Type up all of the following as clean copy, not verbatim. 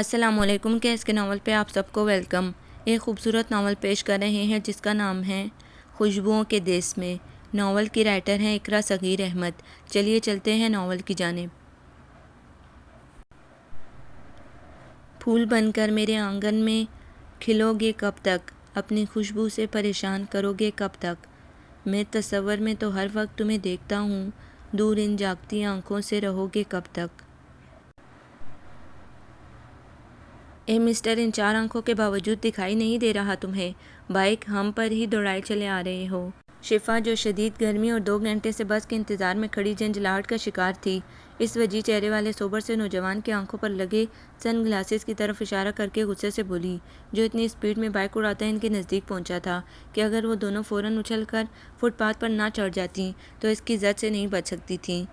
السلام علیکم کیس کے ناول پہ آپ سب کو ویلکم۔ ایک خوبصورت ناول پیش کر رہے ہیں جس کا نام ہے خوشبوؤں کے دیس میں۔ ناول کی رائٹر ہیں اقرا صغیر احمد۔ چلیے چلتے ہیں ناول کی جانب۔ پھول بن کر میرے آنگن میں کھلو گے کب تک، اپنی خوشبو سے پریشان کرو گے کب تک، میں تصور میں تو ہر وقت تمہیں دیکھتا ہوں، دور ان جاگتی آنکھوں سے رہو گے کب تک۔ اے مسٹر، ان چار آنکھوں کے باوجود دکھائی نہیں دے رہا تمہیں؟ بائک ہم پر ہی دوڑائے چلے آ رہے ہو۔ شفا جو شدید گرمی اور 2 گھنٹے سے بس کے انتظار میں کھڑی جھنجھلاہٹ کا شکار تھی، اس وجیح چہرے والے سوبر سے نوجوان کی آنکھوں پر لگے سن گلاسز کی طرف اشارہ کر کے غصے سے بولی، جو اتنی اسپیڈ میں بائک اڑاتا ان کے نزدیک پہنچا تھا کہ اگر وہ دونوں فوراً اچھل کر فٹ پاتھ پر نہ چڑھ جاتیں تو اس کی زد سے نہیں بچ سکتی تھیں۔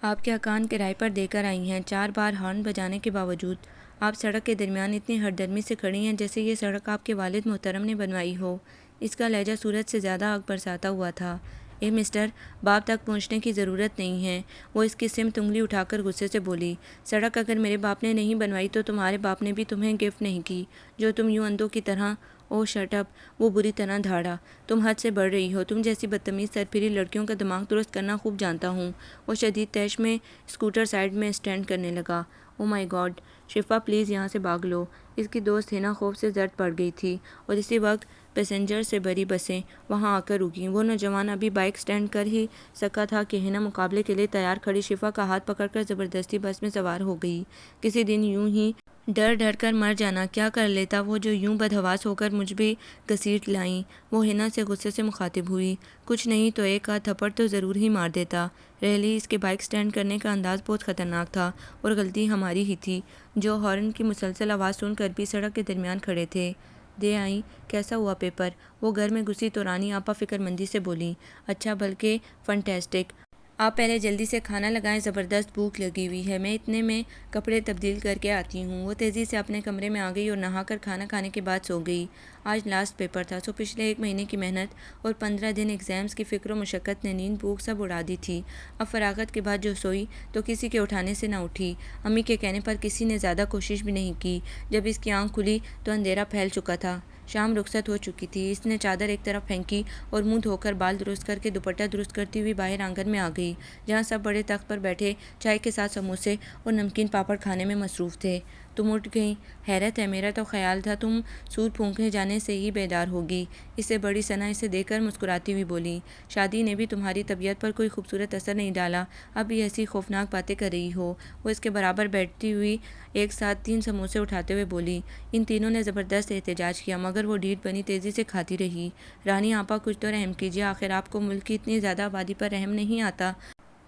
آپ کیا کان کرائے پر دے کر آئی ہیں؟ 4 بار ہارن بجانے کے باوجود آپ سڑک کے درمیان اتنی ہردرمی سے کھڑی ہیں جیسے یہ سڑک آپ کے والد محترم نے بنوائی ہو۔ اس کا لہجہ سورج سے زیادہ آگ برساتا ہوا تھا۔ اے مسٹر، باپ تک پہنچنے کی ضرورت نہیں ہے۔ وہ اس کی سمت انگلی اٹھا کر غصے سے بولی، سڑک اگر میرے باپ نے نہیں بنوائی تو تمہارے باپ نے بھی تمہیں گفٹ نہیں کی، جو تم یوں اندھوں کی طرح۔ او شٹ اپ، وہ بری طرح دھاڑا، تم حد سے بڑھ رہی ہو، تم جیسی بدتمیز سرپھری لڑکیوں کا دماغ درست کرنا خوب جانتا ہوں۔ وہ شدید طیش میں اسکوٹر سائیڈ میں اسٹینڈ کرنے لگا۔ او مائی گاڈ، شفا پلیز یہاں سے بھاگ لو۔ اس کی دوست ہنا خوف سے زرد پڑ گئی تھی اور اسی وقت پیسنجر سے بھری بسیں وہاں آ کر رکیں۔ وہ نوجوان ابھی بائک سٹینڈ کر ہی سکا تھا کہ ہنا مقابلے کے لیے تیار کھڑی شفا کا ہاتھ پکڑ کر زبردستی بس میں سوار ہو گئی۔ کسی دن یوں ہی ڈر ڈر کر مر جانا کیا کر لیتا وہ، جو یوں بدحواس ہو کر مجھ بھی گھسیٹ لائیں۔ وہ ہنا سے غصے سے مخاطب ہوئی، کچھ نہیں تو ایک آدھ تھپڑ تو ضرور ہی مار دیتا۔ ریلی اس کے بائک سٹینڈ کرنے کا انداز بہت خطرناک تھا اور غلطی ہماری ہی تھی، جو ہارن کی مسلسل آواز سن کر بھی سڑک کے درمیان کھڑے تھے۔ دے آئیں؟ کیسا ہوا پیپر؟ وہ گھر میں گھسی تو رانی آپا فکر مندی سے بولی، اچھا بلکہ فنٹیسٹک۔ آپ پہلے جلدی سے کھانا لگائیں، زبردست بھوک لگی ہوئی ہے، میں اتنے میں کپڑے تبدیل کر کے آتی ہوں۔ وہ تیزی سے اپنے کمرے میں آ گئی اور نہا کر کھانا کھانے کے بعد سو گئی۔ آج لاسٹ پیپر تھا، سو پچھلے 1 مہینے کی محنت اور 15 دن ایگزامز کی فکر و مشقت نے نیند بھوک سب اڑا دی تھی۔ اب فراغت کے بعد جو سوئی تو کسی کے اٹھانے سے نہ اٹھی۔ امی کے کہنے پر کسی نے زیادہ کوشش بھی نہیں کی۔ جب اس کی آنکھ کھلی تو اندھیرا پھیل چکا تھا، شام رخصت ہو چکی تھی۔ اس نے چادر ایک طرف پھینکی اور منہ دھو کر بال درست کر کے دوپٹہ درست کرتی ہوئی باہر آنگن میں آ گئی، جہاں سب بڑے تخت پر بیٹھے چائے کے ساتھ سموسے اور نمکین پاپڑ کھانے میں مصروف تھے۔ تم اٹھ گئی؟ حیرت ہے، میرا تو خیال تھا تم سود پھونکنے جانے سے ہی بیدار ہوگی۔ اس سے بڑی ثنا اسے دیکھ کر مسکراتی ہوئی بولی، شادی نے بھی تمہاری طبیعت پر کوئی خوبصورت اثر نہیں ڈالا، اب بھی ایسی خوفناک باتیں کر رہی ہو۔ وہ اس کے برابر بیٹھتی ہوئی ایک ساتھ 3 سموسے اٹھاتے ہوئے بولی۔ ان تینوں نے زبردست احتجاج کیا مگر وہ ڈھیٹ بنی تیزی سے کھاتی رہی۔ رانی آپا کچھ تو رحم کیجیے، آخر آپ کو ملک کی اتنی زیادہ آبادی پر رحم نہیں آتا؟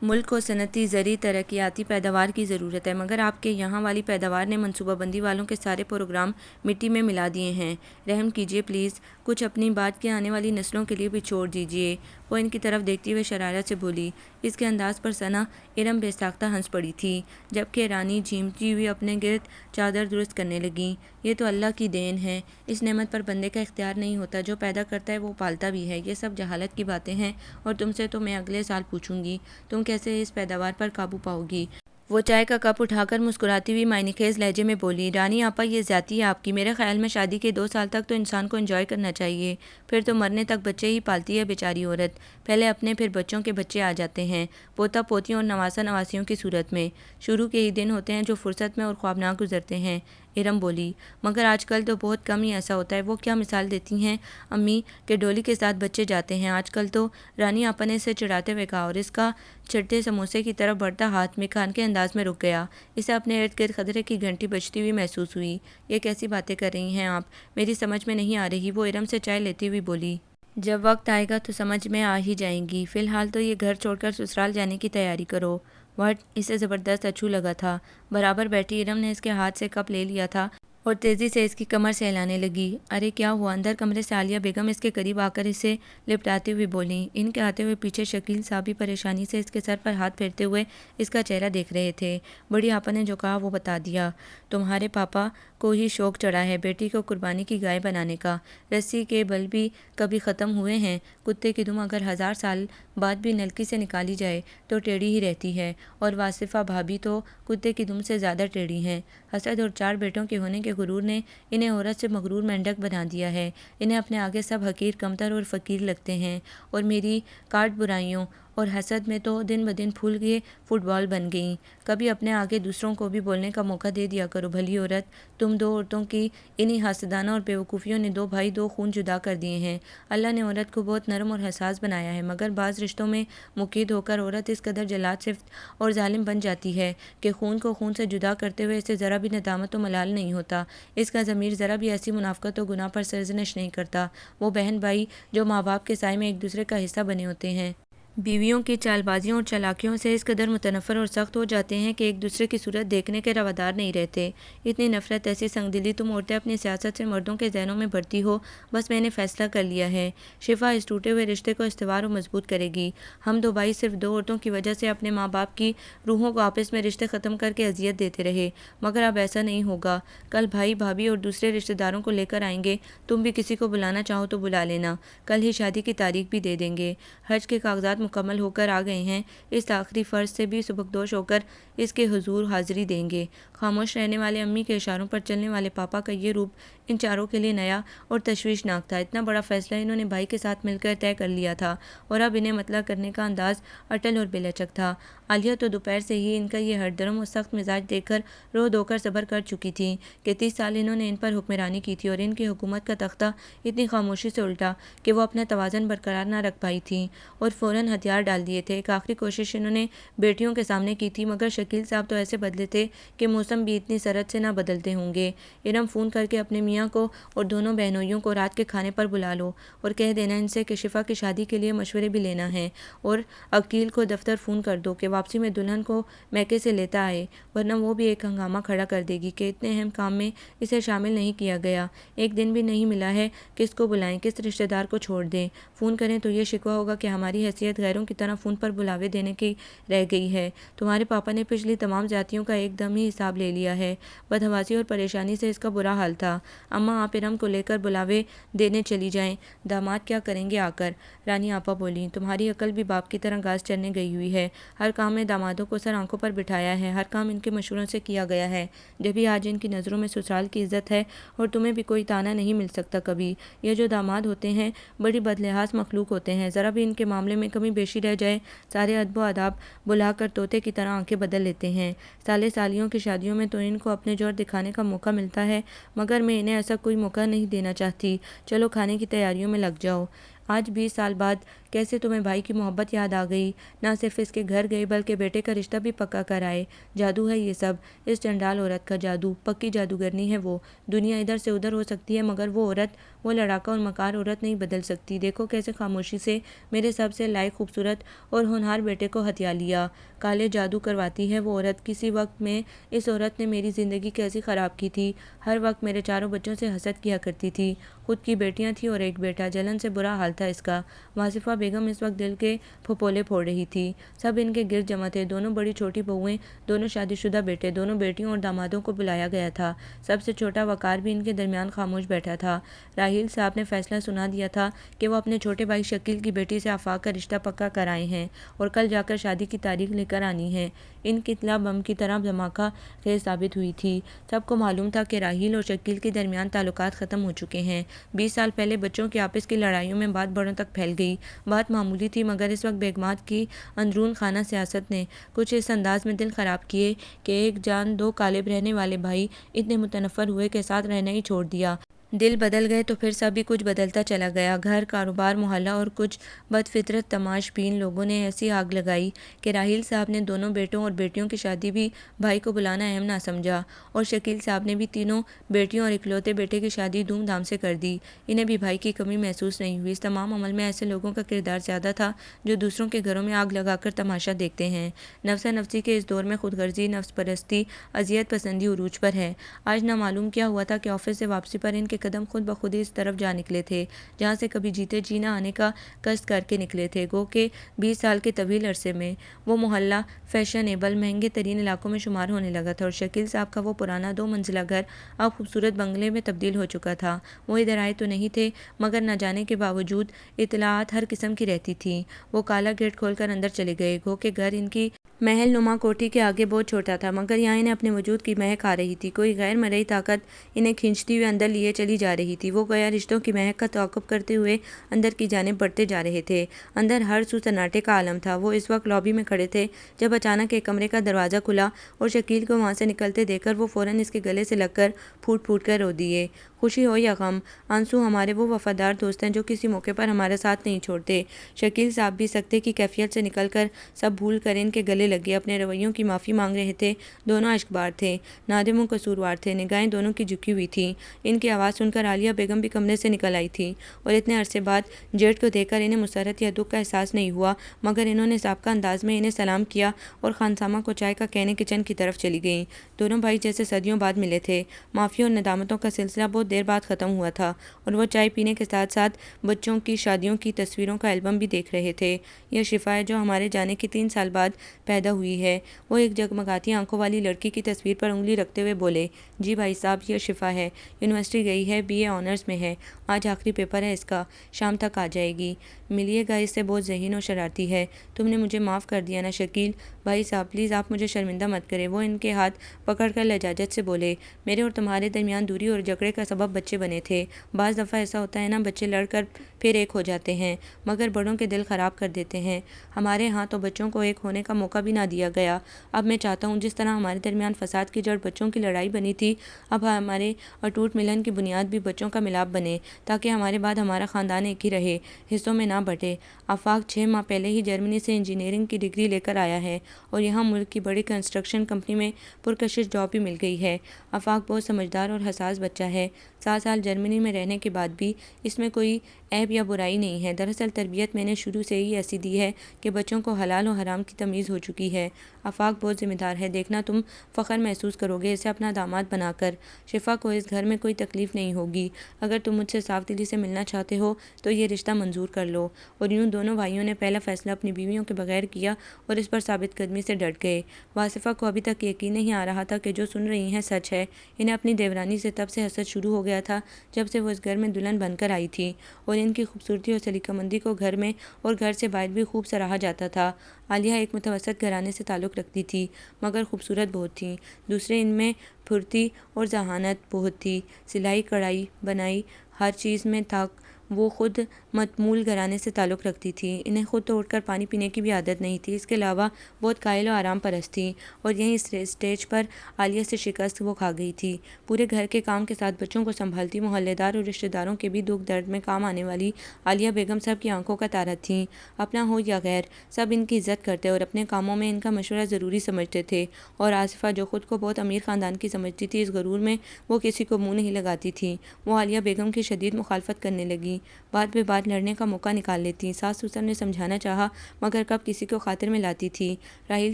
ملک کو صنعتی زرعی ترقیاتی پیداوار کی ضرورت ہے، مگر آپ کے یہاں والی پیداوار نے منصوبہ بندی والوں کے سارے پروگرام مٹی میں ملا دیے ہیں۔ رحم کیجیے پلیز، کچھ اپنی بعد کی آنے والی نسلوں کے لیے بھی چھوڑ دیجیے۔ وہ ان کی طرف دیکھتی ہوئے شرارت سے بولی۔ اس کے انداز پر ثنا ارم بے ساختہ ہنس پڑی تھی، جبکہ رانی جھیمتی ہوئی اپنے گرد چادر درست کرنے لگیں۔ یہ تو اللہ کی دین ہے، اس نعمت پر بندے کا اختیار نہیں ہوتا، جو پیدا کرتا ہے وہ پالتا بھی ہے۔ یہ سب جہالت کی باتیں ہیں اور تم سے تو میں اگلے سال پوچھوں گی، تم کیسے اس پیداوار پر قابو پاؤ گی؟ وہ چائے کا کپ اٹھا کر مسکراتی ہوئی معنی خیز لہجے میں بولی، رانی آپا یہ زیادتی ہے آپ کی، میرے خیال میں شادی کے 2 سال تک تو انسان کو انجوائے کرنا چاہیے، پھر تو مرنے تک بچے ہی پالتی ہے بیچاری عورت، پہلے اپنے پھر بچوں کے بچے آ جاتے ہیں، پوتا پوتیوں اور نواسا نواسیوں کی صورت میں، شروع کے ہی دن ہوتے ہیں جو فرصت میں اور خوابناک گزرتے ہیں۔ ارم بولی، مگر آج کل تو بہت کم ہی ایسا ہوتا ہے۔ وہ کیا مثال دیتی ہیں امی کہ ڈولی کے ساتھ بچے جاتے ہیں آج کل تو؟ رانی آپا نے اسے چڑھاتے ہوئے کہا اور اس کا چھٹے سموسے کی طرف بڑھتا ہاتھ میخان کے انداز میں رک گیا۔ اسے اپنے ارد گرد خطرے کی گھنٹی بجتی ہوئی محسوس ہوئی۔ یہ کیسی باتیں کر رہی ہیں آپ؟ میری سمجھ میں نہیں آ رہی، وہ ارم سے چائے لیتی ہوئی بولی۔ جب وقت آئے گا تو سمجھ میں آ ہی جائیں گی، فی الحال تو یہ گھر چھوڑ کر سسرال جانے کی تیاری کرو۔ وٹ؟ اسے زبردست اچھو لگا تھا۔ برابر بیٹھی ارم نے اس کے ہاتھ سے کپ لے لیا تھا اور تیزی سے اس کی کمر سے ہلانے لگی۔ ارے کیا ہوا؟ اندر کمرے سے عالیہ بیگم اس کے قریب آ کر اسے لپٹاتے ہوئے بولیں۔ ان کے آتے ہوئے پیچھے شکیل صاحب بھی پریشانی سے اس کے سر پر ہاتھ پھیرتے ہوئے اس کا چہرہ دیکھ رہے تھے۔ بڑی آپا نے جو کہا وہ بتا دیا، تمہارے پاپا کو ہی شوق چڑھا ہے بیٹی کو قربانی کی گائے بنانے کا۔ رسی کے بل بھی کبھی ختم ہوئے ہیں؟ کتے کی دم اگر 1000 سال بعد بھی نلکی سے نکالی جائے تو ٹیڑھی ہی رہتی ہے، اور واصفہ بھابھی تو کتے کی دم سے زیادہ ٹیڑھی ہیں۔ حسد اور 4 بیٹوں کے ہونے کے غرور نے انہیں عورت سے مغرور مینڈک بنا دیا ہے۔ انہیں اپنے آگے سب حقیر، کمتر اور فقیر لگتے ہیں، اور میری کاٹ برائیوں اور حسد میں تو دن بدن پھول کے فٹ بال بن گئیں۔ کبھی اپنے آگے دوسروں کو بھی بولنے کا موقع دے دیا کرو بھلی عورت۔ تم 2 عورتوں کی انہی حاسدانہ اور بیوقوفیوں نے 2 بھائی 2 خون جدا کر دیے ہیں۔ اللہ نے عورت کو بہت نرم اور حساس بنایا ہے، مگر بعض رشتوں میں مقید ہو کر عورت اس قدر جلاد صفت اور ظالم بن جاتی ہے کہ خون کو خون سے جدا کرتے ہوئے اسے ذرا بھی ندامت و ملال نہیں ہوتا، اس کا ضمیر ذرا بھی ایسی منافقت و گناہ پر سرزنش نہیں کرتا۔ وہ بہن بھائی جو ماں باپ کے سائے میں ایک دوسرے کا حصہ بنے ہوتے ہیں، بیویوں کی چال بازیوں اور چالاکیوں سے اس قدر متنفر اور سخت ہو جاتے ہیں کہ ایک دوسرے کی صورت دیکھنے کے روادار نہیں رہتے۔ اتنی نفرت، ایسی سنگ دلی تم عورتیں اپنی سیاست سے مردوں کے ذہنوں میں بھرتی ہو۔ بس میں نے فیصلہ کر لیا ہے، شفا اس ٹوٹے ہوئے رشتے کو استوار و مضبوط کرے گی۔ ہم 2 بھائی صرف 2 عورتوں کی وجہ سے اپنے ماں باپ کی روحوں کو آپس میں رشتے ختم کر کے اذیت دیتے رہے، مگر اب ایسا نہیں ہوگا۔ کل بھائی بھابھی اور دوسرے رشتے داروں کو لے کر آئیں گے، تم بھی کسی کو بلانا چاہو تو بلا لینا، کل ہی شادی کی تاریخ بھی دے دیں گے۔ حج کے کاغذات مکمل ہو کر آ گئے ہیں، اس آخری فرض سے بھی سبکدوش ہو کر اس کے حضور حاضری دیں گے۔ خاموش رہنے والے امی کے اشاروں پر چلنے والے پاپا کا یہ روپ ان چاروں کے لیے نیا اور تشویشناک تھا۔ اتنا بڑا فیصلہ انہوں نے بھائی کے ساتھ مل کر طے کر لیا تھا، اور اب انہیں مطلع کرنے کا انداز اٹل اور بے لچک تھا۔ عالیہ تو دوپہر سے ہی ان کا یہ ہردرم و سخت مزاج دیکھ کر رو دھو کر صبر کر چکی تھیں کہ 30 سال انہوں نے ان پر حکمرانی کی تھی، اور ان کی حکومت کا تختہ اتنی خاموشی سے الٹا کہ وہ اپنا توازن برقرار نہ رکھ پائی تھیں، اور فوراً ہتھیار ڈال دیے تھے۔ ایک آخری کوشش انہوں نے بیٹیوں کے سامنے کی تھی، مگر شکیل صاحب تو ایسے بدلے تھے کہ موسم بھی اتنی سرعت سے نہ بدلتے ہوں گے۔ ارم فون کر کے اپنے میاں کو اور دونوں بہنوئیوں کو رات کے کھانے پر بلا لو، اور کہہ دینا ان سے کہ شفا کی شادی کے لیے مشورے بھی لینا ہے، اور عقیل کو دفتر فون کر دو کہ واپسی میں دلہن کو میکے سے لیتا آئے، ورنہ وہ بھی ایک ہنگامہ کھڑا کر دے گی کہ اتنے اہم کام میں اسے شامل نہیں کیا گیا۔ ایک دن بھی نہیں ملا ہے، کس کو بلائیں، کس رشتہ دار کو چھوڑ دیں؟ فون کریں تو یہ شکوہ ہوگا کہ ہماری حیثیت غیروں کی طرح فون پر بلاوے دینے کی رہ گئی ہے۔ تمہارے پاپا نے پچھلی تمام زیادتیوں کا ایک دم ہی حساب لے لیا ہے۔ بدحواسی اور پریشانی سے اس کا برا حال تھا۔ اماں آپ ارم کو لے کر بلاوے دینے چلی جائیں، داماد کیا کریں گے آ کر؟ رانی آپا بولیں، تمہاری عقل بھی باپ کی طرح گھاس چرنے گئی ہوئی ہے۔ ہر کام میں دامادوں کو سر آنکھوں پر بٹھایا ہے، ہر کام ان کے مشوروں سے کیا گیا ہے، جبھی آج ان کی نظروں میں سسرال کی عزت ہے، اور تمہیں بھی کوئی تانا نہیں مل سکتا کبھی۔ یہ جو داماد ہوتے ہیں بڑی بدلحاظ مخلوق ہوتے ہیں، ذرا بھی ان کے معاملے میں کمی بیشی رہ جائے سارے ادب و آداب بلا کر طوطے کی طرح آنکھیں بدل لیتے ہیں۔ سالے سالیوں کی شادیوں میں تو ان کو اپنے جوہر دکھانے کا موقع ملتا ہے، مگر میں انہیں ایسا کوئی موقع نہیں دینا چاہتی۔ چلو کھانے کی تیاریوں میں لگ جاؤ۔ آج 20 سال بعد کیسے تمہیں بھائی کی محبت یاد آ گئی؟ نہ صرف اس کے گھر گئے بلکہ بیٹے کا رشتہ بھی پکا کر آئے۔ جادو ہے یہ سب، اس چنڈال عورت کا جادو، پکی جادوگرنی ہے وہ۔ دنیا ادھر سے ادھر ہو سکتی ہے، مگر وہ عورت، وہ لڑاکا اور مکار عورت نہیں بدل سکتی۔ دیکھو کیسے خاموشی سے میرے سب سے لائق، خوبصورت اور ہونہار بیٹے کو ہتھیا لیا۔ کالے جادو کرواتی ہے وہ عورت۔ کسی وقت میں اس عورت نے میری زندگی کیسی خراب کی تھی، ہر وقت میرے 4 بچوں سے حسد کیا کرتی تھی۔ خود کی بیٹیاں تھیں اور ایک بیٹا، جلن سے برا حال تھا اس کا۔ واصفہ بیگم اس وقت دل کے پھپولے پھوڑ رہی تھی۔ سب ان کے گرد جمع تھے، دونوں بڑی چھوٹی بہوئیں، دونوں شادی شدہ بیٹے، دونوں بیٹیوں اور دامادوں کو بلایا گیا تھا۔ سب سے چھوٹا وقار بھی ان کے درمیان خاموش بیٹھا تھا۔ راحیل صاحب نے فیصلہ سنا دیا تھا کہ وہ اپنے چھوٹے بھائی شکیل کی بیٹی سے آفاق کا رشتہ پکا کر آئے ہیں، اور کل جا کر شادی کی تاریخ لے کر آنی ہے۔ ان کی اطلاع بم کی طرح دھماکہ خیز ثابت ہوئی تھی۔ سب کو معلوم تھا کہ راحیل اور شکیل کے درمیان تعلقات ختم ہو چکے ہیں۔ 20 سال پہلے بچوں کی آپس کی لڑائیوں میں بات بڑوں تک پھیل گئی۔ بات معمولی تھی، مگر اس وقت بیگمات کی اندرون خانہ سیاست نے کچھ اس انداز میں دل خراب کیے کہ ایک جان 2 کالب رہنے والے بھائی اتنے متنفر ہوئے کہ ساتھ رہنا ہی چھوڑ دیا۔ دل بدل گئے تو پھر سبھی کچھ بدلتا چلا گیا۔ گھر، کاروبار، محلہ اور کچھ بدفطرت تماش بین لوگوں نے ایسی آگ لگائی کہ راحیل صاحب نے دونوں بیٹوں اور بیٹیوں کی شادی بھی بھائی کو بلانا اہم نہ سمجھا، اور شکیل صاحب نے بھی تینوں بیٹیوں اور اکلوتے بیٹے کی شادی دھوم دھام سے کر دی۔ انہیں بھی بھائی کی کمی محسوس نہیں ہوئی۔ اس تمام عمل میں ایسے لوگوں کا کردار زیادہ تھا جو دوسروں کے گھروں میں آگ لگا کر تماشا دیکھتے ہیں۔ نفسا نفسی کے اس دور میں خود غرضی، نفس پرستی، اذیت پسندی عروج پر ہے۔ آج نہ معلوم کیا ہوا تھا کہ آفس سے واپسی پر ان کے قدم خود بخود اس طرف جا نکلے تھے جہاں سے کبھی جیتے جی نہ آنے کا قصد کر کے نکلے تھے۔ گو کہ 20 سال کے طویل عرصے میں وہ محلہ فیشنیبل مہنگے ترین علاقوں میں شمار ہونے لگا تھا اور شکیل صاحب کا وہ پرانا 2 منزلہ گھر اب خوبصورت بنگلے میں تبدیل ہو چکا تھا۔ وہ ادھر آئے تو نہیں تھے مگر نہ جانے کے باوجود اطلاعات ہر قسم کی رہتی تھیں۔ وہ کالا گیٹ کھول کر اندر چلے گئے۔ گو کہ گھر ان کی محل نما کوٹھی کے آگے بہت چھوٹا تھا مگر یہاں انہیں اپنے وجود کی مہک آ رہی تھی۔ کوئی غیر مرئی طاقت انہیں کھینچتی ہوئے اندر لیے چلی جا رہی تھی۔ وہ گویا رشتوں کی مہک کا تعاقب کرتے ہوئے اندر کی جانب بڑھتے جا رہے تھے۔ اندر ہر سو سناٹے کا عالم تھا۔ وہ اس وقت لابی میں کھڑے تھے جب اچانک ایک کمرے کا دروازہ کھلا اور شکیل کو وہاں سے نکلتے دیکھ کر وہ فوراً اس کے گلے سے لگ کر پھوٹ پھوٹ کر رو دیے۔ خوشی ہو یا غم، آنسو ہمارے وہ وفادار دوست ہیں جو کسی موقع پر ہمارا ساتھ نہیں چھوڑتے۔ شکیل صاحب بھی سکتے کی کیفیت سے نکل کر سب بھول کر ان کے گلے لگے، اپنے رویوں کی معافی مانگ رہے تھے۔ دونوں اشکبار تھے، نادم و قصوروار تھے، نگاہیں دونوں کی جھکی ہوئی تھیں۔ ان کی آواز سن کر عالیہ بیگم بھی کمرے سے نکل آئی تھی اور اتنے عرصے بعد جیٹ کو دیکھ کر انہیں مسرت یا دکھ کا احساس نہیں ہوا مگر انہوں نے سابقہ انداز میں انہیں سلام کیا اور خانسامہ کو چائے کا کہنے کچن کی طرف چلی گئیں۔ دونوں بھائی جیسے صدیوں بعد ملے تھے۔ معافی اور ندامتوں کا سلسلہ بہت دیر بعد ختم ہوا تھا اور وہ چائے پینے کے ساتھ ساتھ بچوں کی شادیوں کی تصویروں کا البم بھی دیکھ رہے تھے۔ یہ شفا ہے جو ہمارے جانے کے 3 سال بعد پیدا ہوئی ہے، وہ ایک جگمگاتی آنکھوں والی لڑکی کی تصویر پر انگلی رکھتے ہوئے بولے۔ جی بھائی صاحب، یہ شفا ہے، یونیورسٹی گئی ہے، BA آنرز میں ہے، آج آخری پیپر ہے اس کا، شام تک آ جائے گی۔ ملیے گا اس سے، بہت ذہین و شرارتی ہے۔ تم نے مجھے معاف کر دیا نا شکیل بھائی صاحب، پلیز آپ مجھے شرمندہ مت کریں۔ وہ ان کے ہاتھ پکڑ کر لجاجت سے بولے، میرے اور تمہارے درمیان دوری اور جھگڑے کا سبب بچے بنے تھے۔ بعض دفعہ ایسا ہوتا ہے نا، بچے لڑ کر پھر ایک ہو جاتے ہیں مگر بڑوں کے دل خراب کر دیتے ہیں۔ ہمارے ہاں تو بچوں کو ایک ہونے کا موقع بھی نہ دیا گیا۔ اب میں چاہتا ہوں جس طرح ہمارے درمیان فساد کی جڑ بچوں کی لڑائی بنی تھی، اب ہمارے اٹوٹ ملن کی بنیاد بھی بچوں کا ملاپ بنے تاکہ ہمارے بعد ہمارا خاندان ایک ہی رہے، حصوں میں نہ بٹے۔ آفاق 6 ماہ پہلے ہی جرمنی سے انجینئرنگ کی ڈگری لے کر آیا ہے اور یہاں ملک کی بڑی کنسٹرکشن کمپنی میں پرکشش جاب بھی مل گئی ہے۔ آفاق بہت سمجھدار اور حساس بچہ ہے۔ 7 سال جرمنی میں رہنے کے بعد بھی اس میں کوئی عیب یا برائی نہیں ہے۔ دراصل تربیت میں نے شروع سے ہی ایسی دی ہے کہ بچوں کو حلال و حرام کی تمیز ہو چکی ہے۔ آفاق بہت ذمہ دار ہے، دیکھنا تم فخر محسوس کرو گے اسے اپنا داماد بنا کر۔ شفا کو اس گھر میں کوئی تکلیف نہیں ہوگی۔ اگر تم مجھ سے صاف دلی سے ملنا چاہتے ہو تو یہ رشتہ منظور کر لو۔ اور یوں دونوں بھائیوں نے پہلا فیصلہ اپنی بیویوں کے بغیر کیا اور اس پر ثابت قدمی سے ڈٹ گئے۔ واصفہ کو ابھی تک یقین نہیں آ رہا تھا کہ جو سن رہی ہیں سچ ہے۔ انہیں اپنی دیورانی سے تب سے حسد شروع ہو گیا تھا جب سے وہ اس گھر میں دلہن بن کر آئی تھی اور ان کی خوبصورتی اور سلیقہ مندی کو گھر میں اور گھر سے باہر بھی خوب سراہا جاتا تھا۔ عالیہ ایک متوسط گھرانے سے تعلق رکھتی تھی مگر خوبصورت بہت تھیں۔ دوسرے ان میں پھرتی اور ذہانت بہت تھی، سلائی کڑھائی بنائی ہر چیز میں تاک۔ وہ خود متمول گھرانے سے تعلق رکھتی تھی، انہیں خود تو اٹھ کر پانی پینے کی بھی عادت نہیں تھی، اس کے علاوہ بہت قائل و آرام پرست تھیں اور یہیں اسٹیج پر عالیہ سے شکست وہ کھا گئی تھی۔ پورے گھر کے کام کے ساتھ بچوں کو سنبھالتی، محلے دار اور رشتہ داروں کے بھی دکھ درد میں کام آنے والی عالیہ بیگم سب کی آنکھوں کا تارا تھیں۔ اپنا ہو یا غیر، سب ان کی عزت کرتے اور اپنے کاموں میں ان کا مشورہ ضروری سمجھتے تھے۔ اور آصفہ جو خود کو بہت امیر خاندان کی سمجھتی تھی، اس غرور میں وہ کسی کو منہ نہیں لگاتی تھی۔ وہ عالیہ بیگم کی شدید مخالفت کرنے لگیں، بات بے بات لڑنے کا موقع نکال لیتی۔ ساس سسر نے سمجھانا چاہا مگر کب کسی کو خاطر میں لاتی تھی۔ راحیل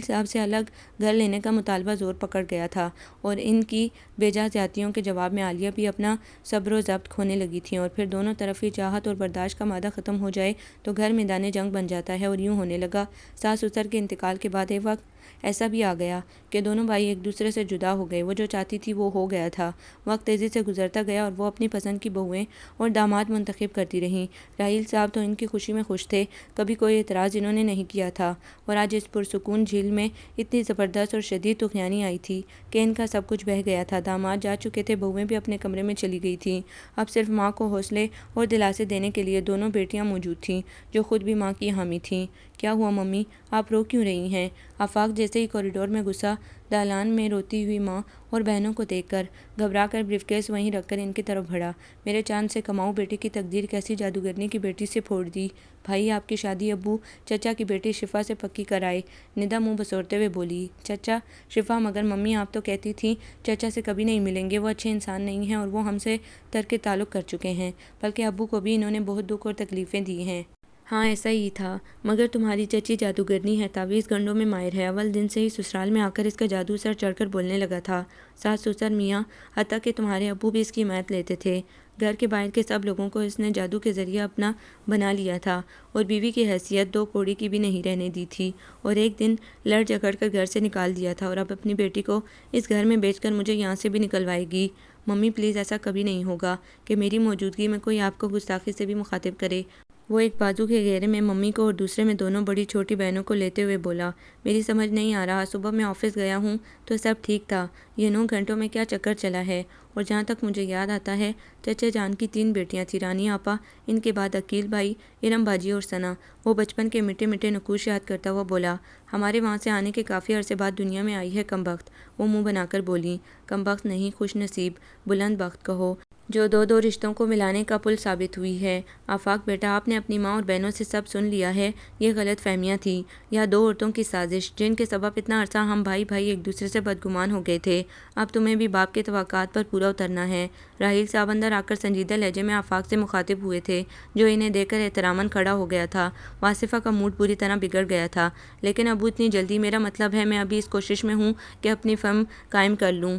صاحب سے الگ گھر لینے کا مطالبہ زور پکڑ گیا تھا اور ان کی بیجا زیادتیوں کے جواب میں عالیہ بھی اپنا صبر و ضبط کھونے لگی تھیں اور پھر دونوں طرف ہی چاہت اور برداشت کا مادہ ختم ہو جائے تو گھر میدان جنگ بن جاتا ہے۔ اور یوں ہونے لگا۔ ساس سسر کے انتقال کے بعد ایک وقت ایسا بھی آ گیا کہ دونوں بھائی ایک دوسرے سے جدا ہو گئے۔ وہ جو چاہتی تھی وہ ہو گیا تھا۔ وقت تیزی سے گزرتا گیا اور وہ اپنی پسند کی بہویں اور داماد منتخب کرتی رہیں۔ راحیل صاحب تو ان کی خوشی میں خوش تھے، کبھی کوئی اعتراض انہوں نے نہیں کیا تھا۔ اور آج اس پرسکون جھیل میں اتنی زبردست اور شدید طوفانی آئی تھی کہ ان کا سب کچھ بہہ گیا تھا۔ داماد جا چکے تھے، بہویں بھی اپنے کمرے میں چلی گئی تھیں۔ اب صرف ماں کو حوصلے اور دلاسے دینے کے لیے دونوں بیٹیاں موجود تھیں جو خود بھی ماں کی حامی تھیں۔ کیا ہوا ممی، آپ رو کیوں رہی ہیں؟ آفاق جیسے ہی کوریڈور میں گھسا، دالان میں روتی ہوئی ماں اور بہنوں کو دیکھ کر گھبرا کر بریف کیس وہیں رکھ کر ان کی طرف بڑھا۔ میرے چاند سے کماؤ بیٹے کی تقدیر کیسی جادوگرنی کی بیٹی سے پھوڑ دی۔ بھائی آپ کی شادی ابو چچا کی بیٹی شفا سے پکی کرائے، ندا منہ بسورتے ہوئے بولی۔ چچا؟ شفا، مگر ممی آپ تو کہتی تھیں چچا سے کبھی نہیں ملیں گے، وہ اچھے انسان نہیں ہیں اور وہ ہم سے ترک تعلق کر چکے ہیں، بلکہ ابو کو بھی انہوں نے بہت دکھ اور تکلیفیں دی ہیں۔ ہاں ایسا ہی تھا، مگر تمہاری چچی جادوگرنی ہے، تعویذ گنڈوں میں ماہر ہے۔ اول دن سے ہی سسرال میں آ کر اس کا جادو سر چڑھ کر بولنے لگا تھا۔ ساس سسر میاں حتیٰ کہ تمہارے ابو بھی اس کی حمایت لیتے تھے۔ گھر کے باہر کے سب لوگوں کو اس نے جادو کے ذریعے اپنا بنا لیا تھا اور بیوی کی حیثیت دو کوڑی کی بھی نہیں رہنے دی تھی، اور ایک دن لڑ جھگڑ کر گھر سے نکال دیا تھا، اور اب اپنی بیٹی کو اس گھر میں بیچ کر مجھے یہاں سے بھی نکلوائے گی۔ ممی پلیز، ایسا کبھی نہیں ہوگا کہ میری موجودگی میں کوئی آپ کو گستاخی سے بھی مخاطب کرے۔ وہ ایک بازو کے گھیرے میں ممی کو اور دوسرے میں دونوں بڑی چھوٹی بہنوں کو لیتے ہوئے بولا، میری سمجھ نہیں آ رہا، صبح میں آفس گیا ہوں تو سب ٹھیک تھا، یہ 9 گھنٹوں میں کیا چکر چلا ہے؟ اور جہاں تک مجھے یاد آتا ہے، چچا جان کی 3 بیٹیاں تھیں، رانی آپا، ان کے بعد عقیل بھائی، ارم باجی اور ثنا۔ وہ بچپن کے میٹھے میٹھے نقوش یاد کرتا ہوا بولا، ہمارے وہاں سے آنے کے کافی عرصے بعد دنیا میں آئی ہے کم بخت۔ وہ منہ بنا کر بولی، کم بخت نہیں، خوش نصیب، بلند بخت کہو، جو دو رشتوں کو ملانے کا پل ثابت ہوئی ہے۔ آفاق بیٹا، آپ نے اپنی ماں اور بہنوں سے سب سن لیا ہے، یہ غلط فہمیاں تھیں، یا 2 عورتوں کی سازش، جن کے سبب اتنا عرصہ ہم بھائی ایک دوسرے سے بدگمان ہو گئے تھے۔ اب تمہیں بھی باپ کے توقعات پر پورا اترنا ہے۔ راحیل صاحب اندر آ کر سنجیدہ لہجے میں آفاق سے مخاطب ہوئے تھے، جو انہیں دیکھ کر احتراماً کھڑا ہو گیا تھا۔ واصفہ کا موڈ بری طرح بگڑ گیا تھا، لیکن ابو اتنی جلدی؟ میرا مطلب ہے میں ابھی اس کوشش میں ہوں کہ اپنی فرم قائم کر لوں۔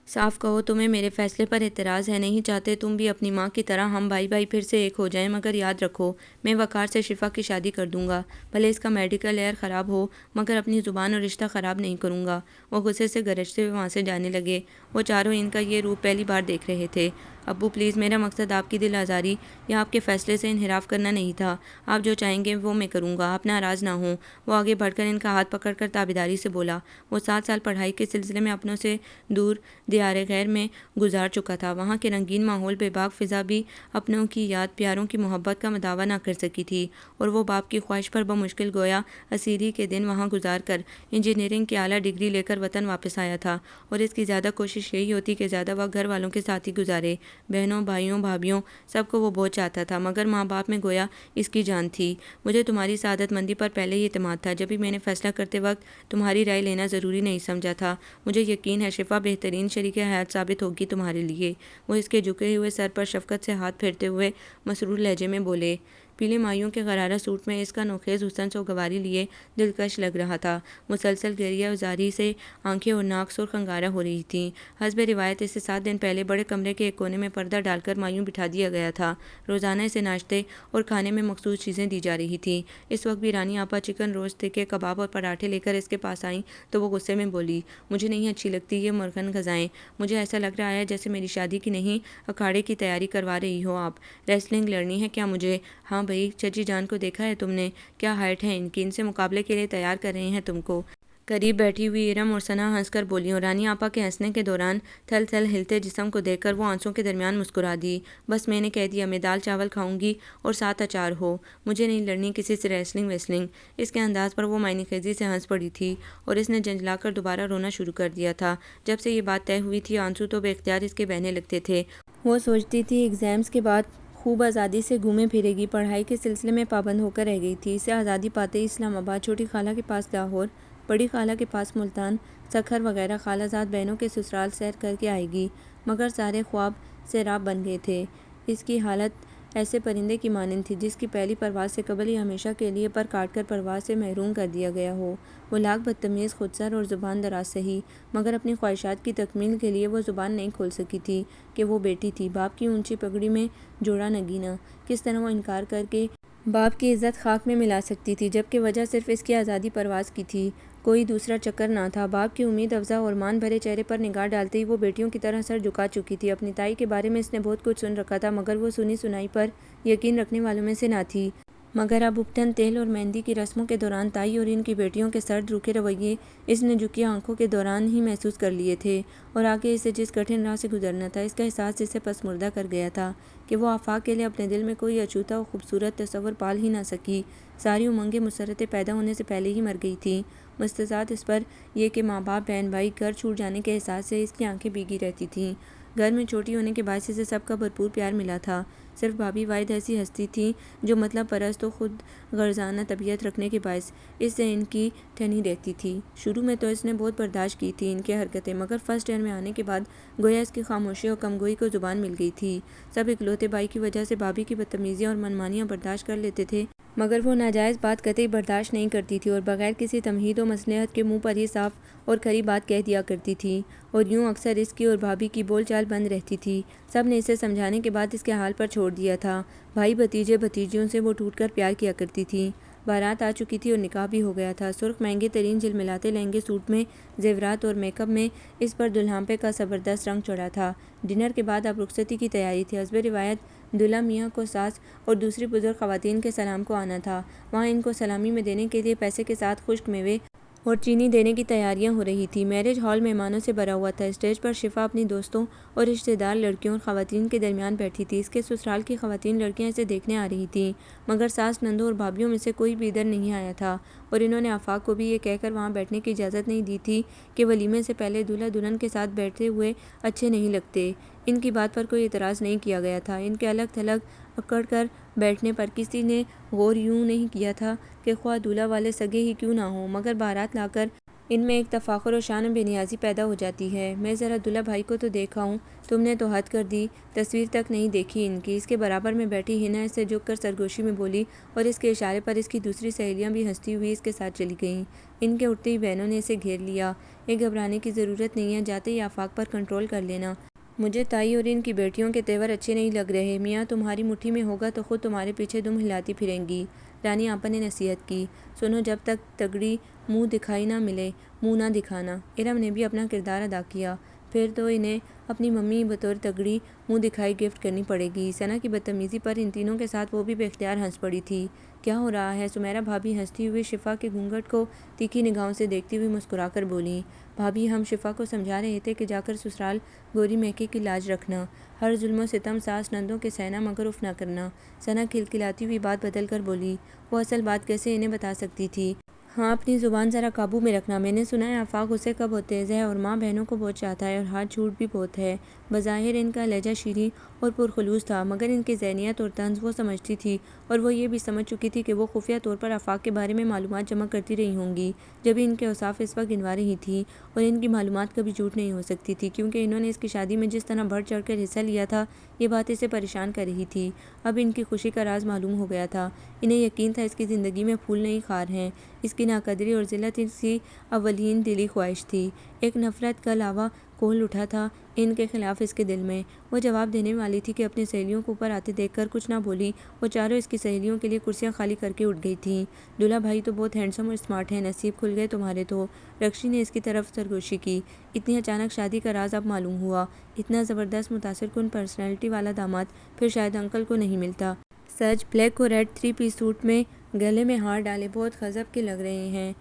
صاف کہو، تمہیں میرے فیصلے پر اعتراض ہے؟ نہیں چاہتے تم بھی اپنی ماں کی طرح ہم بھائی پھر سے ایک ہو جائیں؟ مگر یاد رکھو، میں وقار سے شفا کی شادی کر دوں گا، بھلے اس کا میڈیکل ایئر خراب ہو، مگر اپنی زبان اور رشتہ خراب نہیں کروں گا۔ وہ غصے سے گرجتے ہوئے وہاں سے جانے لگے۔ وہ چاروں ان کا یہ روپ پہلی بار دیکھ رہے تھے۔ ابو پلیز، میرا مقصد آپ کی دل آزاری یا آپ کے فیصلے سے انحراف کرنا نہیں تھا۔ آپ جو چاہیں گے وہ میں کروں گا، آپ ناراض نہ ہوں۔ وہ آگے بڑھ کر ان کا ہاتھ پکڑ کر تابیداری سے بولا۔ وہ 7 سال پڑھائی کے سلسلے میں اپنوں سے دور دیار غیر میں گزار چکا تھا۔ وہاں کے رنگین ماحول، بے باک فضا بھی اپنوں کی یاد، پیاروں کی محبت کا دعویٰ نہ کر سکی تھی، اور وہ باپ کی خواہش پر بمشکل گویا اسیری کے دن وہاں گزار کر انجینئرنگ کی اعلیٰ ڈگری لے کر وطن واپس آیا تھا، اور اس کی زیادہ کوشش یہی ہوتی کہ زیادہ وقت گھر والوں کے ساتھ ہی گزارے۔ بہنوں، بھائیوں، بھابھیوں، سب کو وہ بہت چاہتا تھا، مگر ماں باپ میں گویا اس کی جان تھی۔ مجھے تمہاری سعادت مندی پر پہلے ہی اعتماد تھا، جبھی میں نے فیصلہ کرتے وقت تمہاری رائے لینا ضروری نہیں سمجھا تھا۔ مجھے یقین ہے شفا بہترین شریک حیات ثابت ہوگی تمہارے لیے۔ وہ اس کے جھکے ہوئے سر پر شفقت سے ہاتھ پھیرتے ہوئے مسرور لہجے میں بولے۔ پیلے مائیوں کے غرارہ سوٹ میں اس کا نوخیز حسن سوگواری لیے دلکش لگ رہا تھا۔ مسلسل گریہ زاری سے آنکھیں اور ناک سرخ انگارہ ہو رہی تھیں۔ حسب روایت اسے 7 دن پہلے بڑے کمرے کے ایک کونے میں پردہ ڈال کر مایوں بٹھا دیا گیا تھا۔ روزانہ اسے ناشتے اور کھانے میں مخصوص چیزیں دی جا رہی تھیں۔ اس وقت بھی رانی آپا چکن روسٹ، تکے کباب اور پراٹھے لے کر اس کے پاس آئیں تو وہ غصے میں بولی، مجھے نہیں اچھی لگتی یہ مرغن غذائیں، مجھے ایسا لگ رہا ہے جیسے میری شادی کی نہیں اکھاڑے کی تیاری کروا رہی ہو آپ۔ ریسلنگ لڑنی ہے کیا مجھے؟ ہاں بھائی، چچی جان کو دیکھا ہے تم نے؟ کیا ہائٹ ہے ان کی، ان سے مقابلے کے لیے تیار کر رہے ہیں تم کو۔ قریب بیٹھی ہوئی ارم اور ثنا ہنس کر بولیوں۔ رانی آپا کے ہنسنے کے دوران تھل تھل ہلتے جسم کو دیکھ کر وہ آنسوں کے درمیان مسکرا دی۔ بس میں نے کہہ دیا، میں دال چاول کھاؤں گی اور ساتھ اچار ہو، مجھے نہیں لڑنی کسی سے ریسلنگ ویسلنگ۔ اس کے انداز پر وہ معنی خیزی سے ہنس پڑی تھی، اور اس نے جھنجھلا کر دوبارہ رونا شروع کر دیا تھا۔ جب سے یہ بات طے ہوئی تھی، آنسو تو بے اختیار اس کے بہنے لگتے تھے۔ وہ سوچتی تھی ایگزامز کے بعد خوب آزادی سے گھومے پھرے گی، پڑھائی کے سلسلے میں پابند ہو کر رہ گئی تھی، اسے آزادی پاتے ہی اسلام آباد، چھوٹی خالہ کے پاس لاہور، بڑی خالہ کے پاس ملتان، سکھر وغیرہ خالہ زاد بہنوں کے سسرال سیر کر کے آئے گی، مگر سارے خواب سیراب بن گئے تھے۔ اس کی حالت ایسے پرندے کی مانند تھی جس کی پہلی پرواز سے قبل ہی ہمیشہ کے لیے پر کاٹ کر پرواز سے محروم کر دیا گیا ہو۔ وہ لاکھ بدتمیز، خودسر اور زبان دراز سہی، مگر اپنی خواہشات کی تکمیل کے لیے وہ زبان نہیں کھول سکی تھی کہ وہ بیٹی تھی، باپ کی اونچی پگڑی میں جوڑا نگینہ۔ کس طرح وہ انکار کر کے باپ کی عزت خاک میں ملا سکتی تھی، جبکہ وجہ صرف اس کی آزادی پرواز کی تھی، کوئی دوسرا چکر نہ تھا۔ باپ کی امید افزا اور مان بھرے چہرے پر نگاہ ڈالتے ہی وہ بیٹیوں کی طرح سر جھکا چکی تھی۔ اپنی تائی کے بارے میں اس نے بہت کچھ سن رکھا تھا، مگر وہ سنی سنائی پر یقین رکھنے والوں میں سے نہ تھی۔ مگر اب ابٹن تیل اور مہندی کی رسموں کے دوران تائی اور ان کی بیٹیوں کے سرد روکھے رویے اس نے جھکی آنکھوں کے دوران ہی محسوس کر لیے تھے، اور آگے اسے جس کٹھن راہ سے گزرنا تھا، اس کا احساس اسے پسماردہ کر گیا تھا کہ وہ آفاق کے لیے اپنے دل میں کوئی اچھوتا و خوبصورت تصور پال ہی نہ سکی۔ ساری امنگیں مسرتیں پیدا ہونے سے پہلے ہی مر گئی تھیں۔ مستضاد اس پر یہ کہ ماں باپ، بہن بھائی، گھر چھوٹ جانے کے احساس سے اس کی آنکھیں بھیگی رہتی تھیں۔ گھر میں چھوٹی ہونے کے باعث اسے سب کا بھرپور پیار ملا تھا۔ صرف بھابھی واحد ایسی ہستی تھی جو مطلب پرست و خود غرضانہ طبیعت رکھنے کے باعث اس سے ان کی ٹھنی رہتی تھی۔ شروع میں تو اس نے بہت برداشت کی تھی ان کی حرکتیں، مگر فرسٹ ایئر میں آنے کے بعد گویا اس کی خاموشی اور کم گوئی کو زبان مل گئی تھی۔ سب اکلوتے بھائی کی وجہ سے بھابھی کی بدتمیزیاں اور منمانیاں برداشت کر لیتے تھے، مگر وہ ناجائز بات قطعی برداشت نہیں کرتی تھی اور بغیر کسی تمہید و مصلحت کے منہ پر ہی صاف اور کھری بات کہہ دیا کرتی تھی، اور یوں اکثر اس کی اور بھابھی کی بول چال بند رہتی تھی۔ سب نے اسے سمجھانے کے بعد اس کے حال پر چھوڑ دیا تھا۔ بھائی بھتیجے بھتیجیوں سے وہ ٹوٹ کر پیار کیا کرتی تھی۔ بارات آ چکی تھی اور نکاح بھی ہو گیا تھا۔ سرخ مہنگے ترین جھلملاتے لہنگے سوٹ میں، زیورات اور میک اپ میں اس پر دلہنپے کا زبردست رنگ چڑھا تھا۔ ڈنر کے بعد اب رخصتی کی تیاری تھی۔ حسب روایت دلہا میاں کو ساس اور دوسری بزرگ خواتین کے سلام کو آنا تھا۔ وہاں ان کو سلامی میں دینے کے لیے پیسے کے ساتھ خشک میوے اور چینی دینے کی تیاریاں ہو رہی تھیں۔ میرج ہال مہمانوں سے بھرا ہوا تھا۔ اسٹیج پر شفا اپنی دوستوں اور رشتہ دار لڑکیوں اور خواتین کے درمیان بیٹھی تھی۔ اس کے سسرال کی خواتین لڑکیاں اسے دیکھنے آ رہی تھیں، مگر ساس، نندوں اور بھابھیوں میں سے کوئی بھی ادھر نہیں آیا تھا، اور انہوں نے آفاق کو بھی یہ کہہ کر وہاں بیٹھنے کی اجازت نہیں دی تھی کہ ولیمے سے پہلے دولہا دلہن کے ساتھ بیٹھے ہوئے اچھے نہیں لگتے۔ ان کی بات پر کوئی اعتراض نہیں کیا گیا تھا۔ ان کے الگ تھلگ اکڑ کر بیٹھنے پر کسی نے غور یوں نہیں کیا تھا کہ خواہ دولہا والے سگے ہی کیوں نہ ہوں، مگر بارات لا کر ان میں ایک تفاخر و شان و بے نیازی پیدا ہو جاتی ہے۔ میں ذرا دولہا بھائی کو تو دیکھا ہوں، تم نے تو حد کر دی، تصویر تک نہیں دیکھی ان کی۔ اس کے برابر میں بیٹھی ہنا اس سے جھک کر سرگوشی میں بولی، اور اس کے اشارے پر اس کی دوسری سہیلیاں بھی ہنستی ہوئی اس کے ساتھ چلی گئیں۔ ان کے اٹھتے ہی بہنوں نے اسے گھیر لیا۔ ایک گھبرانے کی ضرورت نہیں ہے، جاتے ہی آفاق پر کنٹرول کر لینا۔ مجھے تائی اور ان کی بیٹیوں کے تیور اچھے نہیں لگ رہے۔ میاں تمہاری مٹھی میں ہوگا تو خود تمہارے پیچھے دم ہلاتی پھریں گی۔ رانی آپا نے نصیحت کی۔ سنو، جب تک تگڑی منہ دکھائی نہ ملے، منہ نہ دکھانا۔ ارم نے بھی اپنا کردار ادا کیا۔ پھر تو انہیں اپنی ممی بطور تگڑی منہ دکھائی گفٹ کرنی پڑے گی۔ ثنا کی بدتمیزی پر ان تینوں کے ساتھ وہ بھی بے اختیار ہنس پڑی تھی۔ کیا ہو رہا ہے؟ سمیرہ بھابھی ہنستی ہوئی شفا کے گھونگھٹ کو تیکھی نگاہوں سے دیکھتی ہوئی مسکرا کر بولیں۔ بھابھی، ہم شفا کو سمجھا رہے تھے کہ جا کر سسرال گوری میکے کی لاج رکھنا، ہر ظلم و ستم ساس نندوں کے سہنا مگر اف نہ کرنا۔ ثنا کھلکھلاتی ہوئی بات بدل کر بولی۔ وہ اصل بات کیسے انہیں بتا سکتی تھی؟ ہاں، اپنی زبان ذرا قابو میں رکھنا۔ میں نے سنا ہے آفاق غصے کا بہت تیز ہے اور ماں بہنوں کو بہت چاہتا ہے اور ہاتھ جھوٹ بھی بہت ہے۔ بظاہر ان کا لہجہ شیریں اور پرخلوص تھا، مگر ان کی ذہنیت اور طنز وہ سمجھتی تھی، اور وہ یہ بھی سمجھ چکی تھی کہ وہ خفیہ طور پر آفاق کے بارے میں معلومات جمع کرتی رہی ہوں گی، جبھی ان کے اوصاف اس وقت گنوا رہی تھیں، اور ان کی معلومات کبھی جھوٹ نہیں ہو سکتی تھی، کیونکہ انہوں نے اس کی شادی میں جس طرح بڑھ چڑھ کر حصہ لیا تھا۔ یہ بات اسے پریشان کر رہی تھی۔ اب ان کی خوشی کا راز معلوم ہو گیا تھا۔ انہیں یقین تھا اس کی زندگی میں پھول نہیں خار ہیں۔ اس کی ناقدری اور ذلت اس کی اولین دلی خواہش تھی۔ ایک نفرت کا لاوا کھول اٹھا تھا ان کے خلاف اس کے دل میں۔ وہ جواب دینے والی تھی کہ اپنی سہیلیوں کو اوپر آتے دیکھ کر کچھ نہ بولی۔ وہ چاروں اس کی سہیلیوں کے لیے کرسیاں خالی کر کے اٹھ گئی تھیں۔ دولہا بھائی تو بہت ہینڈسم اور اسمارٹ ہیں، نصیب کھل گئے تمہارے تو۔ رکشی نے اس کی طرف سرگوشی کی۔ اتنی اچانک شادی کا راز اب معلوم ہوا۔ اتنا زبردست متاثر کن پرسنالٹی والا داماد پھر شاید انکل کو نہیں ملتا۔ سچ، بلیک اور ریڈ 3 پیس سوٹ میں گلے میں ہار ڈالے بہت غضب کے لگ رہے ہیں۔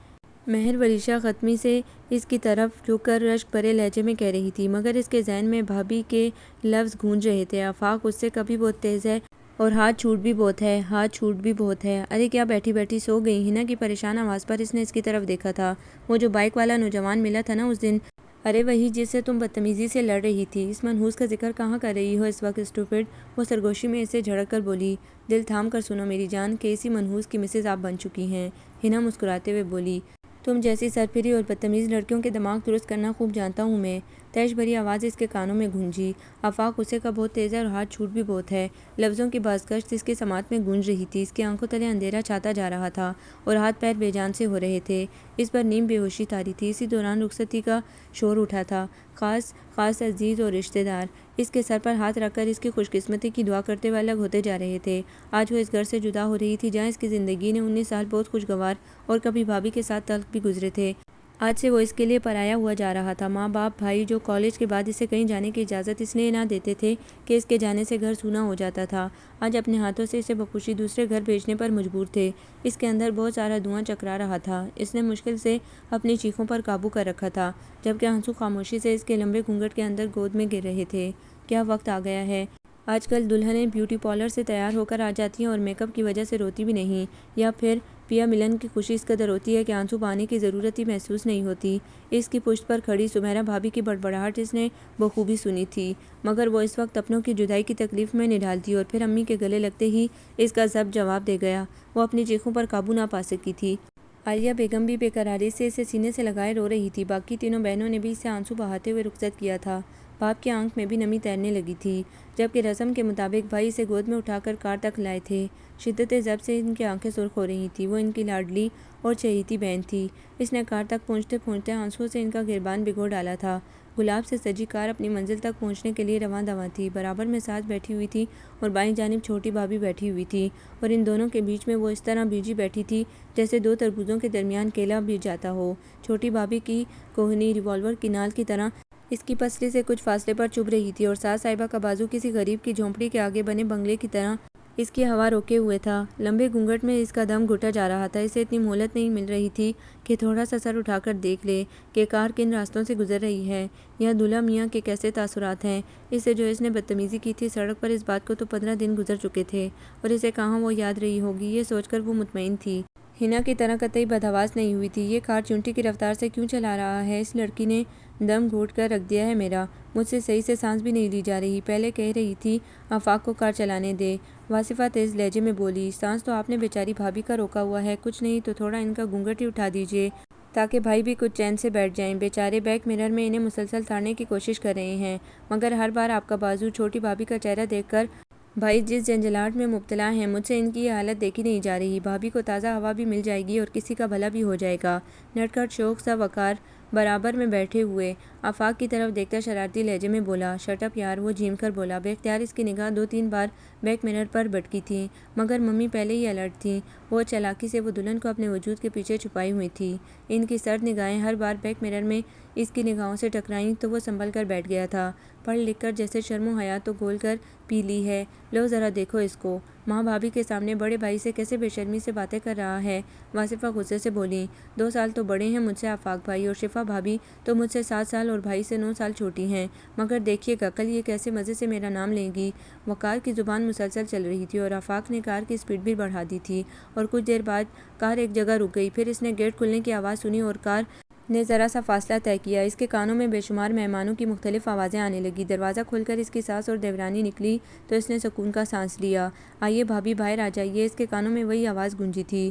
مہر ولیشہ ختمی سے اس کی طرف جھک کر رشک بھرے لہجے میں کہہ رہی تھی، مگر اس کے ذہن میں بھابھی کے لفظ گونج رہے تھے۔ آفاق اس سے کبھی بہت تیز ہے اور ہاتھ چھوٹ بھی بہت ہے، ہاتھ چھوٹ بھی بہت ہے۔ ارے کیا بیٹھی بیٹھی سو گئی؟ ہنا کی پریشان آواز پر اس نے اس کی طرف دیکھا تھا۔ وہ جو بائک والا نوجوان ملا تھا نا اس دن، ارے وہی جس سے تم بدتمیزی سے لڑ رہی تھی۔ اس منحوس کا ذکر کہاں کر رہی ہو اس وقت اسٹوپڈ؟ وہ سرگوشی میں اسے جھڑک کر بولی۔ دل تھام کر سنو میری جان کہ اسی منحوس کی مسز آپ بن چکی ہیں۔ ہنا مسکراتے ہوئے بولی۔ تم جیسی سرپھری اور بدتمیز لڑکیوں کے دماغ درست کرنا خوب جانتا ہوں میں۔ تیش بھری آواز اس کے کانوں میں گونجی۔ آفاق غصے کا بہت تیز ہے اور ہاتھ چھوٹ بھی بہت ہے۔ لفظوں کی بازگشت اس کی سماعت میں گونج رہی تھی۔ اس کی آنکھوں تلے اندھیرا چھاتا جا رہا تھا اور ہاتھ پیر بے جان سے ہو رہے تھے۔ اس پر نیم بے ہوشی طاری تھی۔ اسی دوران رخصتی کا شور اٹھا تھا۔ خاص عزیز اور رشتہ دار اس کے سر پر ہاتھ رکھ کر اس کی خوش قسمتی کی دعا کرتے ہوئے الگ ہوتے جا رہے تھے۔ آج وہ اس گھر سے جدا ہو رہی تھی جہاں اس کی زندگی نے 19 سال بہت خوشگوار اور کبھی بھابھی کے ساتھ تلخ بھی گزرے تھے۔ آج سے وہ اس کے لیے پرایا ہوا جا رہا تھا۔ ماں باپ بھائی جو کالج کے بعد اسے کہیں جانے کی اجازت اس لیے نہ دیتے تھے کہ اس کے جانے سے گھر سونا ہو جاتا تھا، آج اپنے ہاتھوں سے اسے بخوشی دوسرے گھر بھیجنے پر مجبور تھے۔ اس کے اندر بہت سارا دھواں چکرا رہا تھا۔ اس نے مشکل سے اپنی چیخوں پر قابو کر رکھا تھا، جبکہ آنسو خاموشی سے اس کے لمبے گھونگھٹ کے اندر گود میں گر رہے تھے۔ کیا وقت آ گیا ہے! آج کل دلہنیں بیوٹی پارلر سے تیار ہو کر آ جاتی ہیں اور میک اپ کی وجہ سے روتی بھی نہیں، یا پھر پیا ملن کی خوشی اس قدر ہوتی ہے کہ آنسو بہانے کی ضرورت ہی محسوس نہیں ہوتی۔ اس کی پشت پر کھڑی سمیرہ بھابھی کی بڑبڑاہٹ اس نے بخوبی سنی تھی، مگر وہ اس وقت اپنوں کی جدائی کی تکلیف میں نڈھال تھی اور پھر امی کے گلے لگتے ہی اس کا ضبط جواب دے گیا۔ وہ اپنی چیخوں پر قابو نہ پا سکی تھی۔ عالیہ بیگم بھی بے قراری سے اسے سینے سے لگائے رو رہی تھی۔ باقی تینوں بہنوں نے بھی اسے آنسو بہاتے ہوئے رخصت کیا تھا۔ باپ کی آنکھ میں بھی نمی تیرنے لگی تھی، جبکہ رسم کے مطابق بھائی اسے گود میں اٹھا کر کار تک لائے تھے۔ شدت ضبط سے ان کی آنکھیں سرخ ہو رہی تھیں۔ وہ ان کی لاڈلی اور چہیتی بہن تھی۔ اس نے کار تک پہنچتے پہنچتے آنسوؤں سے ان کا گریبان بھگو ڈالا تھا۔ گلاب سے سجی کار اپنی منزل تک پہنچنے کے لیے رواں دواں تھی۔ برابر میں ساس بیٹھی ہوئی تھی اور بائیں جانب چھوٹی بھابھی بیٹھی ہوئی تھی، اور ان دونوں کے بیچ میں وہ اس طرح بیجی بیٹھی تھی جیسے دو تربوزوں کے درمیان کیلا بیج جاتا ہو۔ چھوٹی بھابھی کی کوہنی ریوالور کی نال کی طرح اس کی پسلی سے کچھ فاصلے پر چبھ رہی تھی، اور ساس صاحبہ کا بازو کسی غریب کی جھونپڑی کے آگے بنے بنگلے کی طرح اس کی ہوا روکے ہوئے تھا۔ لمبے گھونگھٹ میں اس کا دم گھٹا جا رہا تھا۔ اسے اتنی مہلت نہیں مل رہی تھی کہ تھوڑا سا سر اٹھا کر دیکھ لے کہ کار کن راستوں سے گزر رہی ہے، یا دلہا میاں کے کیسے تاثرات ہیں۔ اس سے جو اس نے بدتمیزی کی تھی سڑک پر، اس بات کو تو 15 دن گزر چکے تھے، اور اسے کہاں وہ یاد رہی ہوگی، یہ سوچ کر وہ مطمئن تھی۔ ہنا کی طرح قطعی بدحواس نہیں ہوئی تھی۔ یہ کار چونٹی کی رفتار سے کیوں چلا رہا ہے؟ اس لڑکی نے دم گھونٹ کر رکھ دیا ہے میرا۔ مجھ سے صحیح سے سانس بھی نہیں لی جا رہی۔ پہلے کہہ رہی تھی آفاق کو کار چلانے دے، واصفہ تیز لہجے میں بولی۔ سانس تو آپ نے بیچاری بھابھی کا روکا ہوا ہے، کچھ نہیں تو تھوڑا ان کا گھونگھٹ ہی اٹھا دیجیے تاکہ بھائی بھی کچھ چین سے بیٹھ جائیں۔ بیچارے بیک مرر میں انہیں مسلسل تاڑنے کی کوشش کر رہے ہیں، مگر ہر بار آپ کا بازو، چھوٹی بھابھی کا چہرہ دیکھ کر بھائی جس جنجلاہٹ میں مبتلا ہیں، مجھ سے ان کی یہ حالت دیکھی نہیں جا رہی۔ بھابھی کو تازہ ہوا بھی مل جائے گی اور کسی کا بھلا بھی ہو جائے گا۔ نٹکھٹ شوخ سا وقار برابر میں بیٹھے ہوئے آفاق کی طرف دیکھتا شرارتی لہجے میں بولا، شٹ اپ یار۔ وہ جھیم کر بولا۔ بے اختیار اس کی نگاہ 2-3 بار بیک مرر پر بھٹکی تھی، مگر ممی پہلے ہی الرٹ تھیں۔ وہ چالاکی سے وہ دلہن کو اپنے وجود کے پیچھے چھپائی ہوئی تھی۔ ان کی سرد نگاہیں ہر بار بیک مرر میں اس کی نگاہوں سے ٹکرائیں تو وہ سنبھل کر بیٹھ گیا تھا، پڑھ لکھ کر جیسے شرم و حیا تو گھول کر پی لی ہے۔ لو ذرا دیکھو اس کو، ماں بھابھی کے سامنے بڑے بھائی سے کیسے بے شرمی سے باتیں کر رہا ہے۔ واصفہ غصے سے بولی۔ 2 سال تو بڑے ہیں مجھ سے آفاق بھائی، اور شفا بھابھی تو مجھ سے 7 سال اور بھائی سے 9 سال چھوٹی ہیں، مگر دیکھیے گا کل یہ کیسے مزے سے میرا نام لیں گی۔ وقار کی زبان مسلسل چل رہی تھی، اور آفاق نے کار کی سپیڈ بھی بڑھا دی تھی، اور کچھ دیر بعد کار ایک جگہ رک گئی۔ پھر اس نے گیٹ کھلنے کی آواز سنی اور کار نے ذرا سا فاصلہ طے کیا۔ اس کے کانوں میں بے شمار مہمانوں کی مختلف آوازیں آنے لگیں۔ دروازہ کھول کر اس کی ساس اور دیورانی نکلی تو اس نے سکون کا سانس لیا۔ آئیے بھابھی باہر آ جائیے۔ اس کے کانوں میں وہی آواز گونجی تھی،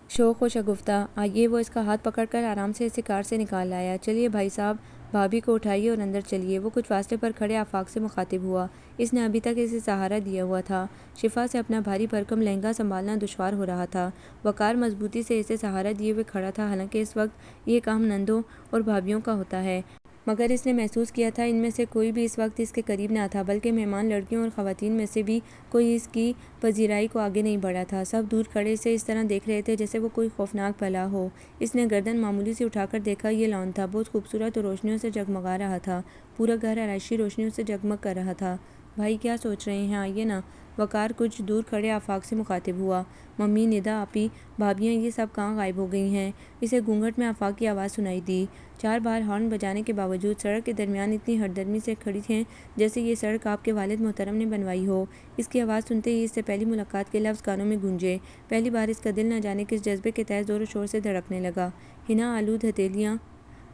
شوق و شگفتہ۔ آئیے۔ وہ اس کا ہاتھ پکڑ کر آرام سے اسے کار سے نکال لایا۔ چلیے بھائی صاحب، بھابھی کو اٹھائیے اور اندر چلیے۔ وہ کچھ فاصلے پر کھڑے آفاق سے مخاطب ہوا۔ اس نے ابھی تک اسے سہارا دیا ہوا تھا۔ شفا سے اپنا بھاری بھرکم لہنگا سنبھالنا دشوار ہو رہا تھا۔ وقار مضبوطی سے اسے سہارا دیے ہوئے کھڑا تھا، حالانکہ اس وقت یہ کام نندوں اور بھابھیوں کا ہوتا ہے، مگر اس نے محسوس کیا تھا ان میں سے کوئی بھی اس وقت اس کے قریب نہ تھا، بلکہ مہمان لڑکیوں اور خواتین میں سے بھی کوئی اس کی پذیرائی کو آگے نہیں بڑھا تھا۔ سب دور کھڑے اسے اس طرح دیکھ رہے تھے جیسے وہ کوئی خوفناک بلا ہو۔ اس نے گردن معمولی سی اٹھا کر دیکھا۔ یہ لان تھا، بہت خوبصورت اور روشنیوں سے جگمگا رہا تھا۔ پورا گھر آرائشی روشنیوں سے جگمگ کر رہا تھا۔ بھائی کیا سوچ رہے ہیں، آئیے نا۔ وقار کچھ دور کھڑے آفاق سے مخاطب ہوا۔ ممی، ندا آپی، بھابھیاں یہ سب کہاں غائب ہو گئی ہیں؟ اسے گھونگھٹ میں آفاق کی آواز سنائی دی۔ 4 بار ہارن بجانے کے باوجود سڑک کے درمیان اتنی ہردرمی سے کھڑی ہیں جیسے یہ سڑک آپ کے والد محترم نے بنوائی ہو۔ اس کی آواز سنتے ہی اس سے پہلی ملاقات کے لفظ کانوں میں گونجے۔ پہلی بار اس کا دل نہ جانے کس جذبے کے تحت زور و شور سے دھڑکنے لگا۔ ہنا آلود ہتھیلیاں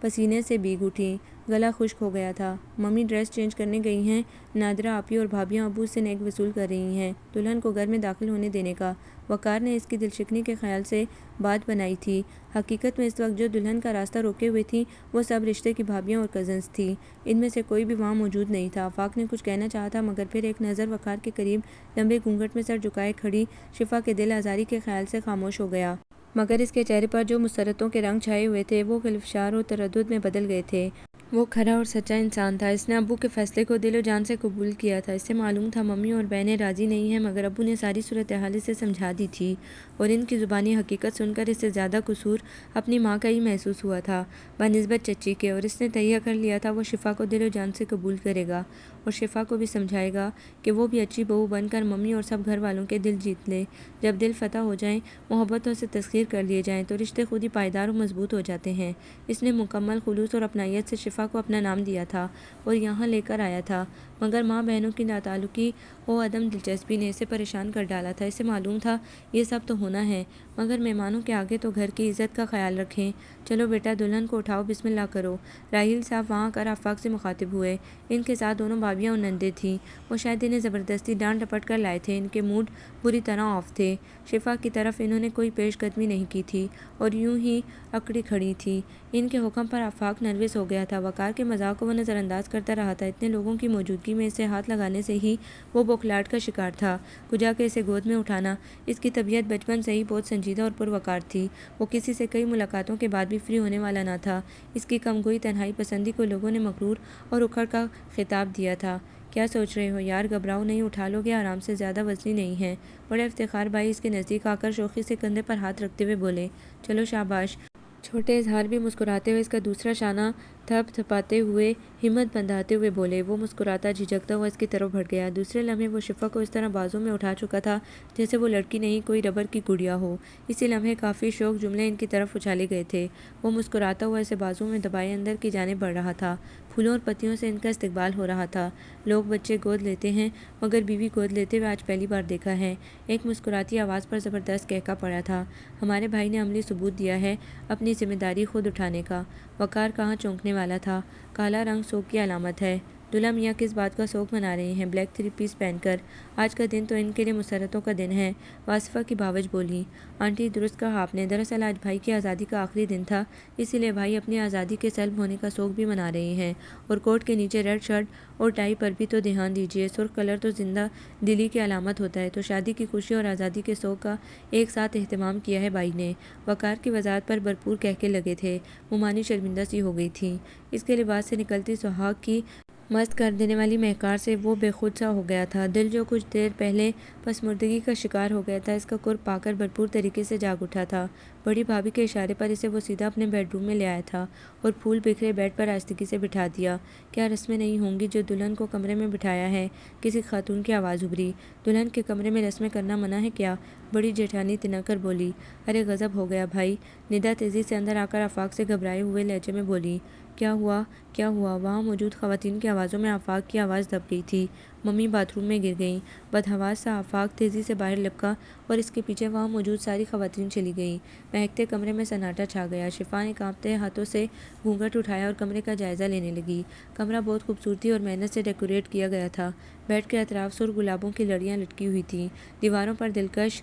پسینے سے بھیگ اٹھیں، گلا خشک ہو گیا تھا۔ ممی ڈریس چینج کرنے گئی ہیں، نادرہ آپی اور بھابھیاں ابو سے نیک وصول کر رہی ہیں دلہن کو گھر میں داخل ہونے دینے کا۔ وقار نے اس کی دل شکنی کے خیال سے بات بنائی تھی۔ حقیقت میں اس وقت جو دلہن کا راستہ روکے ہوئے تھیں وہ سب رشتے کی بھابھیاں اور کزنز تھیں۔ ان میں سے کوئی بھی وہاں موجود نہیں تھا۔ آفاق نے کچھ کہنا چاہا تھا، مگر پھر ایک نظر وقار کے قریب لمبے گھونگھٹ میں سر جھکائے کھڑی شفا کے دل آزاری کے خیال سے خاموش ہو گیا۔ مگر اس کے چہرے پر جو مسرتوں کے رنگ چھائے ہوئے تھے وہ خلفشار و تردد میں بدل گئے تھے۔ وہ کھرا اور سچا انسان تھا۔ اس نے ابو کے فیصلے کو دل و جان سے قبول کیا تھا۔ اسے معلوم تھا ممی اور بہنیں راضی نہیں ہیں، مگر ابو نے ساری صورتحال اسے سمجھا دی تھی، اور ان کی زبانی حقیقت سن کر اسے زیادہ قصور اپنی ماں کا ہی محسوس ہوا تھا بنسبت چچی کے، اور اس نے تہیہ کر لیا تھا وہ شفا کو دل و جان سے قبول کرے گا، اور شفا کو بھی سمجھائے گا کہ وہ بھی اچھی بہو بن کر ممی اور سب گھر والوں کے دل جیت لے۔ جب دل فتح ہو جائیں، محبتوں سے تسخیر کر لیے جائیں تو رشتے خود ہی پائیدار و مضبوط ہو جاتے ہیں۔ اس نے مکمل خلوص اور اپنائیت سے شفا کو اپنا نام دیا تھا اور یہاں لے کر آیا تھا، مگر ماں بہنوں کی ناتعلقی و عدم دلچسپی نے اسے پریشان کر ڈالا تھا۔ اسے معلوم تھا یہ سب تو ہونا ہے، مگر مہمانوں کے آگے تو گھر کی عزت کا خیال رکھیں۔ چلو بیٹا دلہن کو اٹھاؤ، بسم اللہ کرو۔ راحیل صاحب وہاں کر آفاق سے مخاطب ہوئے۔ ان کے ساتھ دونوں بھابیاں اور نندیں تھیں۔ وہ شاید انہیں زبردستی ڈانٹ ڈپٹ کر لائے تھے۔ ان کے موڈ بری طرح آف تھے۔ شفا کی طرف انہوں نے کوئی پیش قدمی نہیں کی تھی اور یوں ہی اکڑی کھڑی تھی۔ ان کے حکم پر آفاق نروس ہو گیا تھا۔ وقار کے مذاق کو وہ نظر انداز کرتا رہا تھا۔ اتنے لوگوں کی موجودگی میں اسے ہاتھ لگانے سے ہی وہ بوکھلاہٹ کا شکار تھا۔ کجا کے اسے گود میں اٹھانا۔ اس کی طبیعت بچپن سے ہی بہت سنجیدہ اور پروقار تھی۔ وہ کسی سے کئی ملاقاتوں کے بعد بھی فری ہونے والا نہ تھا۔ اس کی کم گوئی تنہائی پسندی کو لوگوں نے مغرور اور اکھڑ کا خطاب دیا تھا۔ کیا سوچ رہے ہو یار، گھبراؤ نہیں، اٹھا لو گے آرام سے، زیادہ وزنی نہیں ہے۔ بڑے افتخار بھائی اس کے نزدیک آ کر شوخی سے کندھے پر ہاتھ رکھتے ہوئے بولے۔ چلو شاباش۔ چھوٹے اظہار بھی مسکراتے ہوئے اس کا دوسرا شانہ تھپ تھپاتے ہوئے ہمت بندھاتے ہوئے بولے۔ وہ مسکراتا جھجکتا ہوا اس کی طرف بڑھ گیا۔ دوسرے لمحے وہ شفا کو اس طرح بازوں میں اٹھا چکا تھا جیسے وہ لڑکی نہیں کوئی ربر کی گڑیا ہو۔ اسی لمحے کافی شوق جملے ان کی طرف اچھالے گئے تھے۔ وہ مسکراتا ہوا اسے بازوں میں دبائے اندر کی جانب بڑھ رہا تھا۔ پھولوں اور پتیوں سے ان کا استقبال ہو رہا تھا۔ لوگ بچے گود لیتے ہیں مگر بیوی گود لیتے ہوئے آج پہلی بار دیکھا ہے۔ ایک مسکراتی آواز پر زبردست قہقہ پڑا تھا۔ ہمارے بھائی نے عملی ثبوت دیا ہے اپنی ذمہ داری خود اٹھانے کا۔ وقار کہاں چونکنے والا تھا۔ کالا رنگ سوگ کی علامت ہے۔ دلہا میاں کس بات کا سوگ منا رہے ہیں بلیک 3 پیس پہن کر؟ آج کا دن تو ان کے لیے مسرتوں کا دن ہے، واصفہ کی بھاوج بولی۔ آنٹی درست کہا آپ نے، دراصل آج بھائی کی آزادی کا آخری دن تھا، اسی لیے بھائی اپنی آزادی کے سلب ہونے کا سوگ بھی منا رہے ہیں۔ اور کوٹ کے نیچے ریڈ شرٹ اور ٹائی پر بھی تو دھیان دیجیے، سرخ کلر تو زندہ دلی کی علامت ہوتا ہے۔ تو شادی کی خوشی اور آزادی کے سوگ کا ایک ساتھ اہتمام کیا ہے بھائی نے۔ وقار کی وضاحت پر بھرپور قہقے لگے تھے۔ مومانی شرمندہ سی ہو گئی تھی۔ اس کے لباس سے نکلتی سہاگ کی مست کر دینے والی مہکار سے وہ بے خود سا ہو گیا تھا۔ دل جو کچھ دیر پہلے پسماردگی کا شکار ہو گیا تھا، اس کا قرب پا کر بھرپور طریقے سے جاگ اٹھا تھا۔ بڑی بھابھی کے اشارے پر اسے وہ سیدھا اپنے بیڈ روم میں لے آیا تھا اور پھول بکھرے بیڈ پر آہستگی سے بٹھا دیا۔ کیا رسمیں نہیں ہوں گی جو دلہن کو کمرے میں بٹھایا ہے؟ کسی خاتون کی آواز ابھری۔ دلہن کے کمرے میں رسمیں کرنا منع ہے کیا؟ بڑی جیٹھانی تنک کر بولی۔ ارے غضب ہو گیا بھائی۔ ندا تیزی سے اندر آ کر آفاق سے گھبرائے ہوئے لہجے میں بولی۔ کیا ہوا کیا ہوا؟ وہاں موجود خواتین کی آوازوں میں آفاق کی آواز دب گئی تھی۔ ممی باتھ روم میں گر گئیں۔ بدحواس سا آفاق تیزی سے باہر لپکا اور اس کے پیچھے وہاں موجود ساری خواتین چلی گئیں۔ مہکتے کمرے میں سناٹا چھا گیا۔ شفا نے کانپتے ہاتھوں سے گھونگھٹ اٹھایا اور کمرے کا جائزہ لینے لگی۔ کمرہ بہت خوبصورتی اور محنت سے ڈیکوریٹ کیا گیا تھا۔ بیڈ کے اطراف سرخ گلابوں کی لڑیاں لٹکی ہوئی تھیں۔ دیواروں پر دلکش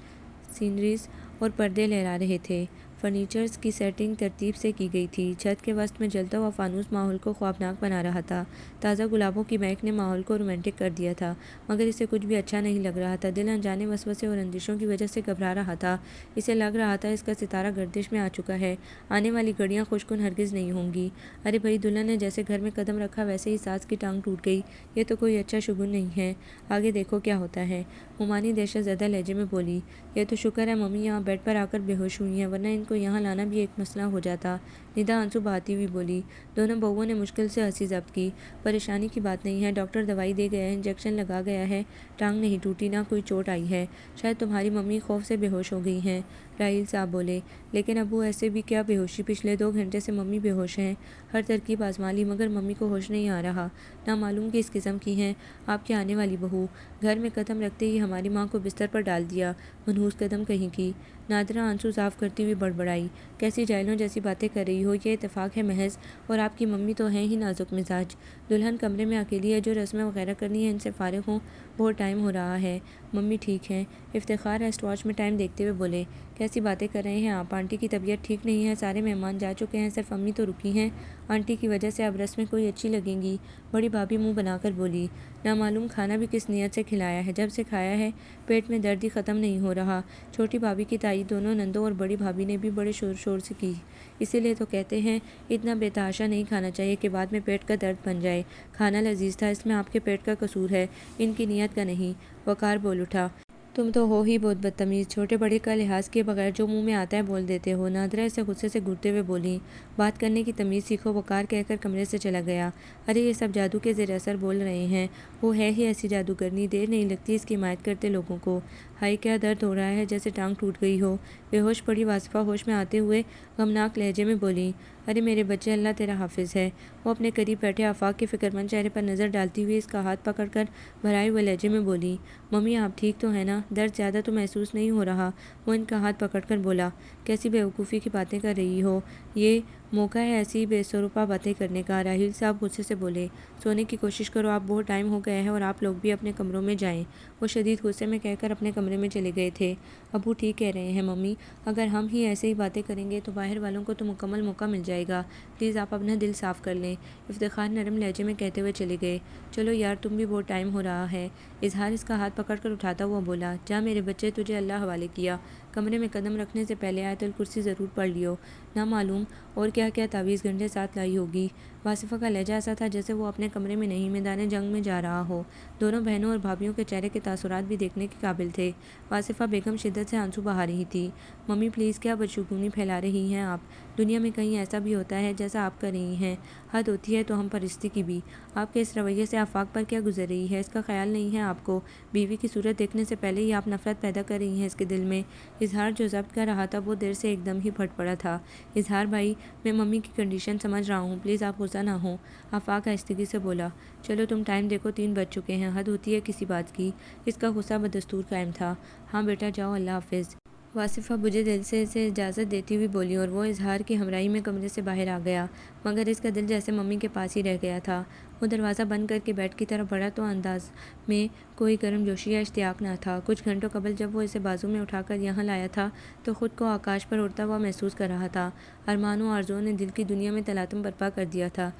سینریز اور پردے لہرا رہے تھے۔ فرنیچرز کی سیٹنگ ترتیب سے کی گئی تھی۔ چھت کے وسط میں جلتا ہوا فانوس ماحول کو خوابناک بنا رہا تھا۔ تازہ گلابوں کی مہک نے ماحول کو رومانٹک کر دیا تھا، مگر اسے کچھ بھی اچھا نہیں لگ رہا تھا۔ دل انجانے وسوسے اور اندیشوں کی وجہ سے گھبرا رہا تھا۔ اسے لگ رہا تھا اس کا ستارہ گردش میں آ چکا ہے، آنے والی گھڑیاں خوشکن ہرگز نہیں ہوں گی۔ ارے بھائی، دلہن نے جیسے گھر میں قدم رکھا ویسے ہی ساس کی ٹانگ ٹوٹ گئی۔ یہ تو کوئی اچھا شگون نہیں ہے۔ آگے دیکھو کیا ہوتا ہے، مومانی دہشت زدہ لہجے میں بولی۔ یہ تو شکر ہے ممی یہاں بیڈ پر آ کر بے ہوش ہوئی ہیں، ورنہ ان کو یہاں لانا بھی ایک مسئلہ ہو جاتا۔ ندا آنسو بہاتی ہوئی بولی۔ دونوں بہوؤں نے مشکل سے ہنسی ضبط کی۔ پریشانی کی بات نہیں ہے، ڈاکٹر دوائی دے گیا ہے، انجیکشن لگا گیا ہے، ٹانگ نہیں ٹوٹی، نہ کوئی چوٹ آئی ہے۔ شاید تمہاری ممی خوف سے بے ہوش ہو گئی ہیں، راحیل صاحب بولے۔ لیکن ابو ایسے بھی کیا بے ہوشی، پچھلے 2 گھنٹے سے ممی بے ہوش ہیں۔ ہر ترکیب آزما لی مگر ممی کو ہوش نہیں آ رہا۔ نہ معلوم کس قسم کی ہیں آپ کی آنے والی بہو۔ گھر میں قدم رکھتے ہی ہماری ماں کو بستر پر ڈال دیا، منحوس قدم کہیں کی۔ نادرہ آنسو صاف کرتی ہوئی بڑبڑائی۔ کیسی جاہلوں جیسی باتیں کر رہی ہو، یہ اتفاق ہے محض، اور آپ کی ممی تو ہیں ہی نازک مزاج۔ دلہن کمرے میں اکیلی ہے، جو رسمیں وغیرہ کرنی ہے ان سے فارغ ہوں، بہت ٹائم ہو رہا ہے۔ ممی ٹھیک ہیں؟ افتخار ریسٹ واچ میں ٹائم دیکھتے ہوئے بولے۔ کیسی باتیں کر رہے ہیں آپ؟ آنٹی کی طبیعت ٹھیک نہیں ہے، سارے مہمان جا چکے ہیں، صرف امی تو رکی ہیں۔ آنٹی کی وجہ سے اب رسمیں کوئی اچھی لگیں گی؟ بڑی بھابھی منہ بنا کر بولی۔ نامعلوم کھانا بھی کس نیت سے کھلایا ہے، جب سے کھایا ہے پیٹ میں درد ہی ختم نہیں ہو رہا۔ چھوٹی بھابھی کی تائید دونوں نندوں اور بڑی بھابھی نے بھی بڑے شور سے کی۔ اسی لیے تو کہتے ہیں اتنا بے تحاشا نہیں کھانا چاہیے کہ بعد میں پیٹ کا درد بن جائے۔ کھانا لذیذ تھا، اس میں آپ کے پیٹ کا قصور ہے، ان کی نیت کا نہیں۔ وقار بول اٹھا۔ تم تو ہو ہی بہت بدتمیز، چھوٹے بڑے کا لحاظ کیے بغیر جو منہ میں آتا ہے بول دیتے ہو۔ نادرہ اسے غصے سے گھورتے ہوئے بولی۔ بات کرنے کی تمیز سیکھو، وقار کہہ کر کمرے سے چلا گیا۔ ارے یہ سب جادو کے زیر اثر بول رہے ہیں، وہ ہے ہی ایسی جادوگرنی، دیر نہیں لگتی اس کی حمایت کرتے لوگوں کو۔ ہائے کیا درد ہو رہا ہے، جیسے ٹانگ ٹوٹ گئی ہو۔ بے ہوش پڑی واصفہ ہوش میں آتے ہوئے غمناک لہجے میں بولی۔ ارے میرے بچے، اللہ تیرا حافظ ہے۔ وہ اپنے قریب بیٹھے آفاق کے فکر مند چہرے پر نظر ڈالتی ہوئی اس کا ہاتھ پکڑ کر بھرائے ہوئے لہجے میں بولی، ممی آپ ٹھیک تو ہیں نا؟ درد زیادہ تو محسوس نہیں ہو رہا؟ وہ ان کا ہاتھ پکڑ کر بولا، کیسی بیوقوفی کی باتیں کر رہی ہو، یہ موقع ہے ایسی بے سروپا باتیں کرنے کا۔ راحیل صاحب غصے سے بولے، سونے کی کوشش کرو، آپ بہت ٹائم ہو گیا ہے اور آپ لوگ بھی اپنے کمروں میں جائیں۔ وہ شدید غصے میں کہہ کر اپنے کمرے میں چلے گئے تھے۔ ابو ٹھیک کہہ رہے ہیں ممی، اگر ہم ہی ایسے ہی باتیں کریں گے تو باہر والوں کو تو مکمل موقع مل جائے گا، پلیز آپ اپنا دل صاف کر لیں، افتخار نرم لہجے میں کہتے ہوئے چلے گئے۔ چلو یار تم بھی بہت ٹائم ہو رہا ہے۔ اظہار اس کا ہاتھ پکڑ کر اٹھاتا ہوا بولا، جا میرے بچے، تجھے اللہ حوالے کیا، کمرے میں قدم رکھنے سے پہلے آیت الکرسی ضرور پڑھ لیو، نہ معلوم اور کیا کیا تعویذ گھنٹے ساتھ لائی ہوگی۔ واصفہ کا لہجہ ایسا تھا جیسے وہ اپنے کمرے میں نہیں میدان جنگ میں جا رہا ہو۔ دونوں بہنوں اور بھابھیوں کے چہرے کے تاثرات بھی دیکھنے کے قابل تھے۔ واصفہ بیگم شدت سے آنسو بہا رہی تھی۔ ممی پلیز کیا بدشگونی پھیلا رہی ہیں آپ؟ دنیا میں کہیں ایسا بھی ہوتا ہے جیسا آپ کر رہی ہیں؟ حد ہوتی ہے تو ہم پرستی کی بھی۔ آپ کے اس رویے سے آفاق پر کیا گزر رہی ہے، اس کا خیال نہیں ہے آپ کو؟ بیوی کی صورت دیکھنے سے پہلے ہی آپ نفرت پیدا کر رہی ہیں اس کے دل میں۔ اظہار جو ضبط کر رہا تھا وہ دیر سے ایک دم ہی پھٹ پڑا تھا۔ اظہار بھائی، میں ممی کی کنڈیشن سمجھ رہا ہوں، پلیز آپ غصہ نہ ہوں۔ آفاق آہستگی سے بولا، چلو تم ٹائم دیکھو، 3 بج چکے ہیں، حد ہوتی ہے کسی بات کی۔ اس کا غصہ بدستور قائم تھا۔ ہاں بیٹا جاؤ، اللہ حافظ۔ واصفہ بجھے دل سے اسے اجازت دیتی ہوئی بولی اور وہ اظہار کی ہمراہی میں کمرے سے باہر آ گیا، مگر اس کا دل جیسے ممی کے پاس ہی رہ گیا تھا۔ وہ دروازہ بند کر کے بیڈ کی طرف بڑھا تو انداز میں کوئی گرم جوشی یا اشتیاق نہ تھا۔ کچھ گھنٹوں قبل جب وہ اسے بازو میں اٹھا کر یہاں لایا تھا تو خود کو آکاش پر اڑتا ہوا محسوس کر رہا تھا۔ ارمانوں و آرزوؤں نے دل کی دنیا میں تلاطم برپا کر دیا تھا۔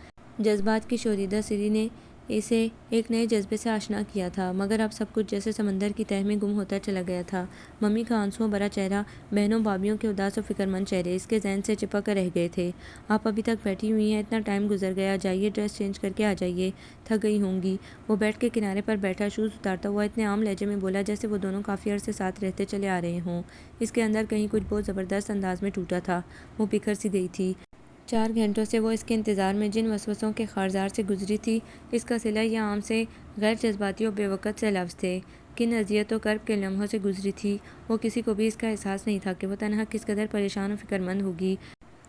جذبات کی شوریدہ سری نے اسے ایک نئے جذبے سے آشنا کیا تھا، مگر اب سب کچھ جیسے سمندر کی تہہ میں گم ہوتا چلا گیا تھا۔ ممی کا آنسوؤں بھرا چہرہ، بہنوں بھابھیوں کے اداس و فکر مند چہرے اس کے ذہن سے چپک کر رہ گئے تھے۔ آپ ابھی تک بیٹھی ہوئی ہیں، اتنا ٹائم گزر گیا، جائیے ڈریس چینج کر کے آ جائیے، تھک گئی ہوں گی۔ وہ بیڈ کے کنارے پر بیٹھا شوز اتارتا ہوا اتنے عام لہجے میں بولا جیسے وہ دونوں کافی عرصے ساتھ رہتے چلے آ رہے ہوں۔ اس کے اندر کہیں کچھ بہت زبردست انداز میں ٹوٹا تھا، وہ بکھر سی گئی تھی۔ 4 گھنٹوں سے وہ اس کے انتظار میں جن وسوسوں کے خارزار سے گزری تھی، اس کا صلہ یہ عام سے غیر جذباتی اور بے وقت سے لفظ تھے۔ کن اذیت و کرب کے لمحوں سے گزری تھی، وہ کسی کو بھی اس کا احساس نہیں تھا کہ وہ تنہا کس قدر پریشان و فکر مند ہوگی۔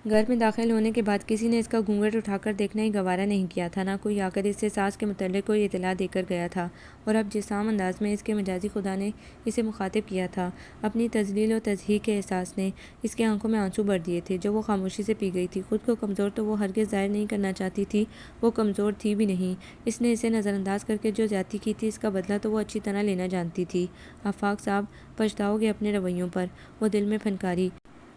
گھر میں داخل ہونے کے بعد کسی نے اس کا گھونگھٹ اٹھا کر دیکھنا ہی گوارا نہیں کیا تھا، نہ کوئی آ کر اس سے ساس کے متعلق کوئی اطلاع دے کر گیا تھا، اور اب جس عام انداز میں اس کے مجازی خدا نے اسے مخاطب کیا تھا، اپنی تذلیل و تضحیک کے احساس نے اس کے آنکھوں میں آنسو بھر دیے تھے جو وہ خاموشی سے پی گئی تھی۔ خود کو کمزور تو وہ ہرگز ظاہر نہیں کرنا چاہتی تھی، وہ کمزور تھی بھی نہیں۔ اس نے اسے نظر انداز کر کے جو زیادتی کی تھی، اس کا بدلہ تو وہ اچھی طرح لینا جانتی تھی۔ آفاق صاحب، پچھتاؤ گے اپنے رویوں پر، وہ دل میں پھنکاری۔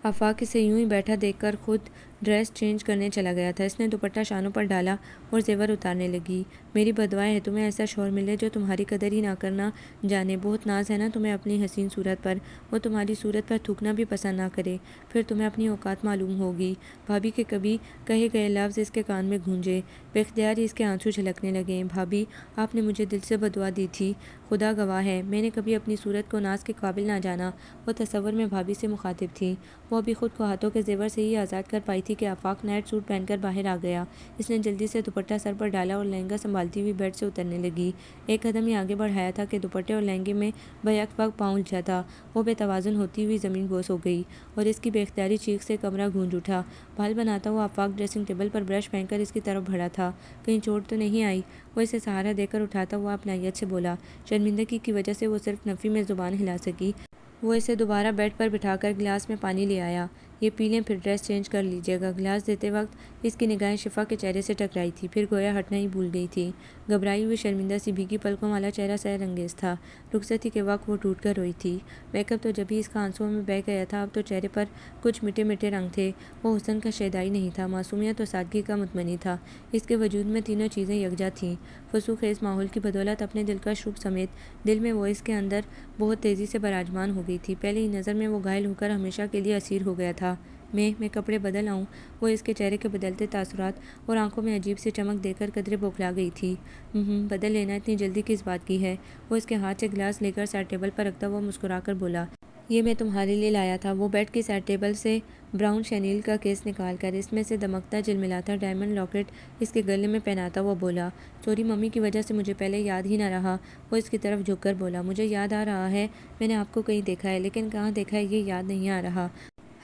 آفاق اسے یوں ہی بیٹھا دیکھ کر خود ڈریس چینج کرنے چلا گیا تھا۔ اس نے دوپٹہ شانوں پر ڈالا اور زیور اتارنے لگی۔ میری بددعائیں ہیں تمہیں ایسا شوہر ملے جو تمہاری قدر ہی نہ کرنا جانے۔ بہت ناز ہے نا تمہیں اپنی حسین صورت پر، وہ تمہاری صورت پر تھوکنا بھی پسند نہ کرے، پھر تمہیں اپنی اوقات معلوم ہوگی۔ بھابھی کے کبھی کہے گئے لفظ اس کے کان میں گونجے، بے اختیار ہی اس کے آنسو چھلکنے لگے۔ بھابھی، آپ نے مجھے دل سے بددعا دی تھی، خدا گواہ ہے، میں نے کبھی اپنی صورت کو ناز کے قابل نہ جانا۔ وہ تصور میں بھابھی سے مخاطب تھی۔ وہ ابھی خود کو ہاتھوں کے زیور سے ہی آزاد کر پائی تھی کہ آفاق نائٹ سوٹ پہن کر باہر آ گیا۔ اس نے جلدی سے دوپٹہ سر پر ڈالا اور لہنگا سنبھالتی ہوئی بیڈ سے اترنے لگی۔ ایک قدم ہی آگے بڑھایا تھا کہ دوپٹے اور لہنگے میں بیک وقت پاؤں الجھا تھا۔ وہ بے توازن ہوتی ہوئی زمین بوس ہو گئی اور اس کی بے اختیاری چیخ سے کمرہ گونج اٹھا۔ بال بناتا ہوا آفاق ڈریسنگ ٹیبل پر برش پھینک کر اس کی طرف بڑھا تھا، کہیں چوٹ تو نہیں آئی؟ وہ اسے سہارا دے کر اٹھاتا ہوا اپنائیت سے بولا۔ شرمندگی کی وجہ سے وہ صرف نفی میں زبان ہلا سکی۔ وہ اسے دوبارہ بیڈ پر بٹھا کر گلاس میں پانی لے آیا۔ یہ پی لیں پھر ڈریس چینج کر لیجیے گا۔ گلاس دیتے وقت اس کی نگاہیں شفا کے چہرے سے ٹکرائی تھی، پھر گویا ہٹنا ہی بھول گئی تھی۔ گھبرائی ہوئی شرمندہ سی بھیگی پلکوں والا چہرہ سحر انگیز تھا۔ رخصتی کے وقت وہ ٹوٹ کر روئی تھی۔ میک اپ تو جب ہی اس کا آنسوؤں میں بہہ گیا تھا، اب تو چہرے پر کچھ مٹے مٹے رنگ تھے۔ وہ حسن کا شیدائی نہیں تھا، معصومیت و سادگی کا متمنی تھا۔ اس کے وجود میں تینوں چیزیں یکجا تھیں۔ فسوق خیز ماحول کی بدولت اپنے دلکش روپ سمیت دل میں وہ اس کے اندر بہت تیزی سے براجمان ہو گئی تھی۔ پہلی ہی نظر میں وہ گھائل ہو کر ہمیشہ کے لیے اسیر ہو گیا تھا۔ میں کپڑے بدل آؤں؟ وہ اس کے چہرے کے بدلتے تاثرات اور آنکھوں میں عجیب سی چمک دیکھ کر قدرے بوکھلا گئی تھی۔ بدل لینا، اتنی جلدی کس بات کی ہے؟ وہ اس کے ہاتھ سے گلاس لے کر سائڈ ٹیبل پر رکھتا ہوا مسکرا کر بولا، یہ میں تمہارے لیے لایا تھا۔ وہ بیڈ کی سائڈ ٹیبل سے براؤن شینیل کا کیس نکال کر اس میں سے دمکتا جلملاتا ڈائمنڈ لاکٹ اس کے گلے میں پہناتا ہوا بولا، سوری ممی کی وجہ سے مجھے پہلے یاد ہی نہ رہا۔ وہ اس کی طرف جھک کر بولا، مجھے یاد آ رہا ہے، میں نے آپ کو کہیں دیکھا ہے، لیکن کہاں دیکھا ہے یہ یاد نہیں آ رہا۔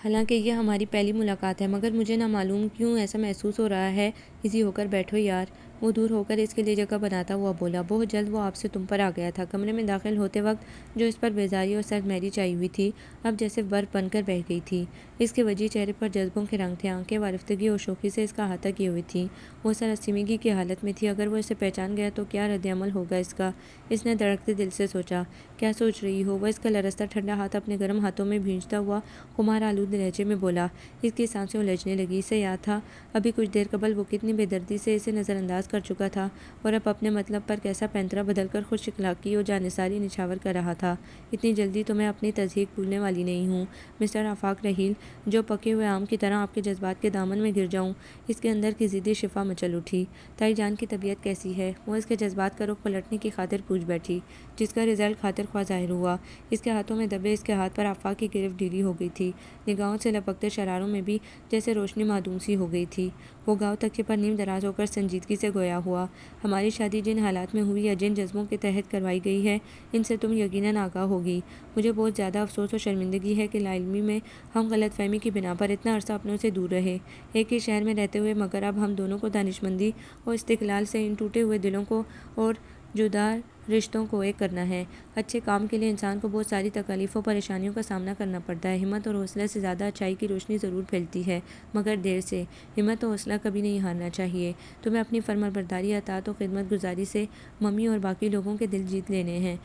حالانکہ یہ ہماری پہلی ملاقات ہے، مگر مجھے نہ معلوم کیوں ایسا محسوس ہو رہا ہے۔ ایزی ہو کر بیٹھو یار، وہ دور ہو کر اس کے لیے جگہ بناتا ہوا بولا۔ بہت جلد وہ آپ سے تم پر آ گیا تھا۔ کمرے میں داخل ہوتے وقت جو اس پر بیزاری اور سرد مہری چھائی ہوئی تھی، اب جیسے برف بن کر بہہ گئی تھی۔ اس کے وجہ چہرے پر جذبوں کے رنگ تھے، آنکھیں وارفتگی اور شوخی سے اس کا احاطہ کیے ہوئی تھیں۔ وہ سراسیمگی کی حالت میں تھی۔ اگر وہ اسے پہچان گیا تو کیا رد عمل ہوگا اس کا؟ اس نے دھڑکتے دل سے سوچا۔ کیا سوچ رہی ہو؟ وہ اس کا لرزتا ٹھنڈا ہاتھ اپنے گرم ہاتھوں میں بھینچتا ہوا خمار آلود لہجے میں بولا۔ اس کی سانسیں الجھنے لگی۔ اسے یاد تھا ابھی کچھ دیر قبل وہ کتنی بے دردی سے اسے نظر انداز کر چکا تھا، اور اب اپنے مطلب پر کیسا پینترا بدل کر خود اخلاقی اور جانثاری نچھاور کر رہا تھا۔ اتنی جلدی تو میں اپنی تضحیک بھولنے والی نہیں ہوں مسٹر آفاق رحیل، جو پکے ہوئے آم کی طرح آپ کے جذبات کے دامن میں گر جاؤں۔ اس کے اندر کی ضدی شفا مچل اٹھی۔ تائی جان کی طبیعت کیسی ہے؟ وہ اس کے جذبات کا رخ پلٹنے کی خاطر پوچھ بیٹھی، جس کا رزلٹ خاطر خواہ ظاہر ہوا۔ اس کے ہاتھوں میں دبے اس کے ہاتھ پر آفاق کی گرفت ڈھیلی ہو گئی تھی۔ نگاہوں سے لپکتے شراروں میں بھی جیسے روشنی معدوم سی ہو گئی تھی۔ وہ گاؤں تکیے پر نیم دراز ہو کر سنجیدگی سے گویا ہوا۔ ہماری شادی جن حالات میں ہوئی یا جن جذبوں کے تحت کروائی گئی ہے، ان سے تم یقیناً آگاہ ہوگی۔ مجھے بہت زیادہ افسوس اور شرمندگی ہے کہ لا علمی میں ہم غلط فہمی کی بنا پر اتنا عرصہ اپنوں سے دور رہے، ایک ہی شہر میں رہتے ہوئے، مگر اب ہم دونوں کو دانشمندی اور استقلال سے ان ٹوٹے ہوئے دلوں کو اور جدا رشتوں کو ایک کرنا ہے۔ اچھے کام کے لیے انسان کو بہت ساری تکالیف و پریشانیوں کا سامنا کرنا پڑتا ہے۔ ہمت اور حوصلے سے زیادہ اچھائی کی روشنی ضرور پھیلتی ہے، مگر دیر سے۔ ہمت و حوصلہ کبھی نہیں ہارنا چاہیے۔ تمہیں اپنی فرمانبرداری، اطاعت و خدمت گزاری سے ممی اور باقی لوگوں کے دل جیت لینے ہیں۔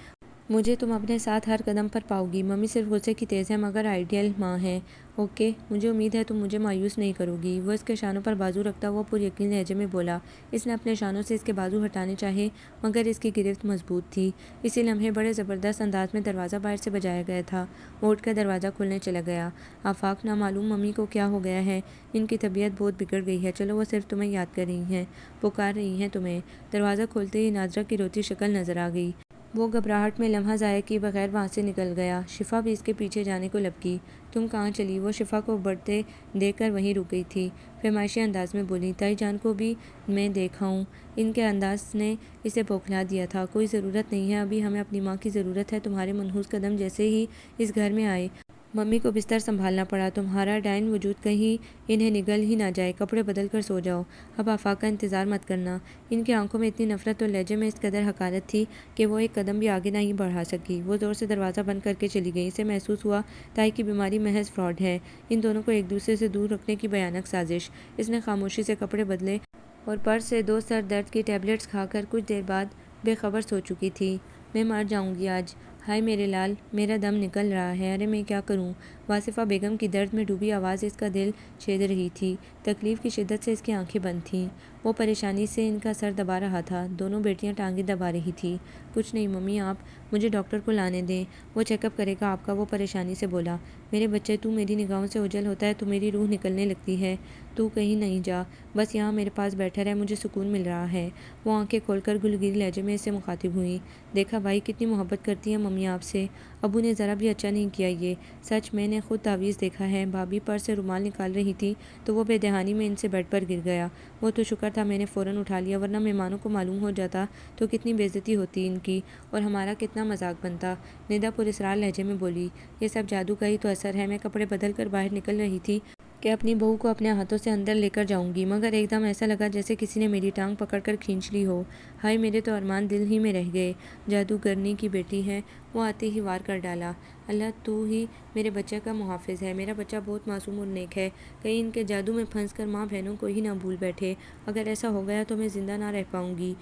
مجھے تم اپنے ساتھ ہر قدم پر پاؤ گی۔ ممی صرف غصے کی تیز ہے، مگر آئیڈیل ماں ہے۔ اوکے، مجھے امید ہے تم مجھے مایوس نہیں کرو گی۔ وہ اس کے شانوں پر بازو رکھتا ہوا پر یقین لہجے میں بولا۔ اس نے اپنے شانوں سے اس کے بازو ہٹانے چاہے، مگر اس کی گرفت مضبوط تھی۔ اسی لمحے بڑے زبردست انداز میں دروازہ باہر سے بجایا گیا تھا۔ وہ اٹھ کر دروازہ کھولنے چلا گیا۔ آفاق، نامعلوم ممی کو کیا ہو گیا ہے؟ ان کی طبیعت بہت بگڑ گئی ہے۔ چلو، وہ صرف تمہیں یاد کر رہی ہیں، پکار رہی ہیں تمہیں۔ دروازہ کھولتے ہی ناظرہ کی روتی شکل نظر آ گئی۔ وہ گھبراہٹ میں لمحہ ضائع کیے بغیر وہاں سے نکل گیا۔ شفا بھی اس کے پیچھے جانے کو لپکی۔ تم کہاں چلی؟ وہ شفا کو بڑھتے دیکھ کر وہیں رک گئی تھی۔ فرمائشی انداز میں بولی، تائی جان کو بھی میں دیکھاؤں؟ ان کے انداز نے اسے بوکھلا دیا تھا۔ کوئی ضرورت نہیں ہے، ابھی ہمیں اپنی ماں کی ضرورت ہے۔ تمہارے منحوس قدم جیسے ہی اس گھر میں آئے، ممی کو بستر سنبھالنا پڑا۔ تمہارا ڈائن وجود کہیں انہیں نگل ہی نہ جائے۔ کپڑے بدل کر سو جاؤ۔ اب آفاق کا انتظار مت کرنا۔ ان کی آنکھوں میں اتنی نفرت اور لہجے میں اس قدر حقارت تھی کہ وہ ایک قدم بھی آگے نہیں بڑھا سکی۔ وہ زور سے دروازہ بند کر کے چلی گئی۔ اسے محسوس ہوا تائی کی بیماری محض فراڈ ہے، ان دونوں کو ایک دوسرے سے دور رکھنے کی بھیانک سازش۔ اس نے خاموشی سے کپڑے بدلے اور پرس سے 2 سر درد کی ٹیبلٹس کھا کر کچھ دیر بعد بے خبر سو چکی تھی۔ میں مر جاؤں گی آج۔ ہائے میرے لال، میرا دم نکل رہا ہے۔ ارے میں کیا کروں؟ واصفہ بیگم کی درد میں ڈوبی آواز اس کا دل چھید رہی تھی۔ تکلیف کی شدت سے اس کی آنکھیں بند تھیں۔ وہ پریشانی سے ان کا سر دبا رہا تھا۔ دونوں بیٹیاں ٹانگیں دبا رہی تھیں۔ کچھ نہیں ممی، آپ مجھے ڈاکٹر کو لانے دیں، وہ چیک اپ کرے گا آپ کا، وہ پریشانی سے بولا۔ میرے بچے، تو میری نگاہوں سے اوجھل ہوتا ہے تو میری روح نکلنے لگتی ہے۔ تو کہیں نہیں جا، بس یہاں میرے پاس بیٹھا رہ، مجھے سکون مل رہا ہے۔ وہ آنکھیں کھول کر گلگیر لہجے میں اس سے مخاطب ہوئی۔ دیکھا بھائی، کتنی محبت کرتی ہیں ممی آپ سے۔ ابو نے ذرا بھی اچھا نہیں کیا یہ، سچ میں نے خود تعویذ دیکھا ہے۔ بھابھی پرس سے رومال نکال رہی تھی تو وہ بے دہانی میں ان سے بیڈ پر گر گیا۔ وہ تو شکر تھا میں نے فوراً اٹھا لیا، ورنہ مہمانوں کو معلوم ہو جاتا تو کتنی بے عزتی ہوتی ان کی، اور ہمارا کتنا مذاق بنتا۔ ندا پراسرار لہجے میں بولی۔ یہ سب جادو کا ہی تو اثر ہے۔ میں کپڑے بدل کر باہر نکل رہی تھی کہ اپنی بہو کو اپنے ہاتھوں سے اندر لے کر جاؤں گی، مگر ایک دم ایسا لگا جیسے کسی نے میری ٹانگ پکڑ کر کھینچ لی ہو۔ ہائے، میرے تو ارمان دل ہی میں رہ گئے۔ جادوگرنی کی بیٹی ہے، وہ آتے ہی وار کر ڈالا۔ اللہ، تو ہی میرے بچے کا محافظ ہے۔ میرا بچہ بہت معصوم اور نیک ہے، کہیں ان کے جادو میں پھنس کر ماں بہنوں کو ہی نہ بھول بیٹھے۔ اگر ایسا ہو گیا تو میں زندہ نہ رہ پاؤں گی۔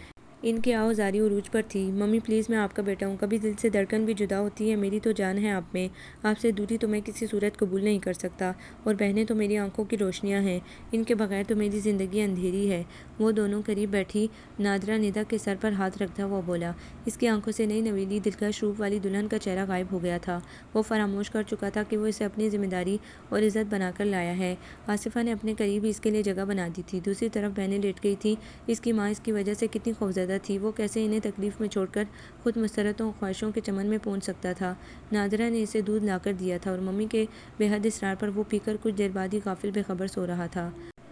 ان کی آہوازاری عروج پر تھی۔ ممی پلیز، میں آپ کا بیٹا ہوں، کبھی دل سے دھڑکن بھی جدا ہوتی ہے، میری تو جان ہے آپ میں، آپ سے دوری تو میں کسی صورت قبول نہیں کر سکتا، اور بہنیں تو میری آنکھوں کی روشنیاں ہیں، ان کے بغیر تو میری زندگی اندھیری ہے۔ وہ دونوں قریب بیٹھی نادرہ ندا کے سر پر ہاتھ رکھتا ہوا بولا۔ اس کی آنکھوں سے نئی نویلی دلکش روپ والی دلہن کا چہرہ غائب ہو گیا تھا۔ وہ فراموش کر چکا تھا کہ وہ اسے اپنی ذمہ داری اور عزت بنا کر لایا ہے۔ آصفہ نے اپنے قریب ہی اس کے لیے جگہ بنا دی تھی۔ دوسری طرف بہنیں لیٹ گئی تھیں۔ اس کی ماں اس کی وجہ سے کتنی خوفزدہ تھی، وہ کیسے انہیں تکلیف میں چھوڑ کر خود مسرتوں اور خواہشوں کے چمن میں پہنچ سکتا تھا۔ نادرہ نے اسے دودھ لا کر دیا تھا اور ممی کے بے حد اصرار پر وہ پی کر کچھ دیر بعد ہی غافل بے خبر سو رہا تھا۔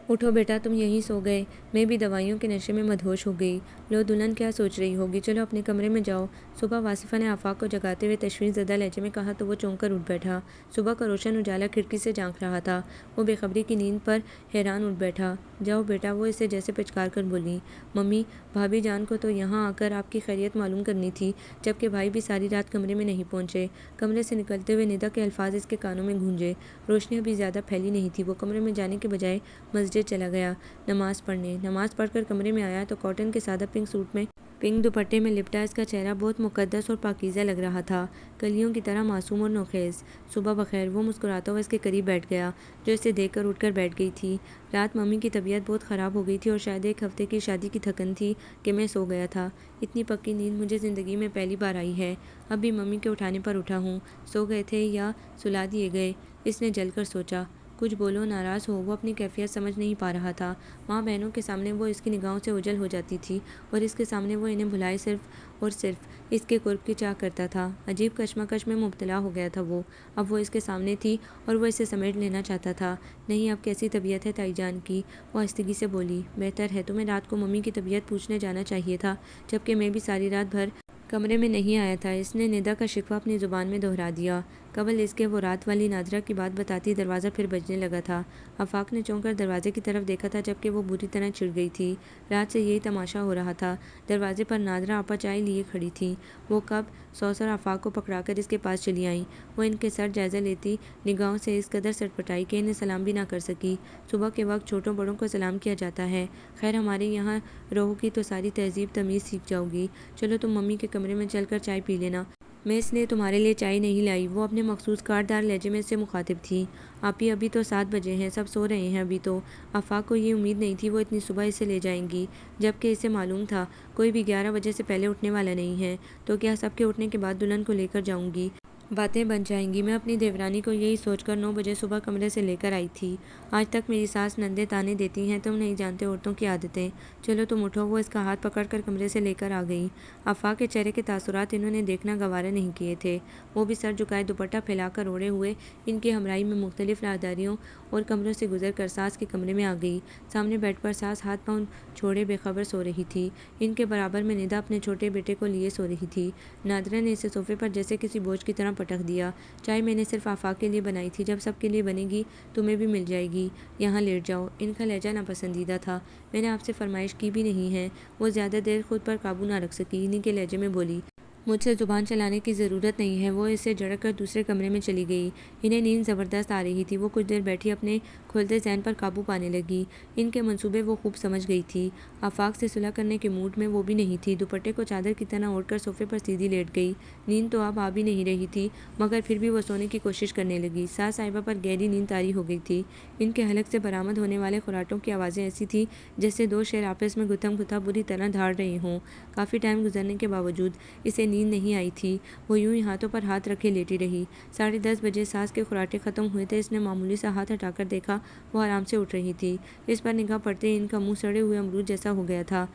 اٹھو بیٹا، تم یہیں سو گئے؟ میں بھی دوائیوں کے نشے میں مدہوش ہو گئی۔ لو دلہن کیا سوچ رہی ہوگی، چلو اپنے کمرے میں جاؤ۔ صبح واصفہ نے آفاق کو جگاتے ہوئے تشویش زدہ لہجے میں کہا تو وہ چونک کر اٹھ بیٹھا۔ صبح کا روشن اجالا کھڑکی سے جھانک رہا تھا۔ وہ بے خبری کی نیند پر حیران اٹھ بیٹھا۔ جاؤ بیٹا، وہ اسے جیسے پچکار کر بولی۔ ممی، بھابھی جان کو تو یہاں آ کر آپ کی خیریت معلوم کرنی تھی، جبکہ بھائی بھی ساری رات کمرے میں نہیں پہنچے۔ کمرے سے نکلتے ہوئے ندا کے الفاظ اس کے کانوں میں گونجے۔ روشنی ابھی زیادہ پھیلی نہیں تھی۔ وہ کمرے میں جانے کے بجائے مسجد چلا گیا نماز پڑھنے۔ نماز پڑھ کر کمرے میں آیا تو کاٹن کے سادہ پنک سوٹ میں پنک دوپٹے میں لپٹا اس کا چہرہ بہت مقدس اور پاکیزہ لگ رہا تھا، کلیوں کی طرح معصوم اور نوخیز۔ صبح بخیر، وہ مسکراتا ہوا اس کے قریب بیٹھ گیا، جو اسے دیکھ کر اٹھ کر بیٹھ گئی تھی۔ رات ممی کی طبیعت بہت خراب ہو گئی تھی اور شاید 1 ہفتے کی شادی کی تھکن تھی کہ میں سو گیا تھا۔ اتنی پکی نیند مجھے زندگی میں پہلی بار آئی ہے۔ اب بھی ممی کے اٹھانے پر اٹھا ہوں۔ سو گئے تھے یا سلا دیے گئے؟ اس نے جل کر سوچا۔ کچھ بولو، ناراض ہو؟ وہ اپنی کیفیت سمجھ نہیں پا رہا تھا۔ ماں بہنوں کے سامنے وہ اس کی نگاہوں سے اوجھل ہو جاتی تھی اور اس کے سامنے وہ انہیں بھلائے صرف اور صرف اس کے قرب کی چاہ کرتا تھا۔ عجیب کشمکش میں مبتلا ہو گیا تھا وہ۔ اب وہ اس کے سامنے تھی اور وہ اسے سمیٹ لینا چاہتا تھا۔ نہیں، اب کیسی طبیعت ہے تائی جان کی؟ وہ آہستگی سے بولی۔ بہتر ہے، تمہیں رات کو ممی کی طبیعت پوچھنے جانا چاہیے تھا، جبکہ میں بھی ساری رات بھر کمرے میں نہیں آیا تھا۔ اس نے ندا کا شکوہ اپنی زبان میں دہرا دیا۔ قبل اس کے وہ رات والی نادرہ کی بات بتاتی دروازہ پھر بجنے لگا تھا۔ آفاق نے چونک کر دروازے کی طرف دیکھا تھا، جبکہ وہ بری طرح چڑ گئی تھی۔ رات سے یہی تماشا ہو رہا تھا۔ دروازے پر نادرہ آپا چائے لیے کھڑی تھی۔ وہ کپ سوسر آفاق کو پکڑا کر اس کے پاس چلی آئیں۔ وہ ان کے سر جائزہ لیتی نگاہوں سے اس قدر سٹپٹائی کہ انہیں سلام بھی نہ کر سکی۔ صبح کے وقت چھوٹوں بڑوں کو سلام کیا جاتا ہے۔ خیر، ہمارے یہاں رہو گی تو ساری تہذیب تمیز سیکھ جاؤ گی۔ چلو تم ممی کے کمرے میں چل کر چائے پی لینا، میں اس لیے تمہارے لیے چائے نہیں لائی۔ وہ اپنے مخصوص کاٹدار لہجے میں اس سے مخاطب تھی۔ آپی، ابھی تو 7 بجے ہیں، سب سو رہے ہیں ابھی تو۔ آفاق کو یہ امید نہیں تھی وہ اتنی صبح اسے لے جائیں گی، جبکہ اسے معلوم تھا کوئی بھی 11 بجے سے پہلے اٹھنے والا نہیں ہے۔ تو کیا سب کے اٹھنے کے بعد دلہن کو لے کر جاؤں گی؟ باتیں بن جائیں گی۔ میں اپنی دیورانی کو یہی سوچ کر 9 بجے صبح کمرے سے لے کر آئی تھی۔ آج تک میری ساس نندے تانے دیتی ہیں، تم نہیں جانتے عورتوں کی عادتیں۔ چلو تم اٹھو۔ وہ اس کا ہاتھ پکڑ کر کمرے سے لے کر آ گئی۔ آفاق کے چہرے کے تاثرات انہوں نے دیکھنا گوارا نہیں کیے تھے۔ وہ بھی سر جھکائے دوپٹہ پھیلا کر اوڑھے ہوئے ان کی ہمراہی میں مختلف راہداریوں اور کمروں سے گزر کر ساس کے کمرے میں آ گئی۔ سامنے بیڈ پر ساس ہاتھ پاؤں چھوڑے بے خبر سو رہی تھی۔ ان کے برابر میں ندا اپنے چھوٹے بیٹے کو لیے سو رہی تھی۔ نادرہ نے اسے صوفے پر جیسے کسی بوجھ کی طرح پٹک دیا۔ چائے میں نے صرف آفاق کے لیے بنائی تھی، جب سب کے لیے بنے گی تمہیں بھی مل جائے گی۔ یہاں لیٹ جاؤ۔ ان کا لہجہ ناپسندیدہ تھا۔ میں نے آپ سے فرمائش کی بھی نہیں ہے۔ وہ زیادہ دیر خود پر قابو نہ رکھ سکی، انہی کے لہجے میں بولی۔ مجھ سے زبان چلانے کی ضرورت نہیں ہے۔ وہ اسے جھڑک کر دوسرے کمرے میں چلی گئی۔ انہیں نیند زبردست آ رہی تھی۔ وہ کچھ دیر بیٹھی اپنے کھولتے ذہن پر قابو پانے لگی۔ ان کے منصوبے وہ خوب سمجھ گئی تھی۔ آفاق سے صلح کرنے کے موڈ میں وہ بھی نہیں تھی۔ دوپٹے کو چادر کی طرح اوڑھ کر صوفے پر سیدھی لیٹ گئی۔ نیند تو اب آ بھی نہیں رہی تھی، مگر پھر بھی وہ سونے کی کوشش کرنے لگی۔ ساس صاحبہ پر گہری نیند طاری ہو گئی تھی۔ ان کے حلق سے برآمد ہونے والے خراٹوں کی آوازیں ایسی تھیں جیسے 2 شیر آپس میں گتھم گتھا بری طرح دھاڑ رہے ہوں۔ کافی ٹائم گزرنے کے باوجود اسے نیند نہیں آئی تھی۔ وہ یوں ہی ہاتھوں پر ہاتھ رکھے لیٹی رہی۔ 10:30 بجے ساس کے خراٹے ختم ہوئے تھے۔ اس نے معمولی سا ہاتھ ہٹا کر دیکھا، وہ آرام سے اٹھ رہی تھی۔ اس پر نگاہ پڑتے ہی ان کا منہ سڑے ہوئے امرود جیسا ہو گیا تھا۔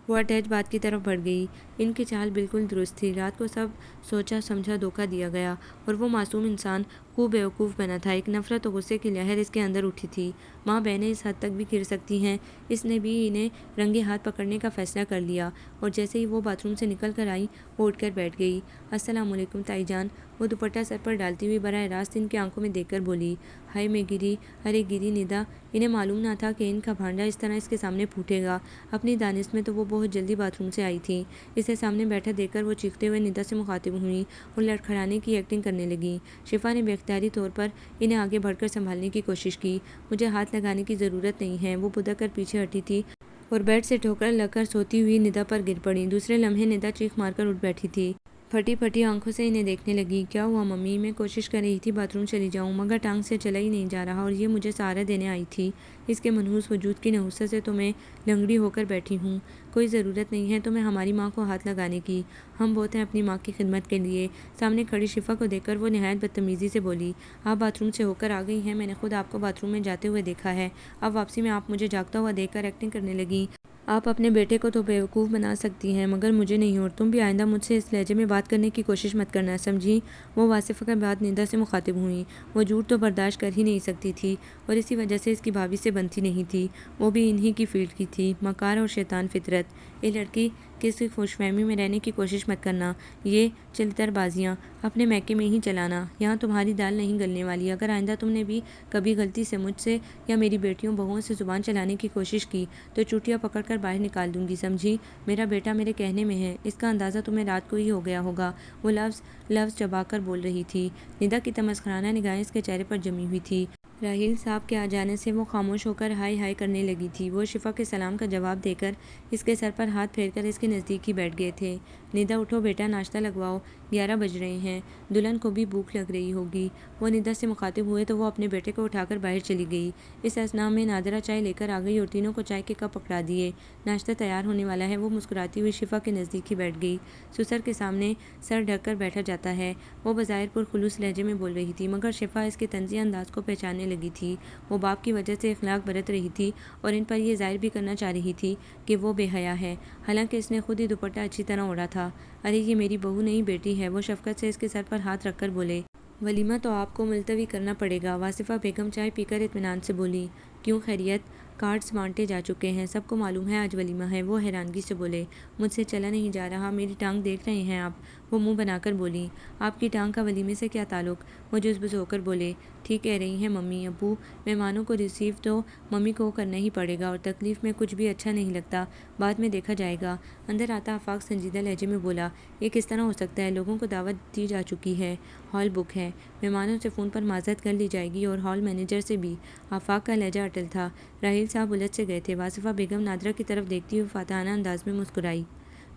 وہ اٹیچ بات کی طرف بڑھ گئی۔ ان کی چال بالکل درست تھی۔ رات کو سب سوچا سمجھا دھوکہ دیا گیا اور وہ معصوم انسان خوب بیوقوف بنا تھا۔ ایک نفرت و غصے کی لہر اس کے اندر اٹھی تھی۔ ماں بہنیں اس حد تک بھی گر سکتی ہیں؟ اس نے بھی انہیں رنگے ہاتھ پکڑنے کا فیصلہ کر لیا اور جیسے ہی وہ باتھ روم سے نکل کر آئی وہ اٹھ کر بیٹھ گئی۔ السلام علیکم تائی جان، وہ دوپٹہ سر پر ڈالتی ہوئی براہ راست ان کی آنکھوں میں دیکھ کر بولی۔ ہائے میں گری، ارے گری ندا۔ انہیں معلوم نہ تھا کہ ان کا بھانڈا اس طرح اس کے سامنے پھوٹے گا۔ اپنی دانست میں تو وہ بہت جلدی باتھ روم سے آئی تھیں۔ اسے سامنے بیٹھا دیکھ کر وہ چیختے ہوئے ندا سے مخاطب ہوئیں اور لڑکھڑانے کی ایکٹنگ کرنے لگیں۔ شفا نے بے اختیاری طور پر انہیں آگے بڑھ کر سنبھالنے کی کوشش کی۔ مجھے ہاتھ لگانے کی ضرورت نہیں ہے۔ وہ بدک کر پیچھے ہٹی تھی اور بیڈ سے ٹھوکر لگ کر سوتی ہوئی ندا پر گر پڑی۔ دوسرے لمحے ندا چیخ مار کر اٹھ بیٹھی تھی۔ پھٹی پھٹی آنکھوں سے انہیں دیکھنے لگی۔ کیا ہوا ممی؟ میں کوشش کر رہی تھی باتھ روم چلی جاؤں، مگر ٹانگ سے چلا ہی نہیں جا رہا اور یہ مجھے سہارا دینے آئی تھی۔ اس کے منحوس وجود کی نحوست سے تو میں لنگڑی ہو کر بیٹھی ہوں۔ کوئی ضرورت نہیں ہے تمہیں ہماری ماں کو ہاتھ لگانے کی۔ ہم بہت ہیں اپنی ماں کی خدمت کے لیے۔ سامنے کھڑی شفا کو دیکھ کر وہ نہایت بدتمیزی سے بولی۔ آپ باتھ روم سے ہو کر آ گئی ہیں؟ میں نے خود آپ کو باتھ روم میں جاتے ہوئے دیکھا ہے۔ اب واپسی میں آپ مجھے جاگتا ہوا دیکھ کر ایکٹنگ کرنے لگی۔ آپ اپنے بیٹے کو تو بیوقوف بنا سکتی ہیں، مگر مجھے نہیں، اور تم بھی آئندہ مجھ سے اس لہجے میں بات کرنے کی کوشش مت کرنا، سمجھی؟ وہ واصفہ کے بعد ندا سے مخاطب ہوئیں۔ وہ جھوٹ تو برداشت کر ہی نہیں سکتی تھی اور اسی وجہ سے اس کی بھابھی سے بنتی نہیں تھی۔ وہ بھی انہی کی فیلڈ کی تھی، مکار اور شیطان فطرت۔ عورت، یہ لڑکی کسی خوش فہمی میں رہنے کی کوشش مت کرنا، یہ چلتر بازیاں اپنے میکے میں ہی چلانا، یہاں تمہاری دال نہیں گلنے والی۔ اگر آئندہ تم نے بھی کبھی غلطی سے مجھ سے یا میری بیٹیوں بہوؤں سے زبان چلانے کی کوشش کی تو چوٹیاں پکڑ کر باہر نکال دوں گی، سمجھی؟ میرا بیٹا میرے کہنے میں ہے، اس کا اندازہ تمہیں رات کو ہی ہو گیا ہوگا۔ وہ لفظ چبا کر بول رہی تھی۔ ندا کی تمسخرانہ نگاہیں اس کے چہرے پر جمی ہوئی تھی۔ راحیل صاحب کے آ جانے سے وہ خاموش ہو کر ہائے ہائے کرنے لگی تھی۔ وہ شفا کے سلام کا جواب دے کر اس کے سر پر ہاتھ پھیر کر اس کے نزدیک ہی بیٹھ گئے تھے۔ ندا اٹھو بیٹا، ناشتہ لگواؤ، 11 بج رہے ہیں، دلہن کو بھی بھوک لگ رہی ہوگی۔ وہ ندا سے مخاطب ہوئے تو وہ اپنے بیٹے کو اٹھا کر باہر چلی گئی۔ اس اثنا میں نادرہ چائے لے کر آ گئی اور تینوں کو چائے کے کپ پکڑا دیے۔ ناشتہ تیار ہونے والا ہے۔ وہ مسکراتی ہوئی شفا کے نزدیک ہی بیٹھ گئی۔ سسر کے سامنے سر ڈھک کر بیٹھا جاتا ہے، وہ بظاہر پرخلوص لہجے میں بول رہی تھی، مگر شفا اس کے طنزیہ انداز کو پہچاننے لگی تھی۔ وہ باپ کی وجہ سے اخلاق برت رہی تھی اور ان پر یہ ظاہر بھی کرنا چاہ رہی تھی کہ وہ بے حیا ہے، حالانکہ اس نے خود ہی دوپٹہ اچھی طرح اوڑھا تھا۔ ارے یہ میری بہو نہیں بیٹی ہے، وہ شفقت سے اس کے سر پر ہاتھ رکھ کر بولے۔ ولیمہ تو آپ کو ملتوی کرنا پڑے گا، واصفہ بیگم چائے پی کر اطمینان سے بولی۔ کیوں خیریت؟ کارڈز بانٹے جا چکے ہیں، سب کو معلوم ہے آج ولیمہ ہے، وہ حیرانگی سے بولے۔ مجھ سے چلا نہیں جا رہا، میری ٹانگ دیکھ رہے ہیں آپ؟ وہ منہ بنا کر بولی۔ آپ کی ٹانگ کا ولیمے سے کیا تعلق؟ وہ جزبز ہو کر بولے۔ ٹھیک کہہ رہی ہیں ممی ابو، مہمانوں کو ریسیو تو ممی کو کرنا ہی پڑے گا، اور تکلیف میں کچھ بھی اچھا نہیں لگتا، بعد میں دیکھا جائے گا۔ اندر آتا آفاق سنجیدہ لہجے میں بولا۔ یہ کس طرح ہو سکتا ہے؟ لوگوں کو دعوت دی جا چکی ہے، ہال بک ہے، مہمانوں سے فون پر معذرت کر لی جائے گی اور ہال مینیجر سے بھی۔ آفاق کا لہجہ اٹل تھا۔ راحیل صاحب الجھ سے گئے تھے۔ واصفہ بیگم نادرہ کی طرف دیکھتی ہوئی فاتحانہ انداز میں مسکرائی۔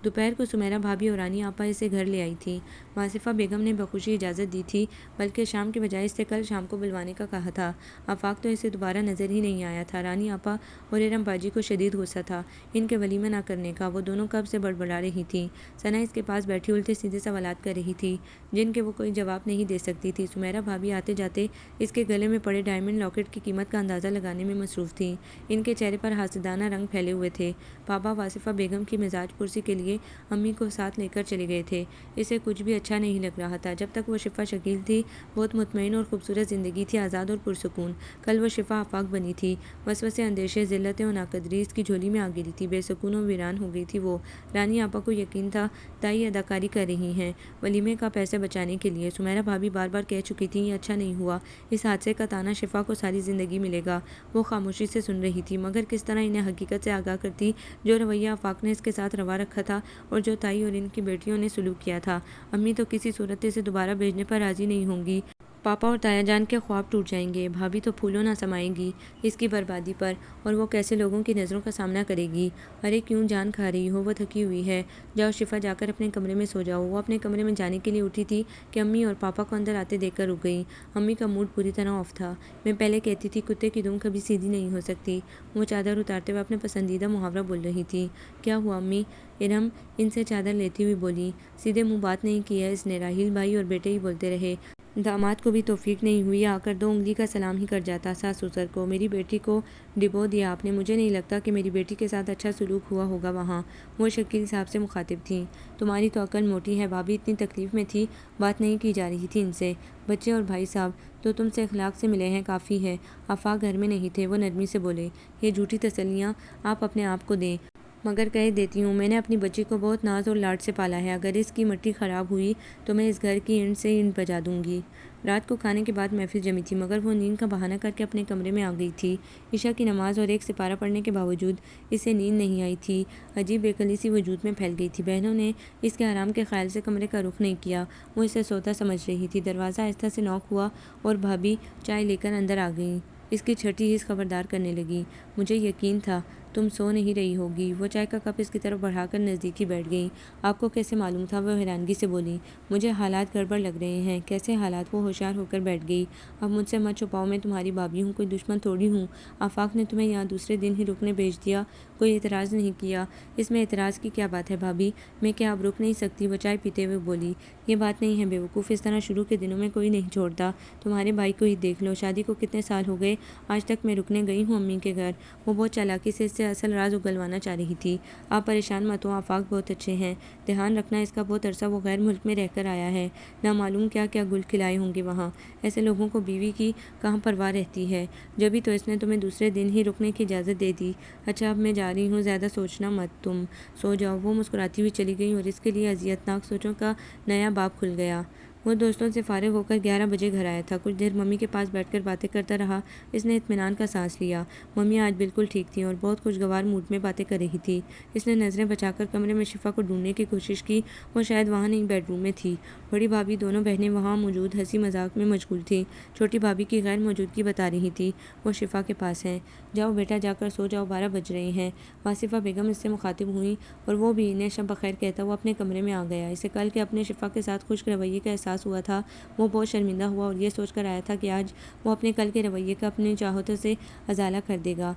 دوپہر کو سمیرہ بھابھی اور رانی آپا اسے گھر لے آئی تھی۔ واصفہ بیگم نے بخوشی اجازت دی تھی، بلکہ شام کے بجائے اس سے کل شام کو بلوانے کا کہا تھا۔ آفاق تو اسے دوبارہ نظر ہی نہیں آیا تھا۔ رانی آپا اور ارم باجی کو شدید غصہ تھا ان کے ولیمہ نہ کرنے کا۔ وہ دونوں کب سے بڑبڑا رہی تھیں۔ ثنا اس کے پاس بیٹھی الٹے سیدھے سوالات کر رہی تھی جن کے وہ کوئی جواب نہیں دے سکتی تھی۔ سمیرہ بھابھی آتے جاتے اس کے گلے میں پڑے ڈائمنڈ لاکٹ کی قیمت کا اندازہ لگانے میں مصروف تھیں۔ ان کے چہرے پر حاسدانہ رنگ پھیلے ہوئے تھے۔ پاپا واصفہ بیگم کی مزاج پرسی کے لیے امی کو ساتھ لے کر چلے گئے تھے۔ اسے کچھ بھی اچھا نہیں لگ رہا تھا۔ جب تک وہ شفا شکیل تھی بہت مطمئن اور خوبصورت زندگی تھی، آزاد اور پرسکون۔ کل وہ شفا آفاق بنی تھی۔ وسوسے، اندیشے، ذلتیں اور ناقدری اس کی جھولی میں آ گری تھی۔ بے سکون و ویران ہو گئی تھی وہ۔ رانی آپا کو یقین تھا تائی اداکاری کر رہی ہیں ولیمے کا پیسے بچانے کے لیے۔ سمیرہ بھابھی بار بار کہہ چکی تھیں یہ اچھا نہیں ہوا، اس حادثے کا تانا شفا کو ساری زندگی ملے گا۔ وہ خاموشی سے سن رہی تھی، مگر کس طرح انہیں حقیقت سے آگاہ کرتی جو رویہ آفاق نے اس کے ساتھ روا رکھا تھا اور جو تائی اور ان کی بیٹیوں نے سلوک کیا تھا۔ امی تو کسی صورت اسے دوبارہ بھیجنے پر راضی نہیں ہوں گی۔ پاپا اور تایا جان کے خواب ٹوٹ جائیں گے۔ بھابھی تو پھولوں نہ سمائیں گی اس کی بربادی پر، اور وہ کیسے لوگوں کی نظروں کا سامنا کرے گی۔ ارے کیوں جان کھا رہی ہو؟ وہ تھکی ہوئی ہے۔ جاؤ شفا، جا کر اپنے کمرے میں سو جاؤ۔ وہ اپنے کمرے میں جانے کے لیے اٹھی تھی کہ امی اور پاپا کو اندر آتے دیکھ کر رک گئی۔ امی کا موڈ پوری طرح آف تھا۔ میں پہلے کہتی تھی کتے کی دم کبھی سیدھی نہیں ہو سکتی۔ وہ چادر اتارتے ہوئے اپنے پسندیدہ محاورہ بول رہی تھی۔ کیا ہوا امی؟ ارم ان سے چادر لیتی ہوئی بولی۔ سیدھے منہ بات نہیں کی ہے اس نے، راحیل بھائی اور بیٹے ہی بولتے رہے۔ داماد کو بھی توفیق نہیں ہوئی، آ کر 2 انگلی کا سلام ہی کر جاتا۔ ساس سسر کو میری بیٹی کو ڈبو دیا آپ نے، مجھے نہیں لگتا کہ میری بیٹی کے ساتھ اچھا سلوک ہوا ہوگا وہاں۔ وہ شکیل صاحب سے مخاطب تھیں۔ تمہاری تو عقل موٹی ہے، بھابھی اتنی تکلیف میں تھی، بات نہیں کی جا رہی تھی ان سے۔ بچے اور بھائی صاحب تو تم سے اخلاق سے ملے ہیں، کافی ہے۔ آفاق گھر میں نہیں تھے، وہ نرمی سے بولے۔ یہ جھوٹی تسلیاں آپ اپنے آپ کو دیں، مگر کہہ دیتی ہوں میں نے اپنی بچی کو بہت ناز اور لاڈ سے پالا ہے۔ اگر اس کی مٹی خراب ہوئی تو میں اس گھر کی اینٹ سے اینٹ بجا دوں گی۔ رات کو کھانے کے بعد محفل جمی تھی، مگر وہ نیند کا بہانہ کر کے اپنے کمرے میں آ گئی تھی۔ عشاء کی نماز اور 1 سپارہ پڑھنے کے باوجود اسے نیند نہیں آئی تھی۔ عجیب بےقلی سی وجود میں پھیل گئی تھی۔ بہنوں نے اس کے آرام کے خیال سے کمرے کا رخ نہیں کیا۔ وہ اسے سوتا سمجھ رہی تھی۔ دروازہ آہستہ سے نوک ہوا اور بھابھی چائے لے کر اندر آ گئیں۔ اس کی چھٹی حس خبردار کرنے لگی۔ مجھے یقین تھا تم سو نہیں رہی ہوگی۔ وہ چائے کا کپ اس کی طرف بڑھا کر نزدیک ہی بیٹھ گئیں۔ آپ کو کیسے معلوم تھا؟ وہ حیرانگی سے بولی۔ مجھے حالات گڑبڑ لگ رہے ہیں۔ کیسے حالات؟ وہ ہوشیار ہو کر بیٹھ گئی۔ اب مجھ سے مت چھپاؤ، میں تمہاری بھابھی ہوں، کوئی دشمن تھوڑی ہوں۔ آفاق نے تمہیں یہاں دوسرے دن ہی رکنے بھیج دیا، کوئی اعتراض نہیں کیا؟ اس میں اعتراض کی کیا بات ہے بھابھی؟ میں کیا اب رک نہیں سکتی؟ وہ چائے پیتے ہوئے بولی۔ یہ بات نہیں ہے بیوقوف، اس طرح شروع کے دنوں میں کوئی نہیں چھوڑتا۔ تمہارے بھائی کو ہی دیکھ لو، شادی کو کتنے سال ہو گئے، آج تک میں رکنے گئی ہوں امی کے گھر۔ وہ بہت چالاکی سے اس سے اصل راز اگلوانا چاہ رہی تھی۔ آپ پریشان مت ہوں، آفاق بہت اچھے ہیں۔ دھیان رکھنا اس کا بہت عرصہ وہ غیر ملک میں رہ کر آیا ہے، نہ معلوم کیا کیا گل کھلائے ہوں گے وہاں۔ ایسے لوگوں کو بیوی کی کہاں پرواہ رہتی ہے، جبھی تو اس نے تمہیں دوسرے دن ہی رکنے کی اجازت دے دی۔ اچھا اب میں جا رہی ہوں، زیادہ سوچنا مت، تم سو جاؤ۔ وہ مسکراتی ہوئی چلی گئی اور اس کے لیے اذیتناک سوچوں کا نیا باب کھل گیا۔ وہ دوستوں سے فارغ ہو کر 11 بجے گھر آیا تھا۔ کچھ دیر ممی کے پاس بیٹھ کر باتیں کرتا رہا۔ اس نے اطمینان کا سانس لیا۔ ممی آج بالکل ٹھیک تھیں اور بہت خوشگوار موڈ میں باتیں کر رہی تھی۔ اس نے نظریں بچا کر کمرے میں شفا کو ڈھونڈنے کی کوشش کی۔ وہ شاید وہاں نہیں، بیڈ روم میں تھی۔ بڑی بھابھی، دونوں بہنیں وہاں موجود ہنسی مذاق میں مشغول تھیں۔ چھوٹی بھابھی کی غیر موجودگی بتا رہی تھی وہ شفا کے پاس ہیں۔ جاؤ بیٹا، جا کر سو جاؤ، 12 بج رہے ہیں۔ واصفہ بیگم اس سے مخاطب ہوئیں اور وہ بھی انہیں شب بخیر کہتا وہ اپنے کمرے میں آ گیا۔ اسے کل کے اپنے شفا کے ساتھ خشک رویے کا احساس ہوا تھا۔ وہ بہت شرمندہ ہوا اور یہ سوچ کر آیا تھا کہ آج وہ اپنے کل کے رویے کا اپنی چاہتوں سے ازالہ کر دے گا۔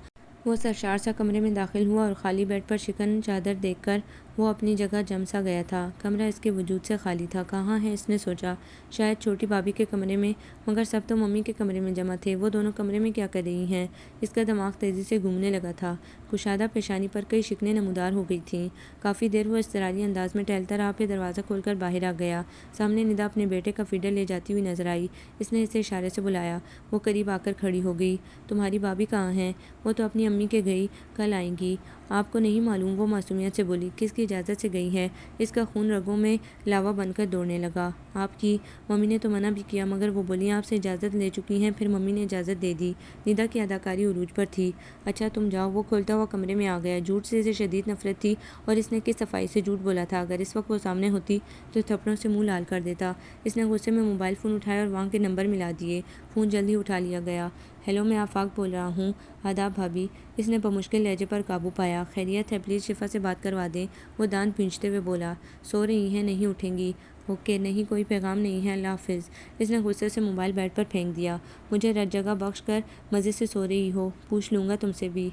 وہ سرشار سا کمرے میں داخل ہوا اور خالی بیڈ پر شکن چادر دیکھ کر وہ اپنی جگہ جم سا گیا تھا۔ کمرہ اس کے وجود سے خالی تھا۔ کہاں ہے، اس نے سوچا۔ شاید چھوٹی بھابھی کے کمرے میں، مگر سب تو ممی کے کمرے میں جمع تھے۔ وہ دونوں کمرے میں کیا کر رہی ہیں؟ اس کا دماغ تیزی سے گھومنے لگا تھا۔ کشادہ پیشانی پر کئی شکنیں نمودار ہو گئی تھیں۔ کافی دیر وہ اضطراری انداز میں ٹہلتا رہا، پھر دروازہ کھول کر باہر آ گیا۔ سامنے ندا اپنے بیٹے کا فیڈر لے جاتی ہوئی نظر آئی۔ اس نے اسے اشارے سے بلایا۔ وہ قریب آ کر کھڑی ہو گئی۔ تمہاری بھابھی کہاں ہیں؟ وہ تو اپنی امی کے گئی، کل آئیں گی۔ آپ کو نہیں معلوم، وہ معصومیت سے بولی۔ کس کی اجازت سے گئی ہے؟ اس کا خون رگوں میں لاوا بن کر دوڑنے لگا۔ آپ کی ممی نے تو منع بھی کیا، مگر وہ بولی آپ سے اجازت لے چکی ہیں، پھر ممی نے اجازت دے دی۔ ندا کی اداکاری عروج پر تھی۔ اچھا تم جاؤ۔ وہ کھولتا ہوا کمرے میں آ گیا۔ جھوٹ سے اسے شدید نفرت تھی اور اس نے کس صفائی سے جھوٹ بولا تھا۔ اگر اس وقت وہ سامنے ہوتی تو تھپڑوں سے منہ لال کر دیتا۔ اس نے غصے میں موبائل فون اٹھایا اور وہاں کے نمبر ملا دیے۔ فون جلد ہی اٹھا لیا گیا۔ ہیلو، میں آفاق بول رہا ہوں۔ آداب بھابھی۔ اس نے بمشکل لہجے پر قابو پایا۔ خیریت ہے؟ پلیز شفا سے بات کروا دیں۔ وہ دانت بھینچتے ہوئے بولا۔ سو رہی ہیں، نہیں اٹھیں گی؟ اوکے، نہیں کوئی پیغام نہیں ہے، اللہ حافظ۔ اس نے غصے سے موبائل بیڈ پر پھینک دیا۔ مجھے رت جگہ بخش کر مزے سے سو رہی ہو؟ پوچھ لوں گا تم سے بھی۔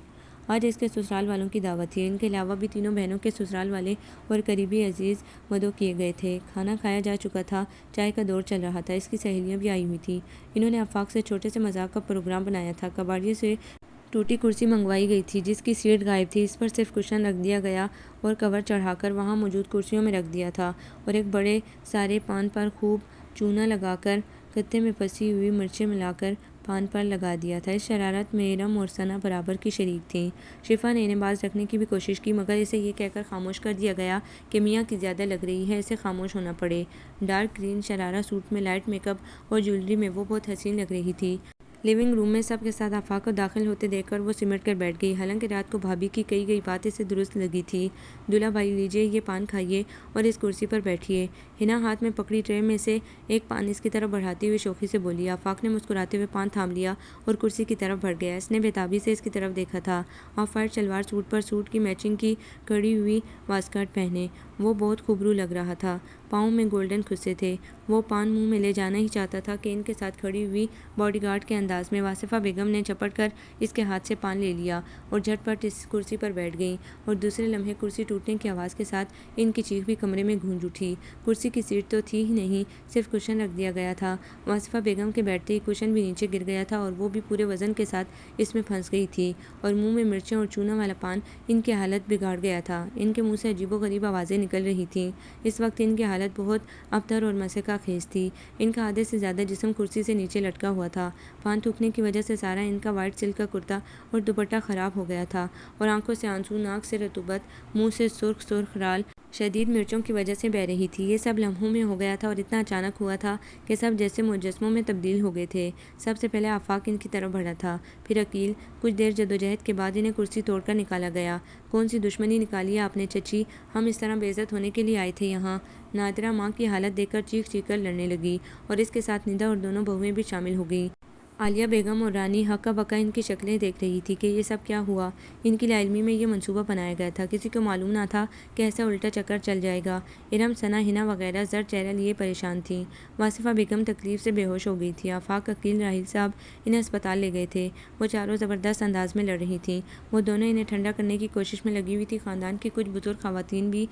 آج اس کے سسرال والوں کی دعوت تھی۔ ان کے علاوہ بھی تینوں بہنوں کے سسرال والے اور قریبی عزیز مدعو کیے گئے تھے۔ کھانا کھایا جا چکا تھا، چائے کا دور چل رہا تھا۔ اس کی سہیلیاں بھی آئی ہوئی تھیں۔ انہوں نے آفاق سے چھوٹے سے مذاق کا پروگرام بنایا تھا۔ کباڑیے سے ٹوٹی کرسی منگوائی گئی تھی جس کی سیٹ غائب تھی۔ اس پر صرف کشن رکھ دیا گیا اور کور چڑھا کر وہاں موجود کرسیوں میں رکھ دیا تھا اور ایک بڑے سارے پان پر خوب چونا لگا کر کتے میں پسی ہوئی مرچیں ملا کر پان پر لگا دیا تھا۔ اس شرارت میں ارم اور ثنا برابر کی شریک تھیں۔ شفا نے انہیں باز رکھنے کی بھی کوشش کی، مگر اسے یہ کہہ کر خاموش کر دیا گیا کہ میاں کی زیادہ لگ رہی ہے، اسے خاموش ہونا پڑے۔ ڈارک گرین شرارہ سوٹ میں لائٹ میک اپ اور جیولری میں وہ بہت حسین لگ رہی تھی۔ لیونگ روم میں سب کے ساتھ آفاق کو داخل ہوتے دیکھ کر وہ سمٹ کر بیٹھ گئی۔ حالانکہ رات کو بھابھی کی کہی گئی بات اسے درست لگی تھی۔ دولہا بھائی، لیجیے یہ پان کھائیے اور اس کرسی پر بیٹھیے۔ ہنا ہاتھ میں پکڑی ٹرے میں سے ایک پان اس کی طرف بڑھاتی ہوئی شوخی سے بولی۔ آفاق نے مسکراتے ہوئے پان تھام لیا اور کرسی کی طرف بڑھ گیا۔ اس نے بےتابی سے اس کی طرف دیکھا تھا۔ آف وائٹ شلوار سوٹ پر سوٹ کی میچنگ کی کڑی ہوئی واسکٹ پہنے وہ بہت خوبرو لگ رہا تھا۔ پاؤں میں گولڈن خصے تھے۔ وہ پان منہ میں لے جانا ہی چاہتا تھا کہ ان کے ساتھ کھڑی ہوئی باڈی گارڈ کے انداز میں واصفہ بیگم نے چپٹ کر اس کے ہاتھ سے پان لے لیا اور جھٹ پٹ اس کرسی پر بیٹھ گئیں اور دوسرے لمحے کرسی ٹوٹنے کی آواز کے ساتھ ان کی چیخ بھی کمرے میں گونج اٹھی۔ کرسی کی سیٹ تو تھی ہی نہیں، صرف کشن رکھ دیا گیا تھا۔ واصفہ بیگم کے بیٹھتے ہی کشن بھی نیچے گر گیا تھا اور وہ بھی پورے وزن کے ساتھ اس میں پھنس گئی تھی اور منہ میں مرچیں اور چونا والا پان ان کی حالت بگاڑ گیا تھا۔ ان کے منہ سے عجیب و غریب آوازیں نکل رہی تھیں۔ اس وقت ان کی حالت بہت ابتر اور مسحکہ خیز تھی۔ ان کا آدھے سے زیادہ جسم کرسی سے نیچے لٹکا ہوا تھا۔ پان تھوکنے کی وجہ سے سارا ان کا وائٹ سلک کا کرتا اور دوپٹہ خراب ہو گیا تھا اور آنکھوں سے آنسو، ناک سے رطوبت، منہ سے سرخ سرخ رال شدید مرچوں کی وجہ سے بہہ رہی تھی۔ یہ سب لمحوں میں ہو گیا تھا اور اتنا اچانک ہوا تھا کہ سب جیسے مجسموں میں تبدیل ہو گئے تھے۔ سب سے پہلے آفاق ان کی طرف بڑھا تھا، پھر عقیل۔ کچھ دیر جدوجہد کے بعد انہیں کرسی توڑ کر نکالا گیا۔ کون سی دشمنی نکالی ہے آپ نے چچی؟ ہم اس طرح بے عزت ہونے کے لیے آئے تھے یہاں؟ نادرہ ماں کی حالت دیکھ کر چیخ چیخ کر لڑنے لگی اور اس کے ساتھ ندا اور دونوں بہوئیں بھی شامل ہو گئیں۔ عالیہ بیگم اور رانی ہکا بکا ان کی شکلیں دیکھ رہی تھی کہ یہ سب کیا ہوا۔ ان کی لا علمی میں یہ منصوبہ بنایا گیا تھا، کسی کو معلوم نہ تھا کہ ایسا الٹا چکر چل جائے گا۔ ارم، ثنا، ہنا وغیرہ زرد چہرہ لیے پریشان تھیں۔ واصفہ بیگم تکلیف سے بے ہوش ہو گئی تھی۔ آفاق، عقیل، راحیل صاحب انہیں اسپتال لے گئے تھے۔ وہ چاروں زبردست انداز میں لڑ رہی تھیں۔ وہ دونوں انہیں ٹھنڈا کرنے کی کوشش میں لگی ہوئی تھیں۔ خاندان کی کچھ بزرگ خواتین بھی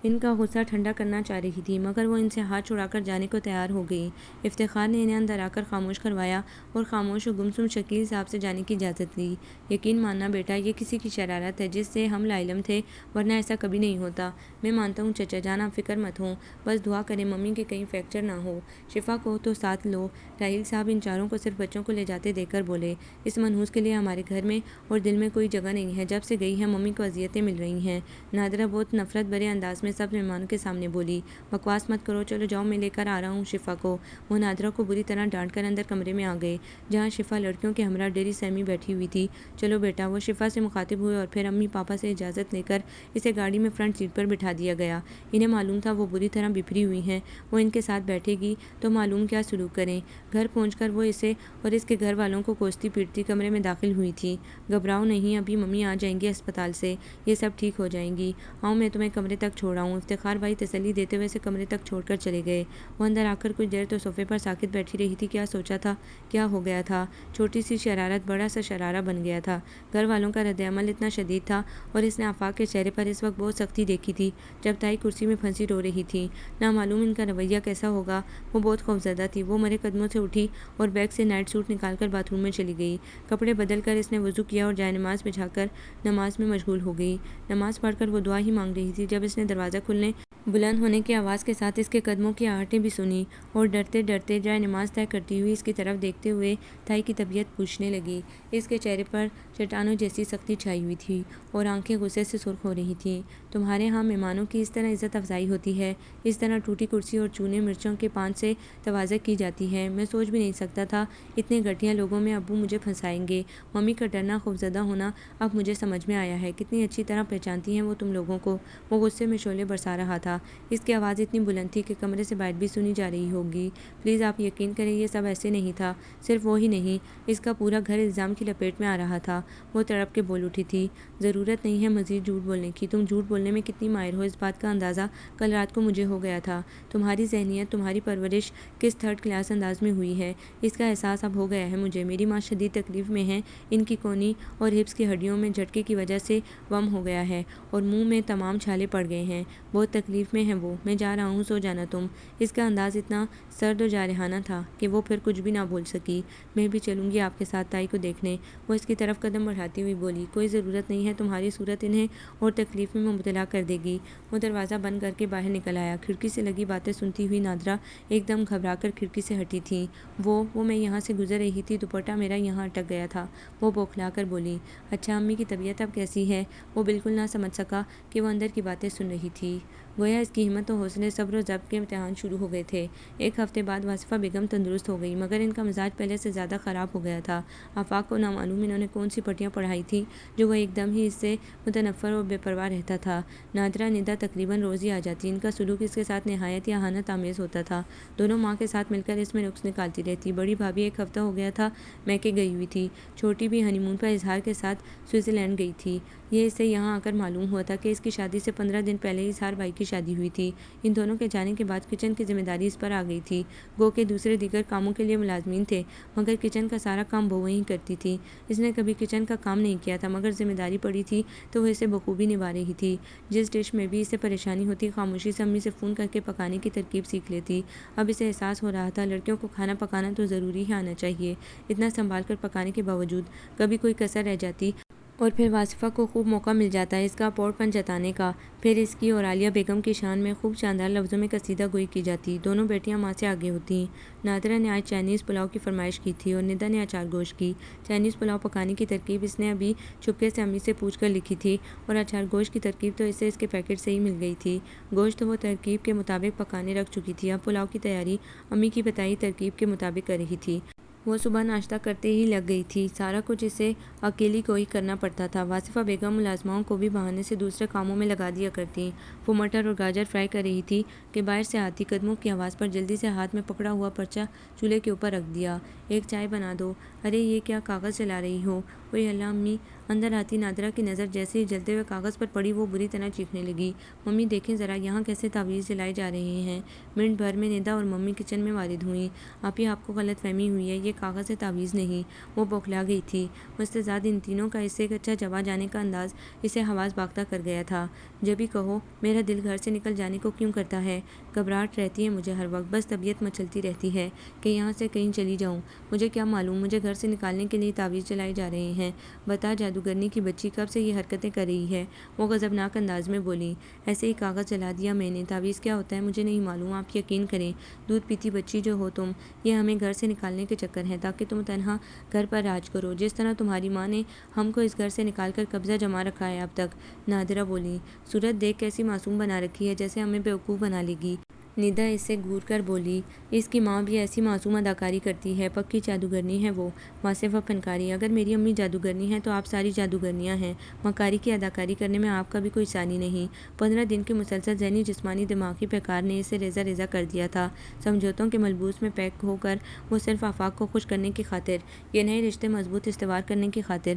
ان کا غصہ ٹھنڈا کرنا چاہ رہی تھی، مگر وہ ان سے ہاتھ چھڑا کر جانے کو تیار ہو گئی۔ افتخار نے انہیں اندر آ کر خاموش کروایا اور خاموش و گمسم شکیل صاحب سے جانے کی اجازت لی۔ یقین ماننا بیٹا، یہ کسی کی شرارت ہے جس سے ہم لاعلم تھے، ورنہ ایسا کبھی نہیں ہوتا۔ میں مانتا ہوں چچا جان، آپ فکر مت ہوں، بس دعا کریں ممی کے کہیں فریکچر نہ ہو۔ شفا کو تو ساتھ لو۔ راحیل صاحب ان چاروں کو صرف بچوں کو لے جاتے دیکھ کر بولے، اس منحوس کے لیے ہمارے گھر میں اور دل میں کوئی جگہ نہیں ہے۔ جب سے گئی ہے ممی کو اذیتیں مل رہی ہیں۔ نادرہ بہت نفرت بھرے انداز میں سب مہمانوں کے سامنے بولی، بکواس مت کرو، چلو جاؤ، میں لے کر آ رہا ہوں شفا کو۔ وہ نادرہ کو بری طرح ڈانٹ کر اندر کمرے میں آ گئے، جہاں شفا لڑکیوں کے ہمراہ ڈیری سیمی بیٹھی ہوئی تھی۔ چلو بیٹا، وہ شفا سے مخاطب ہوئے اور پھر امی پاپا سے اجازت لے کر اسے گاڑی میں فرنٹ سیٹ پر بٹھا دیا گیا۔ انہیں معلوم تھا وہ بری طرح بپھری ہوئی ہیں، وہ ان کے ساتھ بیٹھے گی تو معلوم کیا سلوک کریں۔ گھر پہنچ کر وہ اسے اور اس کے گھر والوں کو کوستی پیٹتی کمرے میں داخل ہوئی تھی۔ گھبراؤ نہیں، ابھی ممی آ جائیں گی اسپتال سے، یہ سب ٹھیک ہو جائیں گی، آؤ میں تمہیں کمرے تک چھوڑ آؤں۔ افتخار بھائی تسلی دیتے ہوئے اسے کمرے تک چھوڑ کر چلے گئے۔ وہ اندر آ کر کچھ دیر تو صوفے پر ساکت بیٹھی رہی تھی۔ کیا سوچا تھا، کیا ہو گیا تھا؟ چھوٹی سی شرارت بڑا سا شرارہ بن گیا تھا۔ گھر والوں کا رد عمل اتنا شدید تھا اور اس نے آفاق کے چہرے پر اس وقت بہت سختی دیکھی تھی جب تائی کرسی میں پھنسی رو رہی تھی۔ نامعلوم ان کا رویہ کیسا ہوگا۔ وہ بہت خوفزدہ تھی۔ وہ مرے قدموں سے اٹھی اور بیگ سے نائٹ سوٹ نکال کر باتھ روم میں چلی گئی۔ کپڑے بدل کر اس نے وضو کیا اور جائے نماز بچھا کر نماز میں مشغول ہو گئی۔ نماز پڑھ کر وہ دعا ہی مانگ رہی تھی جب اس نے دروازہ کھلنے، بلند ہونے کی آواز کے ساتھ اس کے قدموں کی آہٹیں بھی سنی اور ڈرتے ڈرتے جائے نماز طے کرتی ہوئی اس کی طرف دیکھتے ہوئے تائی کی طبیعت پوچھنے لگی۔ اس کے چہرے پر چٹانوں جیسی سختی چھائی ہوئی تھی اور آنکھیں غصے سے سرخ ہو رہی تھیں۔ تمہارے ہاں مہمانوں کی اس طرح عزت افزائی ہوتی ہے، اس طرح ٹوٹی کرسی اور چونے مرچوں کے پان سے تواضع کی جاتی ہے؟ میں سوچ بھی نہیں سکتا تھا اتنے گھٹیا لوگوں میں ابو مجھے پھنسائیں گے۔ ممی کا ڈرنا، خوفزدہ ہونا اب مجھے سمجھ میں آیا ہے۔ کتنی اچھی طرح پہچانتی ہیں وہ تم لوگوں کو۔ وہ غصے میں شعلے برسا رہا تھا۔ اس کی آواز اتنی بلند تھی کہ کمرے سے باہر بھی سنی جا رہی ہوگی۔ پلیز آپ یقین کریں یہ سب ایسے نہیں تھا۔ صرف وہ ہی نہیں، اس کا پورا گھر الزام کی لپیٹ میں آ رہا تھا۔ وہ تڑپ کے بول اٹھی تھی، ضرورت نہیں ہے مزید جھوٹ بولنے کی، تم جھوٹ بولنے میں کتنی ماہر ہو اس بات کا اندازہ کل رات کو مجھے ہو گیا تھا۔ تمہاری ذہنیت، تمہاری پرورش کس تھرڈ کلاس انداز میں ہوئی ہے، اس کا احساس اب ہو گیا ہے مجھے۔ میری ماں شدید تکلیف میں ہیں، ان کی کونی اور ہپس کی ہڈیوں میں جھٹکے کی وجہ سے وم ہو گیا ہے اور منہ میں تمام چھالے پڑ گئے ہیں، بہت تکلیف میں ہیں وہ۔ میں جا رہا ہوں، سو جانا تم۔ اس کا انداز اتنا سرد و جارحانہ تھا کہ وہ پھر کچھ بھی نہ بول سکی۔ میں بھی چلوں گی آپ کے ساتھ تائی کو دیکھنے، وہ اس کی طرف قدم بڑھاتی ہوئی بولی۔ کوئی ضرورت نہیں ہے، تمہاری صورت انہیں اور تکلیف میں مبتلا کر دے گی۔ وہ دروازہ بند کر کے باہر نکل آیا۔ کھڑکی سے لگی باتیں سنتی ہوئی نادرہ ایک دم گھبرا کر کھڑکی سے ہٹی تھی۔ وہ میں یہاں سے گزر رہی تھی، دوپٹہ میرا یہاں اٹک گیا تھا، وہ بوکھلا کر بولی۔ اچھا، امی کی طبیعت اب کیسی ہے؟ وہ بالکل نہ سمجھ سکا کہ وہ اندر کی باتیں سن رہی تھی، گویا اس کی ہمت و حوصلے، صبر و ضبط کے امتحان شروع ہو گئے تھے۔ ایک ہفتے بعد واصفہ بیگم تندرست ہو گئی، مگر ان کا مزاج پہلے سے زیادہ خراب ہو گیا تھا۔ آفاق کو نامعلوم انہوں نے کون سی پٹیاں پڑھائی تھیں جو وہ ایک دم ہی اس سے متنفر اور بے پرواہ رہتا تھا۔ نادرہ ندا تقریباً روز ہی آ جاتی، ان کا سلوک اس کے ساتھ نہایت ہی اہانت آمیز ہوتا تھا۔ دونوں ماں کے ساتھ مل کر اس میں نقص نکالتی رہتی۔ بڑی بھابھی ایک ہفتہ ہو گیا تھا میکے گئی ہوئی تھی، چھوٹی بھی ہنی مون پر اظہار کے ساتھ سوئٹزرلینڈ گئی تھی۔ یہ اسے یہاں آ کر معلوم ہوا تھا کہ اس کی شادی سے 15 دن پہلے ہی اظہار بھائی کی شادی ہوئی تھی۔ ان دونوں کے جانے کے بعد کچن کی ذمہ داری اس پر آ گئی تھی۔ گو کہ دوسرے دیگر کاموں کے لیے ملازمین تھے، مگر کچن کا سارا کام بہویں ہی کرتی تھی۔ اس نے کبھی کچن کا کام نہیں کیا تھا، مگر ذمہ داری پڑی تھی تو وہ اسے بخوبی نبھا رہی تھی۔ جس ڈش میں بھی اسے پریشانی ہوتی، خاموشی سے امی سے فون کر کے پکانے کی ترکیب سیکھ لیتی۔ اب اسے احساس ہو رہا تھا لڑکیوں کو کھانا پکانا تو ضروری ہی آنا چاہیے۔ اتنا سنبھال کر پکانے کے باوجود کبھی کوئی کسر رہ جاتی اور پھر واصفہ کو خوب موقع مل جاتا اس کا پوڑ پن جتانے کا، پھر اس کی اور عالیہ بیگم کی شان میں خوب شاندار لفظوں میں قصیدہ گوئی کی جاتی۔ دونوں بیٹیاں ماں سے آگے ہوتیں۔ نادرہ نے آج چائنیز پلاؤ کی فرمائش کی تھی اور ندا نے اچار گوشت کی۔ چائنیز پلاؤ پکانے کی ترکیب اس نے ابھی چپکے سے امی سے پوچھ کر لکھی تھی اور اچار گوشت کی ترکیب تو اسے اس کے پیکٹ سے ہی مل گئی تھی۔ گوشت تو وہ ترکیب کے مطابق پکانے رکھ چکی تھی، اب پلاؤ کی تیاری امی کی بتائی ترکیب کے مطابق کر رہی تھی۔ وہ صبح ناشتہ کرتے ہی لگ گئی تھی، سارا کچھ اسے اکیلی کو ہی کرنا پڑتا تھا۔ واصفہ بیگم ملازماؤں کو بھی بہانے سے دوسرے کاموں میں لگا دیا کرتی۔ وہ مٹر اور گاجر فرائی کر رہی تھی کہ باہر سے آتی قدموں کی آواز پر جلدی سے ہاتھ میں پکڑا ہوا پرچہ چولہے کے اوپر رکھ دیا۔ ایک چائے بنا دو۔ ارے یہ کیا کاغذ چلا رہی ہو؟ اوئے اللہ امی، اندر آتی نادرہ کی نظر جیسے ہی جلتے ہوئے کاغذ پر پڑی وہ بری طرح چیخنے لگی۔ ممی دیکھیں ذرا یہاں کیسے تعویذ جلائے جا رہے ہیں۔ منٹ بھر میں ندا اور ممی کچن میں وارد ہوئیں۔ آپی آپ کو غلط فہمی ہوئی ہے، یہ کاغذ تعویذ نہیں۔ وہ بوکھلا گئی تھی۔ مستعد ان تینوں کا اس سے اچھا جواب جانے کا انداز اسے حواس باختہ کر گیا تھا۔ جبھی کہو میرا دل گھر سے نکل جانے کو کیوں کرتا ہے؟ گھبراہٹ رہتی ہے مجھے ہر وقت، بس طبیعت مچلتی رہتی ہے کہ یہاں سے کہیں چلی جاؤں۔ مجھے کیا معلوم مجھے گھر سے نکالنے کے لیے تعویذ جلائے جا رہے ہیں۔ بتا جادوگرنی کی بچی کب سے یہ حرکتیں کر رہی ہے؟ وہ غضبناک انداز میں بولی۔ ایسے ہی کاغذ جلا دیا میں نے۔ تعویذ کیا ہوتا ہے مجھے نہیں معلوم، آپ یقین کریں، دودھ پیتی بچی جو ہو تم، یہ ہمیں گھر سے نکالنے کے چکر ہیں تاکہ تم تنہا گھر پر راج کرو، جس طرح تمہاری ماں نے ہم کو اس گھر سے نکال کر قبضہ جما رکھا ہے اب تک۔ نادرہ بولی۔ صورت دیکھ کیسی معصوم بنا رکھی ہے، جیسے ہمیں بیوقوف بنا لے گی۔ ندا اس سے گھور کر بولی۔ اس کی ماں بھی ایسی معصوم اداکاری کرتی ہے، پکی جادوگرنی ہے وہ، واصفہ فنکاری۔ اگر میری امی جادوگرنی ہیں تو آپ ساری جادوگرنیاں ہیں۔ مکاری کی اداکاری کرنے میں آپ کا بھی کوئی ثانی نہیں۔ 15 دن کے مسلسل ذہنی جسمانی دماغی پیکار نے اسے ریزہ ریزہ کر دیا تھا۔ سمجھوتوں کے ملبوس میں پیک ہو کر وہ صرف آفاق کو خوش کرنے کی خاطر، یہ نئے رشتے مضبوط استوار کرنے کی خاطر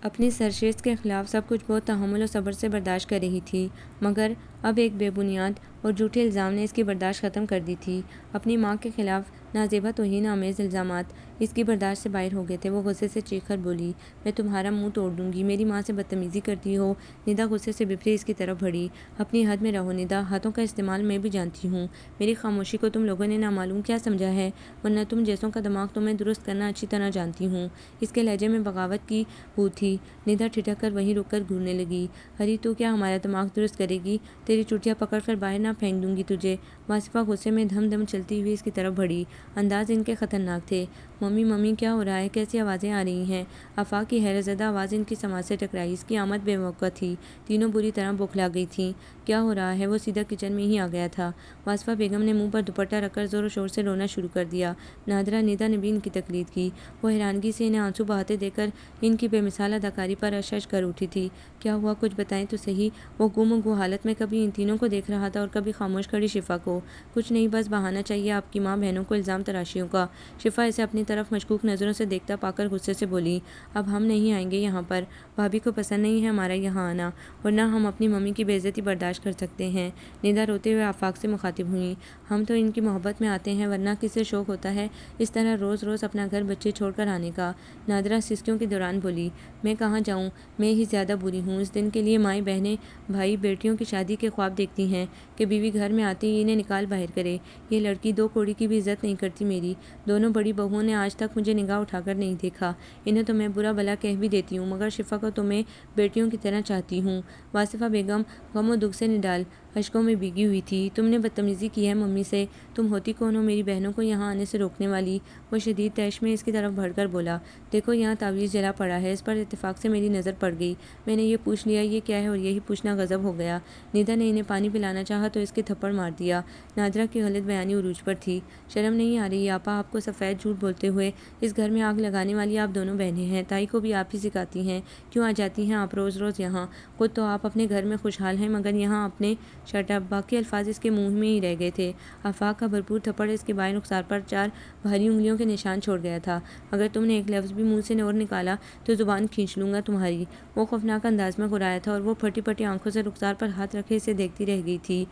اپنی سرشت کے خلاف سب کچھ بہت تحمل و صبر سے برداشت کر رہی تھی، مگر اب ایک بے بنیاد اور جھوٹے الزام نے اس کی برداشت ختم کر دی تھی۔ اپنی ماں کے خلاف نازیبا توہین آمیز الزامات اس کی برداشت سے باہر ہو گئے تھے۔ وہ غصے سے چیخ کر بولی، میں تمہارا منہ توڑ دوں گی، میری ماں سے بدتمیزی کرتی ہو۔ ندا غصے سے بفری اس کی طرف بڑھی۔ اپنی حد میں رہو ندا، ہاتھوں کا استعمال میں بھی جانتی ہوں۔ میری خاموشی کو تم لوگوں نے نامعلوم کیا سمجھا ہے، ورنہ تم جیسوں کا دماغ تمہیں درست کرنا اچھی طرح جانتی ہوں۔ اس کے لہجے میں بغاوت کی بو تھی۔ ندا ٹھٹک کر وہیں رک کر گھورنے لگی۔ ارے تو کیا ہمارا دماغ درست کرے گی؟ تیری چٹیاں پکڑ کر باہر نہ پھینک دوں گی تجھے۔ واصفہ غصے میں دھم دھم چلتی ہوئی اس کی طرف بڑھی۔ انداز ان کے خطرناک تھے۔ ممی ممی کیا ہو رہا ہے، کیسی آوازیں آ رہی ہیں؟ آفاق کی حیرت زدہ آواز ان کی سماعت سے ٹکرائی۔ اس کی آمد بے موقع تھی۔ تینوں بری طرح بوکھلا گئی تھیں۔ کیا ہو رہا ہے؟ وہ سیدھا کچن میں ہی آ گیا تھا۔ واصفہ بیگم نے منہ پر دوپٹہ رکھ کر زور و شور سے رونا شروع کر دیا۔ نادرہ ندا نے بھی ان کی تقلید کی۔ وہ حیرانگی سے انہیں آنسو بہاتے دیکھ کر ان کی بے مثال اداکاری پر اشش کر اٹھی تھی۔ کیا ہوا، کچھ بتائیں تو صحیح۔ وہ گم و گو حالت میں کبھی ان تینوں کو دیکھ رہا تھا اور کبھی خاموش کھڑی شفا کو۔ کچھ نہیں، بس بہانا چاہیے آپ کی ماں بہنوں کو الزام تراشیوں کا۔ شفا اسے اپنی طرف مشکوک نظروں سے دیکھتا پا کر غصے سے بولی، اب ہم نہیں آئیں گے یہاں پر، بھابھی کو پسند نہیں ہے ہمارا یہاں آنا، ورنہ ہم اپنی ممی کی بے عزتی برداشت کر سکتے ہیں۔ ندا روتے ہوئے آفاق سے مخاطب ہوئی، ہم تو ان کی محبت میں آتے ہیں، ورنہ کسے شوق ہوتا ہے اس طرح روز روز اپنا گھر بچے چھوڑ کر آنے کا۔ نادرہ سسکیوں کے دوران بولی، میں کہاں جاؤں، میں ہی زیادہ بری ہوں۔ اس دن کے لیے مائیں بہنیں بھائی بیٹیوں کی شادی کے خواب دیکھتی ہیں کہ بیوی گھر میں آتی ہی انہیں نکال باہر کرے۔ یہ لڑکی دو کوڑی کی بھی عزت نہیں کرتی میری۔ دونوں بڑی بہوؤں نے آج تک مجھے نگاہ اٹھا کر نہیں دیکھا۔ انہیں تو میں برا بھلا کہہ بھی دیتی ہوں، مگر شفا کو تو میں بیٹیوں کی طرح چاہتی ہوں۔ واصفہ بیگم غم و دکھ سے نڈال اشکوں میں بھیگی ہوئی تھی۔ تم نے بدتمیزی کی ہے ممی سے، تم ہوتی کون ہو میری بہنوں کو یہاں آنے سے روکنے والی؟ وہ شدید طیش میں اس کی طرف بڑھ کر بولا، دیکھو یہاں تعویذ جلا پڑا ہے، اس پر اتفاق سے میری نظر پڑ گئی، میں نے یہ پوچھ لیا یہ کیا ہے، اور یہی پوچھنا غضب ہو گیا۔ ندا نے انہیں پانی پلانا چاہا تو اس کے تھپڑ مار دیا۔ نادرہ کی غلط بیانی عروج پر تھی۔ شرم نہیں آ رہی آپا آپ کو سفید جھوٹ بولتے ہوئے؟ اس گھر میں آگ لگانے والی آپ دونوں بہنیں ہیں، تائی کو بھی آپ ہی سکھاتی ہیں، کیوں آ جاتی ہیں آپ روز روز یہاں؟ خود تو آپ اپنے گھر میں خوشحال ہیں، مگر یہاں اپنے شٹ اپ۔ باقی الفاظ اس کے منہ میں ہی رہ گئے تھے۔ آفاق کا بھرپور تھپڑ اس کے بائیں رخسار پر 4 بھاری انگلیوں کے نشان چھوڑ گیا تھا۔ اگر تم نے ایک لفظ بھی منہ سے اور نکالا تو زبان کھینچ لوں گا تمہاری۔ وہ خوفناک انداز میں غرایا تھا اور وہ پھٹی پھٹی آنکھوں سے رخسار پر ہاتھ رکھے اسے دیکھتی رہ گئی تھی۔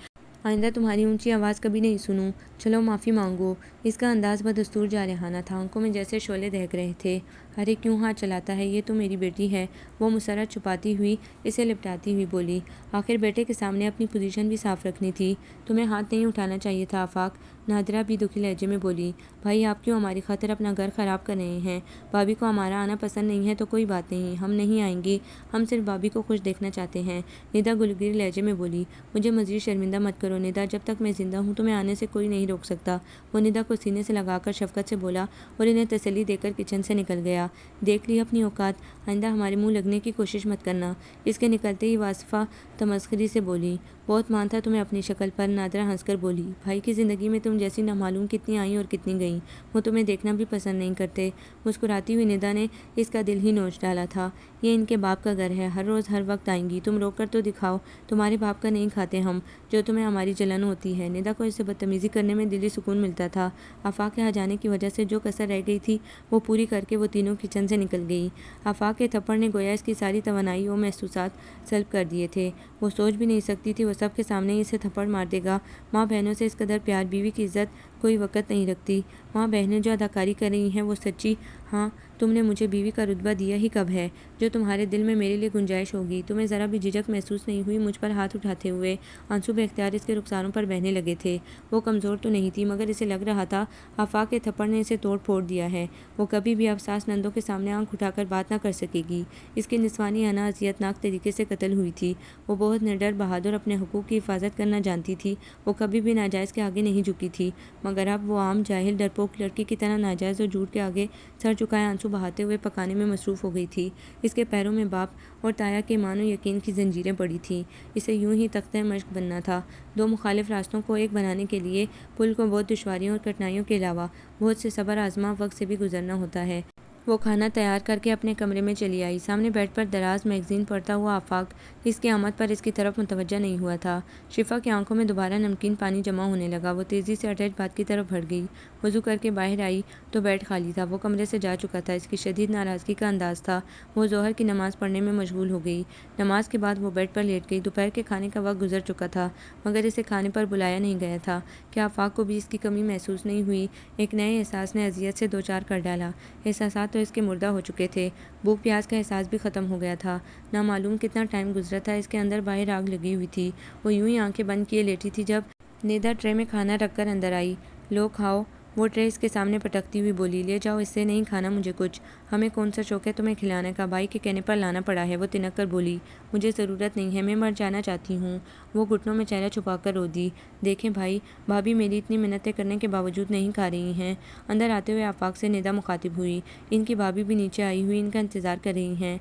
آئندہ تمہاری اونچی آواز کبھی نہیں سنوں، چلو معافی مانگو۔ اس کا انداز بدستور جارحانہ تھا، آنکھوں میں جیسے شعلے دہک رہے تھے۔ ارے کیوں ہاتھ چلاتا ہے، یہ تو میری بیٹی ہے۔ وہ مسرت چھپاتی ہوئی اسے لپٹاتی ہوئی بولی، آخر بیٹے کے سامنے اپنی پوزیشن بھی صاف رکھنی تھی، تمہیں ہاتھ نہیں اٹھانا چاہیے تھا آفاق۔ نادرہ بھی دکھی لہجے میں بولی، بھائی آپ کیوں ہماری خاطر اپنا گھر خراب کر رہے ہیں؟ بھابھی کو ہمارا آنا پسند نہیں ہے تو کوئی بات نہیں، ہم نہیں آئیں گے، ہم صرف بھابھی کو خوش دیکھنا چاہتے ہیں۔ ندا گلگیر لہجے میں بولی، مجھے مزید شرمندہ مت کرو ندا، جب تک میں زندہ ہوں تمہیں آنے سے کوئی نہیں روک سکتا۔ وہ ندا کو سینے سے لگا کر شفقت سے بولا اور انہیں تسلی دے کر کچن سے نکل گیا۔ دیکھ لی اپنی اوقات، آئندہ ہمارے منہ لگنے کی کوشش مت کرنا۔ اس کے نکلتے ہی واصفہ تمسخری سے بولی، بہت مان تھا تمہیں اپنی شکل پر، نادرہ ہنس کر بولی۔ بھائی کی زندگی میں تم جیسی نامعلوم کتنی آئیں اور کتنی گئیں، وہ تمہیں دیکھنا بھی پسند نہیں کرتے۔ مسکراتی ہوئی ندا نے اس کا دل ہی نوچ ڈالا تھا۔ یہ ان کے باپ کا گھر ہے، ہر روز ہر وقت آئیں گی، تم روک کر تو دکھاؤ، تمہارے باپ کا نہیں کھاتے ہم، جو تمہیں ہماری جلن ہوتی ہے۔ ندا کو اس سے بدتمیزی کرنے میں دلی سکون ملتا تھا۔ آفاق کے آ جانے کی وجہ سے جو کسر رہ گئی تھی وہ پوری کر کے وہ تینوں کچن سے نکل گئی۔ آفاق کے تھپڑ نے گویا اس کی ساری توانائی و محسوسات سلب کر دیے تھے۔ وہ سوچ بھی نہیں سکتی تھی وہ سب کے سامنے ہی اسے تھپڑ مار دے گا۔ ماں بہنوں سے اس قدر پیار، بیوی کی عزت کوئی وقت نہیں رکھتی۔ ماں بہنیں جو اداکاری کر رہی ہیں وہ سچی۔ ہاں، تم نے مجھے بیوی کا رتبہ دیا ہی کب ہے جو تمہارے دل میں میرے لیے گنجائش ہوگی؟ تمہیں ذرا بھی جھجک محسوس نہیں ہوئی مجھ پر ہاتھ اٹھاتے ہوئے؟ آنسو بے اختیار اس کے رخساروں پر بہنے لگے تھے۔ وہ کمزور تو نہیں تھی مگر اسے لگ رہا تھا آفاق کے تھپڑ نے اسے توڑ پھوڑ دیا ہے۔ وہ کبھی بھی اب ساس نندوں کے سامنے آنکھ اٹھا کر بات نہ کر سکے گی۔ اس کی نسوانی انا اذیت ناک طریقے سے قتل ہوئی تھی۔ وہ بہت نڈر، بہادر، اپنے حقوق کی حفاظت کرنا جانتی تھی۔ وہ کبھی بھی ناجائز کے آگے نہیں جھکی تھی، مگر اب وہ عام جاہل ڈرپوک لڑکی کی طرح ناجائز اور جھوٹ کے آگے سر جھکائے آنسو بہاتے ہوئے پکانے میں مصروف ہو گئی تھی۔ اس کے پیروں میں باپ اور تایا کے ایمان و یقین کی زنجیریں پڑی تھیں۔ اسے یوں ہی تختہ مشق بننا تھا۔ دو مخالف راستوں کو ایک بنانے کے لیے پل کو بہت دشواریوں اور کٹھنائیوں کے علاوہ بہت سے صبر آزما وقت سے بھی گزرنا ہوتا ہے۔ وہ کھانا تیار کر کے اپنے کمرے میں چلی آئی۔ سامنے بیڈ پر دراز میگزین پڑھتا ہوا آفاق اس کی آمد پر اس کی طرف متوجہ نہیں ہوا تھا۔ شفا کی آنکھوں میں دوبارہ نمکین پانی جمع ہونے لگا۔ وہ تیزی سے اٹیچ باتھ کی طرف بڑھ گئی۔ وضو کر کے باہر آئی تو بیڈ خالی تھا۔ وہ کمرے سے جا چکا تھا۔ اس کی شدید ناراضگی کا انداز تھا۔ وہ ظہر کی نماز پڑھنے میں مشغول ہو گئی۔ نماز کے بعد وہ بیڈ پر لیٹ گئی۔ دوپہر کے کھانے کا وقت گزر چکا تھا مگر اسے کھانے پر بلایا نہیں گیا تھا۔ کیا آفاق کو بھی اس کی کمی محسوس نہیں ہوئی؟ ایک نئے احساس نے اذیت سے دوچار کر ڈالا۔ احساسات تو اس کے مردہ ہو چکے تھے۔ بھوک پیاس کا احساس بھی ختم ہو گیا تھا۔ نامعلوم کتنا ٹائم گزرا تھا، اس کے اندر باہر آگ لگی ہوئی تھی۔ وہ یوں ہی آنکھیں بند کیے لیٹی تھی جب ندا ٹرے میں کھانا رکھ کر اندر آئی۔ لو کھاؤ۔ وہ ٹرے اس کے سامنے پٹکتی ہوئی بولی۔ لے جاؤ، اس سے نہیں کھانا مجھے کچھ۔ ہمیں کون سا شوق ہے تمہیں کھلانے کا؟ بھائی کے کہنے پر لانا پڑا ہے، وہ تنک کر بولی۔ مجھے ضرورت نہیں ہے، میں مر جانا چاہتی ہوں۔ وہ گھٹنوں میں چہرہ چھپا کر رو دی۔ دیکھیں بھائی، بھابھی میری اتنی منتیں کرنے کے باوجود نہیں کھا رہی ہیں۔ اندر آتے ہوئے آفاق سے ندا مخاطب ہوئی۔ ان کی بھابھی بھی نیچے آئی ہوئی ان کا انتظار کر رہی ہیں۔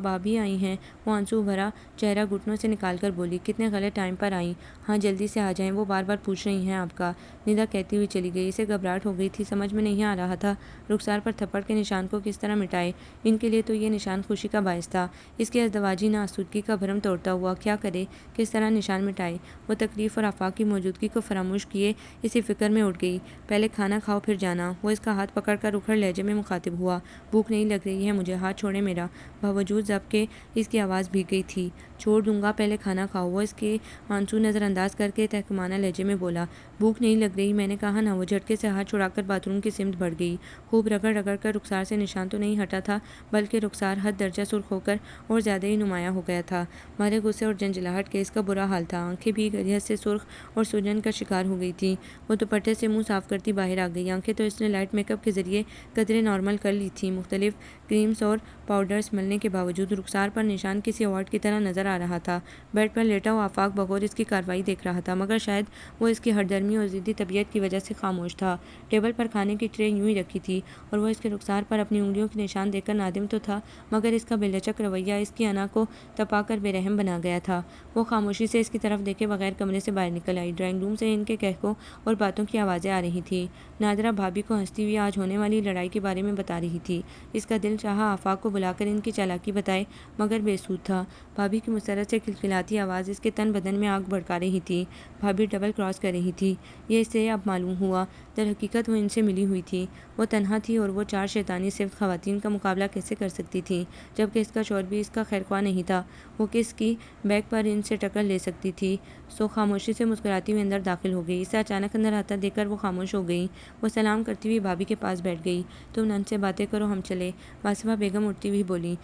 بھابھی آئی ہیں؟ وہ آنسو بھرا چہرہ گھٹنوں سے نکال کر بولی۔ کتنے غلط ٹائم پر آئیں۔ ہاں جلدی سے آ جائیں، وہ بار بار پوچھ رہی ہیں آپ کا، ندا کہتی ہوئی چلی گئی۔ اسے گھبراہٹ ہو گئی تھی، سمجھ میں نہیں آ رہا تھا رخسار پر تھپڑ کے نشان کو کس طرح مٹائے۔ ان کے لیے تو یہ نشان خوشی کا باعث تھا۔ اس کی ازدواجی ناآسودگی کا بھرم توڑتا ہوا کیا کرے، کس طرح نشان مٹائے۔ وہ تکلیف اور آفاق کی موجودگی کو فراموش کیے اسی فکر میں اٹھ گئی۔ پہلے کھانا کھاؤ پھر جانا۔ وہ اس کا ہاتھ پکڑ کر اکھڑ لہجے میں مخاطب ہوا۔ بھوک نہیں لگ رہی ہے مجھے، ہاتھ چھوڑیں میرا۔ باوجود ضبط کے اس کی آواز بھیگ گئی تھی۔ چھوڑ دوں گا، پہلے کھانا کھاؤ۔ وہ اس کے آنسو نظر انداز کر کے تحقیرانہ لہجے میں بولا۔ بھوک نہیں لگ رہی، میں نے کہا نا۔ وہ جھٹکے سے ہاتھ چھڑا کر باتھ روم کی سمت بڑھ گئی۔ خوب رگڑ رگڑ کر رخسار سے نشان تو نہیں ہٹا تھا بلکہ رخسار حد درجہ سرخ ہو کر اور زیادہ ہی نمایاں ہو گیا تھا۔ مارے غصے اور جھنجھلاہٹ کے اس کا برا حال تھا۔ آنکھیں بھی حد سے سرخ اور سوجن کا شکار ہو گئی تھیں۔ وہ دوپٹے سے منہ صاف کرتی باہر آ گئی۔ آنکھیں تو اس نے لائٹ میک اپ کے ذریعے قدرے نارمل کر لی تھیں۔ مختلف کریمز اور پاؤڈرز ملنے کے باوجود رخسار پر نشان کسی ایوارڈ کی طرح نظر آ رہا تھا۔ بیڈ پر لیٹا ہوا آفاق بغور اس کی کارروائی دیکھ رہا تھا مگر شاید وہ اس کی ہردرمی اور ضدی طبیعت کی وجہ سے خاموش تھا۔ ٹیبل پر کھانے کی ٹرے یوں ہی رکھی تھی اور وہ اس کے رخسار پر اپنی انگلیوں کے نشان دیکھ کر نادم تو تھا مگر اس کا بے لچک رویہ اس کی انا کو تپا کر بے رحم بنا گیا تھا۔ وہ خاموشی سے اس کی طرف دیکھے بغیر کمرے سے باہر نکل آئی۔ ڈرائنگ روم سے ان کے قہقہوں اور باتوں کی آوازیں آ رہی تھیں۔ نادرہ بھابھی کو ہنستی ہوئی آج ہونے والی لڑائی کے بارے میں بتا رہی تھی۔ اس کا دل چاہا آفاق کو بلا کر ان کی چالاکی بتائے مگر بے سود تھا۔ بھابھی کی مسرت سے کھلکھلاتی آواز اس کے تن بدن میں آگ بھڑکا رہی تھی۔ بھابھی ڈبل کراس کر رہی تھی، یہ اسے اب معلوم ہوا۔ در حقیقت وہ ان سے ملی ہوئی تھی۔ وہ تنہا تھی اور وہ چار شیطانی صفت خواتین کا مقابلہ کیسے کر سکتی تھی جبکہ اس کا شوہر بھی اس کا خیرخواہ نہیں تھا۔ وہ کس کی بیک پر ان سے ٹکر لے سکتی تھی؟ سو خاموشی سے مسکراتی ہوئی اندر داخل ہو گئی۔ اسے اچانک اندر آتا دیکھ کر وہ خاموش ہو گئی۔ وہ سلام کرتی ہوئی بھابھی کے پاس بیٹھ گئی۔ تم نند سے باتیں کرو، ہم چلے۔ واصفہ بیگم اٹھتی ہوئی بولی۔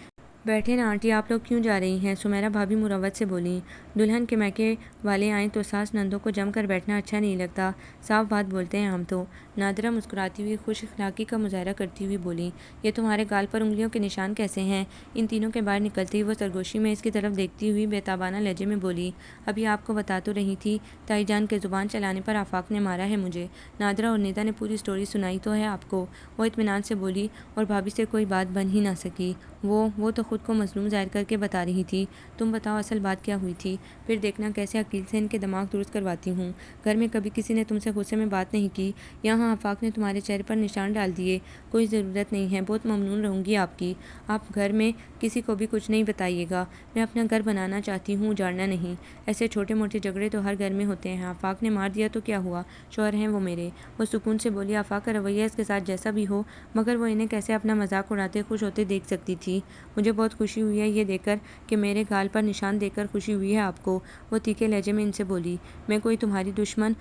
بیٹھے نا آنٹی، آپ لوگ کیوں جا رہی ہیں؟ سمیرہ بھابھی مروت سے بولیں۔ دلہن کے میکے والے آئیں تو ساس نندوں کو جم کر بیٹھنا اچھا نہیں لگتا، صاف بات بولتے ہیں ہم تو۔ نادرہ مسکراتی ہوئی خوش اخلاقی کا مظاہرہ کرتی ہوئی بولی۔ یہ تمہارے گال پر انگلیوں کے نشان کیسے ہیں؟ ان تینوں کے باہر نکلتی وہ سرگوشی میں اس کی طرف دیکھتی ہوئی بے تابانہ لہجے میں بولی۔ ابھی آپ کو بتا تو رہی تھی، تائی جان کے زبان چلانے پر آفاق نے مارا ہے مجھے۔ نادرہ اور ندا نے پوری سٹوری سنائی تو ہے آپ کو، وہ اطمینان سے بولی اور بھابھی سے کوئی بات بن ہی نہ سکی۔ وہ تو خود کو مظلوم ظاہر کر کے بتا رہی تھی۔ تم بتاؤ اصل بات کیا ہوئی تھی، پھر دیکھنا کیسے عقیل سے ان کے دماغ درست کرواتی ہوں۔ گھر میں کبھی کسی نے تم سے غصے میں بات نہیں کی، یہاں آفاق نے تمہارے چہرے پر نشان ڈال دیے۔ کوئی ضرورت نہیں ہے، بہت ممنون رہوں گی آپ کی۔ آپ گھر میں کسی کو بھی کچھ نہیں بتائیے گا۔ میں اپنا گھر بنانا چاہتی ہوں، اجاڑنا نہیں۔ ایسے چھوٹے موٹے جھگڑے تو ہر گھر میں ہوتے ہیں۔ آفاق نے مار دیا تو کیا ہوا، شوہر ہیں وہ میرے۔ وہ سکون سے بولی۔ آفاق کا رویہ اس کے ساتھ جیسا بھی ہو، مگر وہ انہیں کیسے اپنا مذاق اڑاتے خوش ہوتے دیکھ سکتی تھی۔ مجھے بہت خوشی ہوئی ہے یہ دیکھ کر کہ میرے گال پر نشان دیکھ کر خوشی ہوئی ہے آپ کو، وہ تیکھے لہجے میں ان سے بولی۔ میں کوئی تمہاری دشمن؟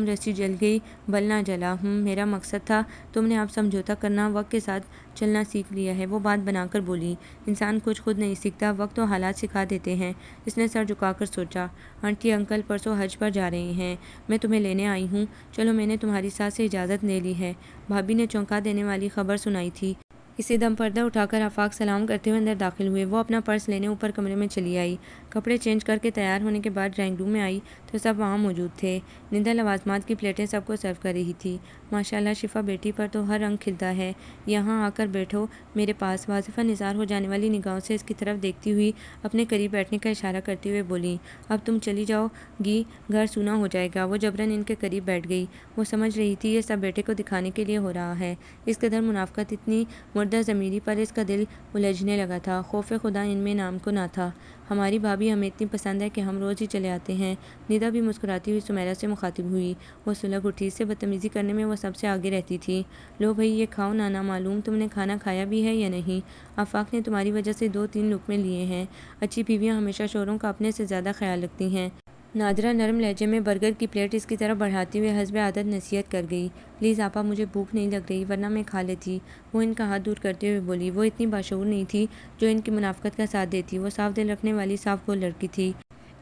رسی جل گئی بل نہ جلا۔ میرا مقصد تھا تم نے اب سمجھوتا کرنا، وقت کے ساتھ چلنا سیکھ لیا ہے، وہ بات بنا کر بولی۔ انسان کچھ خود نہیں سیکھتا، وقت و حالات سکھا دیتے ہیں۔ اس نے سر جھکا کر سوچا۔ آنٹی انکل پرسوں حج پر جا رہے ہیں، میں تمہیں لینے آئی ہوں، چلو میں نے تمہاری ساس سے اجازت لے لی ہے۔ بھابی نے چونکا دینے والی خبر سنائی تھی۔ اسی دم پردہ اٹھا کر آفاق سلام کرتے ہوئے اندر داخل ہوئے۔ وہ اپنا پرس لینے اوپر کمرے میں چلی آئی۔ کپڑے چینج کر کے تیار ہونے کے بعد ڈرائنگ روم میں آئی تو سب وہاں موجود تھے۔ ندا لوازمات کی پلیٹیں سب کو سرو کر رہی تھی۔ ماشاءاللہ شفا بیٹی پر تو ہر رنگ کھلتا ہے، یہاں آ کر بیٹھو میرے پاس۔ واصفہ نثار ہو جانے والی نگاہوں سے اس کی طرف دیکھتی ہوئی اپنے قریب بیٹھنے کا اشارہ کرتے ہوئے بولی۔ اب تم چلی جاؤ گی، گھر سونا ہو جائے گا۔ وہ جبراً ان کے قریب بیٹھ گئی۔ وہ سمجھ رہی تھی یہ سب بیٹے کو دکھانے کے لیے ہو رہا ہے۔ اس قدر منافقت، اتنی مردہ ضمیری پر اس کا دل الجھنے لگا تھا۔ خوف خدا ان میں نام کو نہ تھا۔ ہماری بھابھی ہمیں اتنی پسند ہے کہ ہم روز ہی چلے آتے ہیں۔ ندا بھی مسکراتی ہوئی سمیرہ سے مخاطب ہوئی۔ وہ سلگ اٹھی، اس سے بدتمیزی کرنے میں وہ سب سے آگے رہتی تھی۔ لو بھئی یہ کھاؤ، نانا معلوم تم نے کھانا کھایا بھی ہے یا نہیں؟ آفاق نے تمہاری وجہ سے 2-3 لقمے لیے ہیں۔ اچھی بیویاں ہمیشہ شوہروں کا اپنے سے زیادہ خیال رکھتی ہیں۔ نادرہ نرم لہجے میں برگر کی پلیٹ اس کی طرف بڑھاتے ہوئے حسب عادت نصیحت کر گئی۔ پلیز آپا مجھے بھوک نہیں لگ رہی ورنہ میں کھا لیتی، وہ ان کا ہاتھ دور کرتے ہوئے بولی۔ وہ اتنی باشعور نہیں تھی جو ان کی منافقت کا ساتھ دیتی، وہ صاف دل رکھنے والی صاف گول لڑکی تھی۔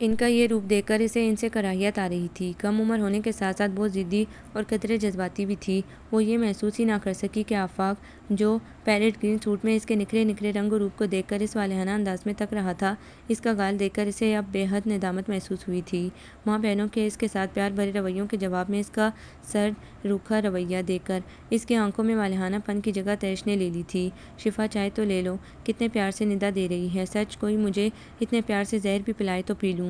ان کا یہ روپ دیکھ کر اسے ان سے کراہیت آ رہی تھی۔ کم عمر ہونے کے ساتھ ساتھ بہت ضدی اور قدرے جذباتی بھی تھی۔ وہ یہ محسوس ہی نہ کر سکی کہ آفاق جو پیرٹ گرین سوٹ میں اس کے نکھرے نکھرے رنگ و روپ کو دیکھ کر اس والہانہ انداز میں تک رہا تھا، اس کا گال دیکھ کر اسے اب بے حد ندامت محسوس ہوئی تھی۔ ماں بہنوں کے اس کے ساتھ پیار بھرے رویوں کے جواب میں اس کا سرد روکھا رویہ دیکھ کر اس کی آنکھوں میں والہانہ پن کی جگہ تیش نے لے لی تھی۔ شفا چائے تو لے لو، کتنے پیار سے ندا دے رہی ہے، سچ کوئی مجھے اتنے پیار سے زہر بھی پلائے تو پی لوں۔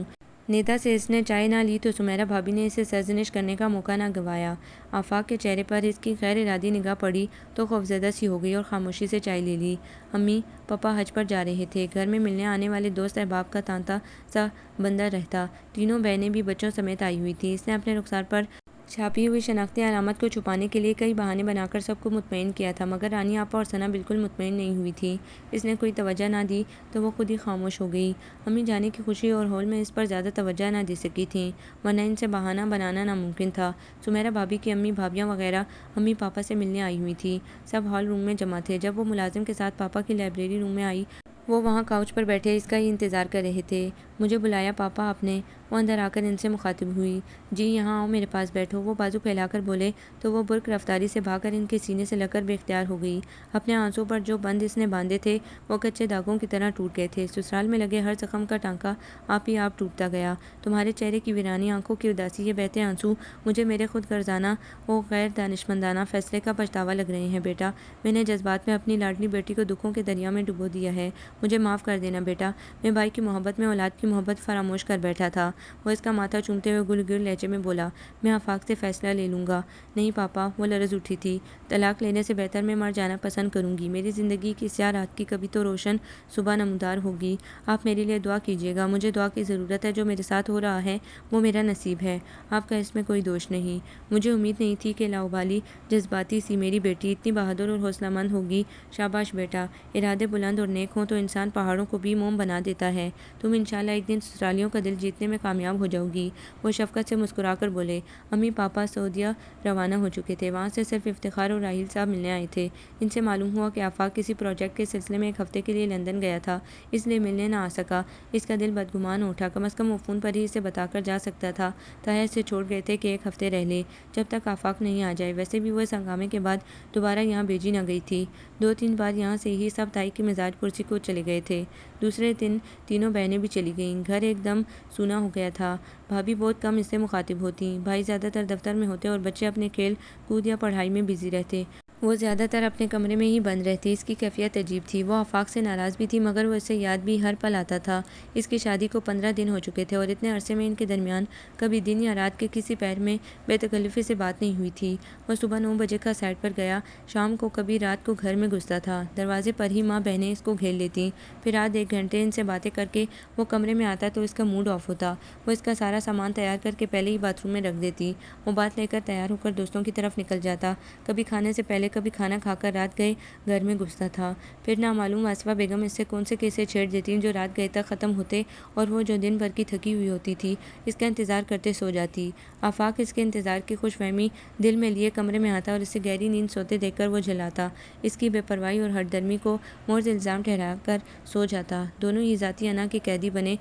ندا سے اس نے چائے نہ لی تو سمیرہ بھابی نے اسے سرزنش کرنے کا موقع نہ گنوایا۔ آفاق کے چہرے پر اس کی غیر ارادی نگاہ پڑی تو خوفزدہ سی ہو گئی اور خاموشی سے چائے لے لی۔ امی پپا حج پر جا رہے تھے، گھر میں ملنے آنے والے دوست احباب کا تانتا سا بندہ رہتا۔ تینوں بہنیں بھی بچوں سمیت آئی ہوئی تھیں۔ اس نے اپنے رخسار پر چھاپی ہوئی شناختی علامت کو چھپانے کے لیے کئی بہانے بنا کر سب کو مطمئن کیا تھا، مگر رانی آپا اور ثنا بالکل مطمئن نہیں ہوئی تھیں۔ اس نے کوئی توجہ نہ دی تو وہ خود ہی خاموش ہو گئی۔ امی جانے کی خوشی اور ہول میں اس پر زیادہ توجہ نہ دے سکی تھیں، ورنہ ان سے بہانہ بنانا ناممکن تھا۔ سمیرہ بھابی کی امی بھابیاں وغیرہ امی پاپا سے ملنے آئی ہوئی تھیں۔ سب ہال روم میں جمع تھے۔ جب وہ ملازم کے ساتھ پاپا کی لائبریری روم میں آئی، وہ وہاں کاؤچ پر بیٹھے اس کا ہی انتظار کر رہے تھے۔ مجھے بلایا پاپا آپ نے؟ وہ اندر آ کر ان سے مخاطب ہوئی۔ جی یہاں آؤ میرے پاس بیٹھو، وہ بازو پھیلا کر بولے تو وہ برق رفتاری سے بھاگ کر ان کے سینے سے لگ کر بے اختیار ہو گئی۔ اپنے آنسوں پر جو بند اس نے باندھے تھے وہ کچے داغوں کی طرح ٹوٹ گئے تھے۔ سسرال میں لگے ہر زخم کا ٹانکا آپ ہی آپ ٹوٹتا گیا۔ تمہارے چہرے کی ویرانی، آنکھوں کی اداسی، یہ بہتے آنسو مجھے میرے خود غرضانہ و غیر دانشمندانہ فیصلے کا پچھتاوا لگ رہے ہیں بیٹا۔ میں نے جذبات میں اپنی لاڈلی بیٹی کو دکھوں کے دریا میں ڈبو دیا ہے، مجھے معاف کر دینا بیٹا۔ میں بھائی کی محبت میں اولاد کی محبت فراموش کر بیٹھا تھا۔ وہ اس کا ماتھا چومتے ہوئے گل گر لہجے میں بولا۔ میں آفاق سے فیصلہ لے لوں گا۔ نہیں پاپا، وہ لرز اٹھی تھی۔ طلاق لینے سے بہتر میں مر جانا پسند کروں گی۔ میری زندگی کی سیاہ رات کی کبھی تو روشن صبح نمودار ہوگی۔ آپ میرے لیے دعا کیجیے گا، مجھے دعا کی ضرورت ہے۔ جو میرے ساتھ ہو رہا ہے وہ میرا نصیب ہے، آپ کا اس میں کوئی دوش نہیں۔ مجھے امید نہیں تھی کہ لاؤبالی جذباتی سی میری بیٹی اتنی بہادر اور حوصلہ مند ہوگی۔ شاباش بیٹا، ارادے بلند اور نیک ہوں تو انسان پہاڑوں کو بھی موم بنا دیتا ہے۔ تم انشاءاللہ ایک دن سسرالیوں کا دل جیتنے میں کامیاب ہو جاؤ گی، وہ شفقت سے مسکرا کر بولے۔ امی پاپا سعودیہ روانہ ہو چکے تھے، وہاں سے صرف افتخار اور راحیل صاحب ملنے آئے تھے۔ ان سے معلوم ہوا کہ آفاق کسی پروجیکٹ کے سلسلے میں 1 ہفتے کے لیے لندن گیا تھا، اس لیے ملنے نہ آ سکا۔ اس کا دل بدگمان اٹھا، کم از کم وہ فون پر ہی اسے بتا کر جا سکتا تھا۔ تایا اسے چھوڑ گئے تھے کہ 1 ہفتے رہ لے، جب تک آفاق نہیں آ جائے۔ ویسے بھی وہ اس ہنگامے کے بعد دوبارہ یہاں بھیجی نہ گئی تھی، 2-3 بار یہاں سے ہی سب تائی کی مزاج پرسی کو چلے گئے تھے۔ دوسرے دن تینوں بہنیں بھی چلی گئیں، گھر ایک دم سونا ہو گیا تھا۔ بھابی بہت کم اس سے مخاطب ہوتی، بھائی زیادہ تر دفتر میں ہوتے اور بچے اپنے کھیل کود یا پڑھائی میں بزی رہتے۔ وہ زیادہ تر اپنے کمرے میں ہی بند رہتی۔ اس کی کیفیت عجیب تھی۔ وہ آفاق سے ناراض بھی تھی مگر وہ اسے یاد بھی ہر پل آتا تھا۔ اس کی شادی کو 15 دن ہو چکے تھے اور اتنے عرصے میں ان کے درمیان کبھی دن یا رات کے کسی پہر میں بے تکلفی سے بات نہیں ہوئی تھی۔ وہ صبح 9 بجے کا سائٹ پر گیا، شام کو کبھی رات کو گھر میں گھستا تھا۔ دروازے پر ہی ماں بہنیں اس کو گھیر لیتیں، پھر آدھ ایک گھنٹے ان سے باتیں کر کے وہ کمرے میں آتا تو اس کا موڈ آف ہوتا۔ وہ اس کا سارا سامان تیار کر کے پہلے ہی باتھ روم میں رکھ دیتی۔ وہ بات لے کر تیار ہو کر دوستوں کی طرف نکل جاتا، کبھی کھانے سے پہلے کبھی کھانا کھا کر رات گئے گھر میں گھستا تھا۔ پھر نامعلوم آصفہ بیگم اس سے کون سے قصے چھیڑ دیتی جو رات گئے تک ختم ہوتے اور وہ جو دن بھر کی تھکی ہوئی ہوتی تھی اس کا انتظار کرتے سو جاتی۔ آفاق اس کے انتظار کی خوش فہمی دل میں لیے کمرے میں آتا اور اسے گہری نیند سوتے دیکھ کر وہ جھلاتا، اس کی بے پرواہی اور ہٹ درمی کو محض الزام ٹھہرا کر سو جاتا۔ دونوں ہی ذاتی انا کے قیدی بنے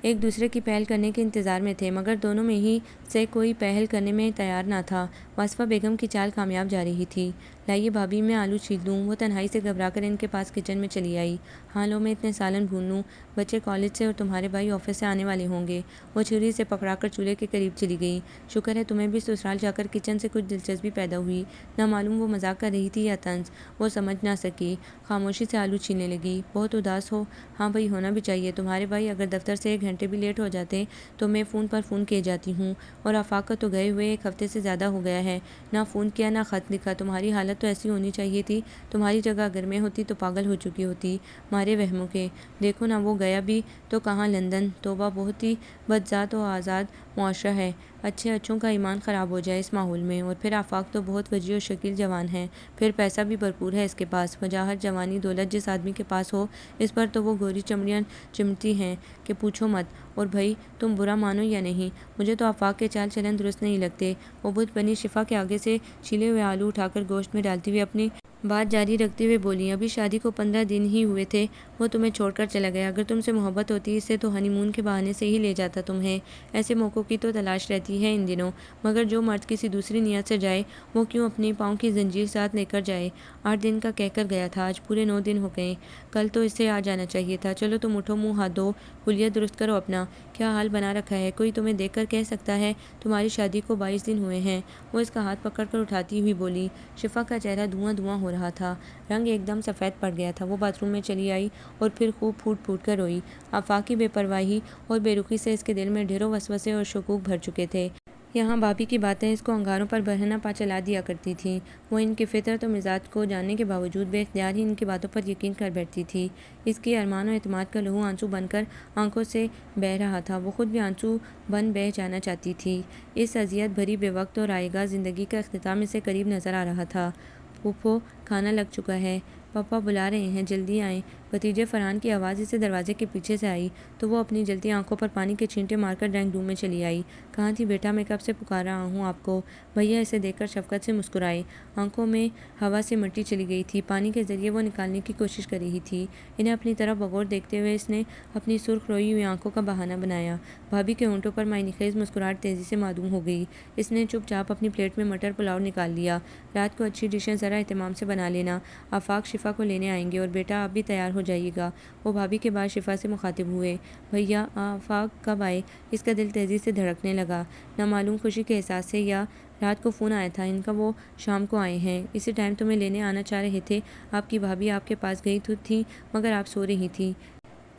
ایک دوسرے کی پہل کرنے کے انتظار میں تھے مگر دونوں میں ہی سے کوئی پہل کرنے میں تیار نہ تھا۔ آصفہ بیگم کی چال کامیاب جا رہی تھی۔ لائیے بھابی میں آلو چھیل دوں۔ وہ تنہائی سے گھبرا کر ان کے پاس کچن میں چلی آئی۔ ہاں لو میں اتنے سالن بھون لوں، بچے کالج سے اور تمہارے بھائی آفس سے آنے والے ہوں گے۔ وہ چھری سے پکڑا کر چولہے کے قریب چلی گئی۔ شکر ہے تمہیں بھی سسرال جا کر کچن سے کچھ دلچسپی پیدا ہوئی۔ نہ معلوم وہ مذاق کر رہی تھی یا طنز، وہ سمجھ نہ سکی۔ خاموشی سے آلو چھیلنے لگی۔ بہت اداس ہو؟ ہاں بھائی ہونا بھی چاہیے۔ تمہارے بھائی اگر دفتر سے 1 گھنٹے بھی لیٹ ہو جاتے تو میں فون پر فون کیے جاتی ہوں، اور آفاق کا تو گئے ہوئے 1 ہفتے سے زیادہ ہو گیا ہے، نہ فون کیا نہ خط لکھا۔ تمہاری حالت تو ایسی ہونی چاہیے تھی، تمہاری جگہ اگر میں ہوتی تو پاگل ہو چکی ہوتی مارے وہموں کے۔ دیکھو نا وہ گیا بھی تو کہاں، لندن۔ توبہ، بہت ہی بدذات و آزاد معاشرہ ہے۔ اچھے اچھوں کا ایمان خراب ہو جائے اس ماحول میں۔ اور پھر آفاق تو بہت وجیح و شکیل جوان ہے، پھر پیسہ بھی بھرپور ہے اس کے پاس۔ وجاہت، جوانی، دولت جس آدمی کے پاس ہو اس پر تو وہ گوری چمڑیاں چمٹتی ہیں کہ پوچھو مت۔ اور بھائی تم برا مانو یا نہیں، مجھے تو آفاق کے چال چلن درست نہیں لگتے۔ وہ بت بنی شفا کے آگے سے چھیلے ہوئے آلو اٹھا کر گوشت میں ڈالتی ہوئے اپنی بات جاری رکھتے ہوئے بولی، ابھی شادی کو 15 دن ہی ہوئے تھے وہ تمہیں چھوڑ کر چلا گیا۔ اگر تم سے محبت ہوتی اس سے تو ہنی مون کے بہانے سے ہی لے جاتا تمہیں۔ ایسے موقعوں کی تو تلاش رہتی ہے ان دنوں، مگر جو مرد کسی دوسری نیت سے جائے وہ کیوں اپنی پاؤں کی زنجیر ساتھ لے کر جائے۔ 8 دن کا کہہ کر گیا تھا، آج پورے 9 دن ہو گئے، کل تو اسے آ جانا چاہیے تھا۔ چلو تم اٹھو، منہ ہاتھ دھو، حلیہ درست کرو اپنا، کیا حال بنا رکھا ہے، کوئی تمہیں دیکھ کر کہہ سکتا ہے تمہاری شادی کو 22 دن ہوئے ہیں۔ وہ اس کا ہاتھ پکڑ کر اٹھاتی ہوئی بولی۔ شفا کا چہرہ دھواں دھواں ہو رہا تھا، رنگ ایک دم سفید پڑ گیا تھا۔ وہ باتھ روم میں چلی آئی اور پھر خوب پھوٹ پھوٹ کر روئی۔ آفاق کی بے پرواہی اور بے رخی سے اس کے دل میں ڈھیروں وسوسے اور شکوک بھر چکے تھے۔ یہاں بھابھی کی باتیں اس کو انگاروں پر برہنہ پا چلا دیا کرتی تھیں۔ وہ ان کی فطرت و مزاج کو جاننے کے باوجود بے اختیار ہی ان کی باتوں پر یقین کر بیٹھتی تھی۔ اس کی ارمان و اعتماد کا لہو آنسو بن کر آنکھوں سے بہہ رہا تھا، وہ خود بھی آنسو بن بہہ جانا چاہتی تھی۔ اس اذیت بھری بے وقت اور رائگاں زندگی کا اختتام اسے قریب نظر آ رہا تھا۔ پھوپھو کھانا لگ چکا ہے، پاپا بلا رہے ہیں، جلدی آئیں۔ بھتیجے فرحان کی آواز اسے دروازے کے پیچھے سے آئی تو وہ اپنی جلتی آنکھوں پر پانی کے چھینٹے مار کر ڈرائنگ روم میں چلی آئی۔ کہاں تھی بیٹا، میں کب سے پکار رہا ہوں آپ کو۔ بھیا اسے دیکھ کر شفقت سے مسکرائے، آنکھوں میں ہوا سے مٹی چلی گئی تھی، پانی کے ذریعے وہ نکالنے کی کوشش کر رہی تھی۔ انہیں اپنی طرف بغور دیکھتے ہوئے اس نے اپنی سرخ روئی ہوئی آنکھوں کا بہانہ بنایا۔ بھابھی کے ہونٹوں پر معنی خیز مسکراہٹ تیزی سے معدوم ہو گئی۔ اس نے چپ چاپ اپنی پلیٹ میں مٹر پلاؤ نکال لیا۔ رات کو اچھی ڈشیں ذرا اہتمام سے بنا لینا، آفاق شفا کو لینے آئیں گے، اور بیٹا آپ بھی تیار ہو جائیے گا۔ وہ بھابھی کے بعد شفا سے مخاطب ہوئے، بھیا آفاق کب آئے؟ اس کا دل تیزی سے دھڑکنے لگا، نامعلوم خوشی کے احساس سے، یا رات کو فون آیا تھا ان کا وہ شام کو آئے ہیں، اسی ٹائم تمہیں لینے آنا چاہ رہے تھے۔ آپ کی بھابھی آپ کے پاس گئی تھی مگر آپ سو رہی تھی،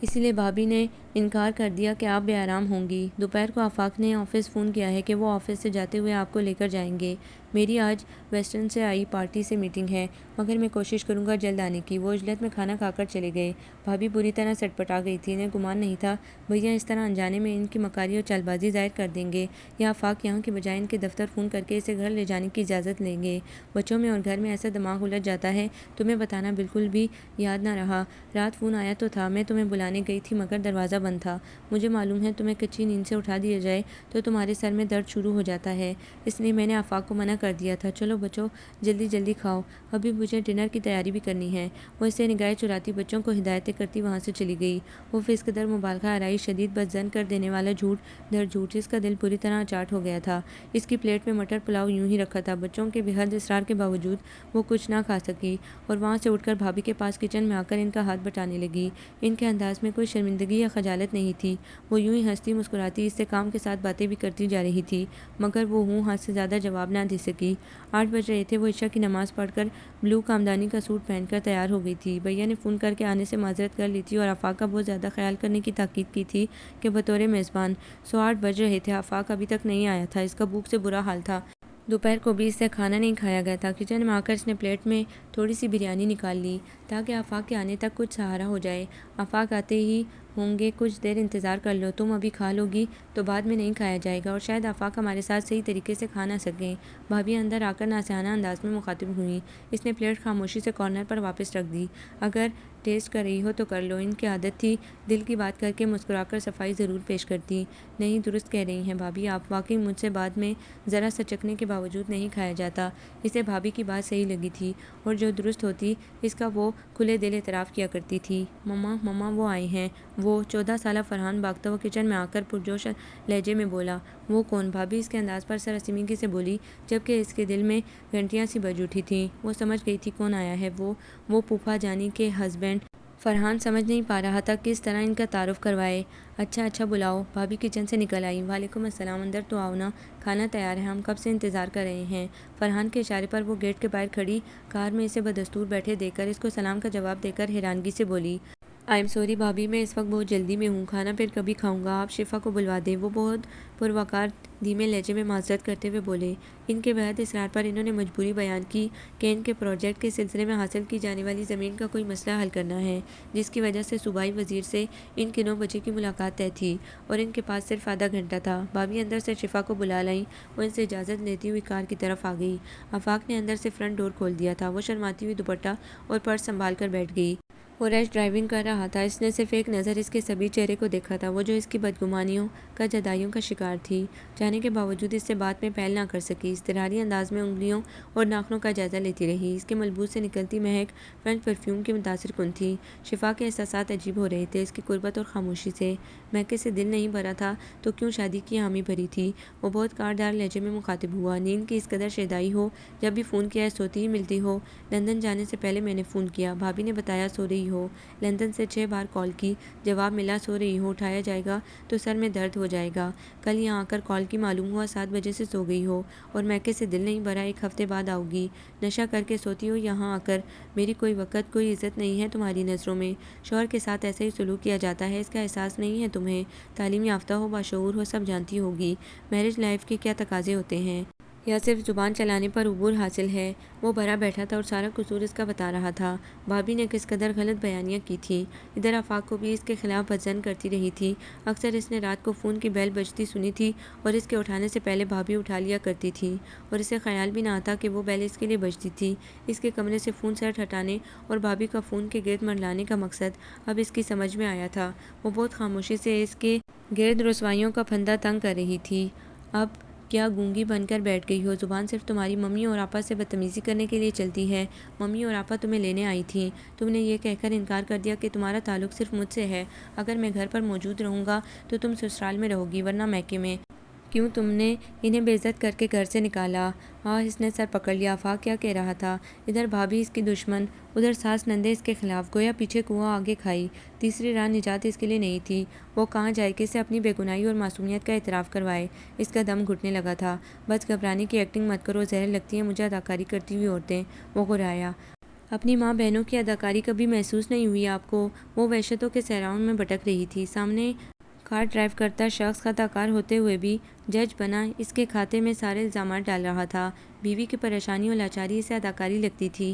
اسی لیے بھابھی نے انکار کر دیا کہ آپ بے آرام ہوں گی۔ دوپہر کو آفاق نے آفس فون کیا ہے کہ وہ آفس سے جاتے ہوئے آپ کو لے کر جائیں گے۔ میری آج ویسٹرن سے آئی پارٹی سے میٹنگ ہے مگر میں کوشش کروں گا جلد آنے کی۔ وہ عجلت میں کھانا کھا کر چلے گئے۔ بھابھی بری طرح سٹ پٹا گئی تھی، انہیں گمان نہیں تھا بھیا اس طرح انجانے میں ان کی مکاری اور چال بازی ظاہر کر دیں گے، یا آفاق یہاں کے بجائے ان کے دفتر فون کر کے اسے گھر لے جانے کی اجازت لیں گے۔ بچوں میں اور گھر میں ایسا دماغ الجھ جاتا ہے، تمہیں بتانا بالکل بھی یاد نہ رہا۔ رات فون آیا تو تھا، میں تمہیں بلانے گئی تھی مگر دروازہ بند تھا۔ مجھے معلوم ہے تمہیں کچی نیند سے اٹھا دیا جائے تو تمہارے سر میں درد شروع ہو جاتا ہے، اس لیے میں نے آفاق کو منع کر دیا تھا۔ چلو بچوں جلدی جلدی کھاؤ، ابھی مجھے ڈنر کی تیاری بھی کرنی ہے۔ وہ اس سے نگاہیں چراتی بچوں کو ہدایتیں کرتی وہاں سے چلی گئی۔ وہ اس قدر مبالغہ آرائی، شدید بدظن کر دینے والا جھوٹ در جھوٹ، اس کا دل پوری طرح اچاٹ ہو گیا تھا۔ اس کی پلیٹ میں مٹر پلاؤ یوں ہی رکھا تھا، بچوں کے بے حد اصرار کے باوجود وہ کچھ نہ کھا سکی، اور وہاں سے اٹھ کر بھابھی کے پاس کچن میں آ کر ان کا ہاتھ بٹانے لگی۔ ان کے انداز میں کوئی شرمندگی یا خجالت خجالت نہیں تھی۔ وہ یوں ہی ہنستی مسکراتی اس سے کام کے ساتھ باتیں بھی کرتی جا رہی تھی، مگر وہ ہوں ہاں سے زیادہ جواب نہ دے سکی۔ 8 بج رہے تھے۔ وہ عشاء کی نماز پڑھ کر بلو کامدانی کا سوٹ پہن کر تیار ہو گئی تھی۔ بھیا نے فون کر کے آنے سے معذرت کر لی تھی اور آفاق کا بہت زیادہ خیال کرنے کی تاکید کی تھی کہ بطور میزبان۔ 8:15 بج رہے تھے۔ آفاق ابھی تک نہیں آیا تھا۔ اس کا بھوک سے برا حال تھا۔ دوپہر کو بھی اس سے کھانا نہیں کھایا گیا تھا۔ کچن میں آ کر اس نے پلیٹ میں تھوڑی سی بریانی نکال لی تاکہ آفاق کے آنے تک کچھ سہارا ہو جائے۔ آفاق آتے ہی ہوں گے، کچھ دیر انتظار کر لو، تم ابھی کھا لو گی تو بعد میں نہیں کھایا جائے گا اور شاید آفاق ہمارے ساتھ صحیح طریقے سے کھا نہ سکیں۔ بھابھی اندر آ کر ناصحانہ انداز میں مخاطب ہوئیں۔ اس نے پلیٹ خاموشی سے کارنر پر واپس رکھ دی۔ اگر ٹیسٹ کر رہی ہو تو کر لو۔ ان کی عادت تھی دل کی بات کر کے مسکرا کر صفائی ضرور پیش کرتی۔ نہیں، درست کہہ رہی ہیں بھابھی آپ، واقعی مجھ سے بعد میں ذرا سا چکھنے کے باوجود نہیں کھایا جاتا۔ اسے بھابھی کی بات صحیح لگی تھی اور جو درست ہوتی اس کا وہ کھلے دل اعتراف کیا کرتی تھی۔ مما مما وہ آئے ہیں۔ وہ 14 سالہ فرحان بھاگتا ہوا کچن میں آ کر پرجوش لہجے میں بولا۔ وہ کون؟ بھابھی اس کے انداز پر سراسیمگی سے بولی، جبکہ اس کے دل میں گھنٹیاں سی بج اٹھی تھیں۔ وہ سمجھ گئی تھی کون آیا ہے، وہ پھوپھا جانی کے ہسبینڈ۔ فرحان سمجھ نہیں پا رہا تھا کس طرح ان کا تعارف کروائے۔ اچھا بلاؤ۔ بھابھی کچن سے نکل آئی۔ وعلیکم السلام، اندر تو آؤ نا، کھانا تیار ہے، ہم کب سے انتظار کر رہے ہیں۔ فرحان کے اشارے پر وہ گیٹ کے باہر کھڑی کار میں اسے بدستور بیٹھے دیکھ کر اس کو سلام کا جواب دے کر حیرانگی سے بولی، آئی ایم سوری بھابھی، میں اس وقت بہت جلدی میں ہوں، کھانا پھر کبھی کھاؤں گا، آپ شفا کو بلوا دیں۔ وہ بہت پروقار دھیمے لہجے میں معذرت کرتے ہوئے بولے۔ ان کے بہت اصرار پر انہوں نے مجبوری بیان کی کہ ان کے پروجیکٹ کے سلسلے میں حاصل کی جانے والی زمین کا کوئی مسئلہ حل کرنا ہے، جس کی وجہ سے صوبائی وزیر سے ان کی 9 بجے کی ملاقات طے تھی اور ان کے پاس صرف آدھا گھنٹہ تھا۔ بھابھی اندر سے شفا کو بلا لائیں۔ وہ ان سے اجازت لیتی ہوئی کار کی طرف آ گئی۔ آفاق نے اندر سے فرنٹ ڈور کھول دیا تھا۔ وہ شرماتی ہوئی دوپٹہ اور پرس سنبھال کر بیٹھ گئی۔ وہ ریش ڈرائیونگ کر رہا تھا۔ اس نے صرف ایک نظر اس کے سبھی چہرے کو دیکھا تھا، وہ جو اس کی بدگمانیوں کا جدائیوں کا شکار تھی۔ جانے کے باوجود اس سے بات میں پہل نہ کر سکی۔ اضطراری انداز میں انگلیوں اور ناخنوں کا جائزہ لیتی رہی۔ اس کے ملبوس سے نکلتی مہک فرینچ پرفیوم کی متاثر کن تھی۔ شفا کے احساسات عجیب ہو رہے تھے اس کی قربت اور خاموشی سے۔ مہکے سے دل نہیں بھرا تھا تو کیوں شادی کی حامی بھری تھی۔ وہ بہت کاردار لہجے میں مخاطب ہوا۔ نیند کی اس قدر شیدائی ہو، جب بھی فون کیا ہے سوتی ہی ملتی ہو۔ لندن جانے سے پہلے میں نے فون کیا، بھابھی نے بتایا سو رہی ہو۔ لندن سے 6 بار کال کی، جواب ملا سو رہی ہو، اٹھایا جائے گا تو سر میں درد ہو جائے گا۔ کل یہاں آ کر کال کی، معلوم ہوا 7 بجے سے سو گئی ہو اور مہکے سے دل نہیں بھرا، 1 ہفتے بعد آؤ گی۔ نشہ کر کے سوتی ہو یہاں آ کر، میری کوئی وقت کوئی عزت نہیں ہے تمہاری نظروں میں۔ شوہر کے ساتھ ایسا ہی سلوک کیا جاتا ہے، اس کا احساس نہیں ہے تمہیں۔ تعلیم یافتہ ہو، باشعور ہو، سب جانتی ہوگی میرج لائف کے کیا تقاضے ہوتے ہیں۔ یا صرف زبان چلانے پر عبور حاصل ہے۔ وہ بھرا بیٹھا تھا اور سارا قصور اس کا بتا رہا تھا۔ بھابھی نے کس قدر غلط بیانیاں کی تھیں۔ ادھر آفاق کو بھی اس کے خلاف بدظن کرتی رہی تھی۔ اکثر اس نے رات کو فون کی بیل بجتی سنی تھی اور اس کے اٹھانے سے پہلے بھابھی اٹھا لیا کرتی تھی اور اسے خیال بھی نہ آتا کہ وہ بیل اس کے لیے بجتی تھی۔ اس کے کمرے سے فون سیٹ ہٹانے اور بھابھی کا فون کے گرد منڈلانے کا مقصد اب اس کی سمجھ میں آیا تھا۔ وہ بہت خاموشی سے اس کے گرد رسوائیوں کا پھندا تنگ کر رہی تھی۔ اب کیا گونگی بن کر بیٹھ گئی ہو؟ زبان صرف تمہاری ممی اور آپا سے بدتمیزی کرنے کے لیے چلتی ہے۔ ممی اور آپا تمہیں لینے آئی تھیں، تم نے یہ کہہ کر انکار کر دیا کہ تمہارا تعلق صرف مجھ سے ہے۔ اگر میں گھر پر موجود رہوں گا تو تم سسرال میں رہو گی، ورنہ میکے میں۔ کیوں تم نے انہیں بے عزت کر کے گھر سے نکالا؟ اس نے سر پکڑ لیا۔ آفاق کیا کہہ رہا تھا؟ ادھر بھابھی اس کی دشمن، ادھر ساس نندے اس کے خلاف، گویا پیچھے کنواں آگے کھائی، تیسری راہ نجات اس کے لیے نہیں تھی۔ وہ کہاں جائے کہ اسے اپنی بے گناہی اور معصومیت کا اعتراف کروائے۔ اس کا دم گھٹنے لگا تھا۔ بس گھبرانے کی ایکٹنگ مت کرو، زہر لگتی ہیں مجھے اداکاری کرتی ہوئی عورتیں۔ وہ گھرایا۔ اپنی ماں بہنوں کی اداکاری کبھی محسوس نہیں ہوئی آپ کو؟ وہ وحشتوں کے صحراؤں میں بھٹک رہی تھی۔ سامنے کار ڈرائیو کرتا شخص خطا کار ہوتے ہوئے بھی جج بنا اس کے کھاتے میں سارے الزامات ڈال رہا تھا۔ بیوی کی پریشانی اور لاچاری اسے اداکاری لگتی تھی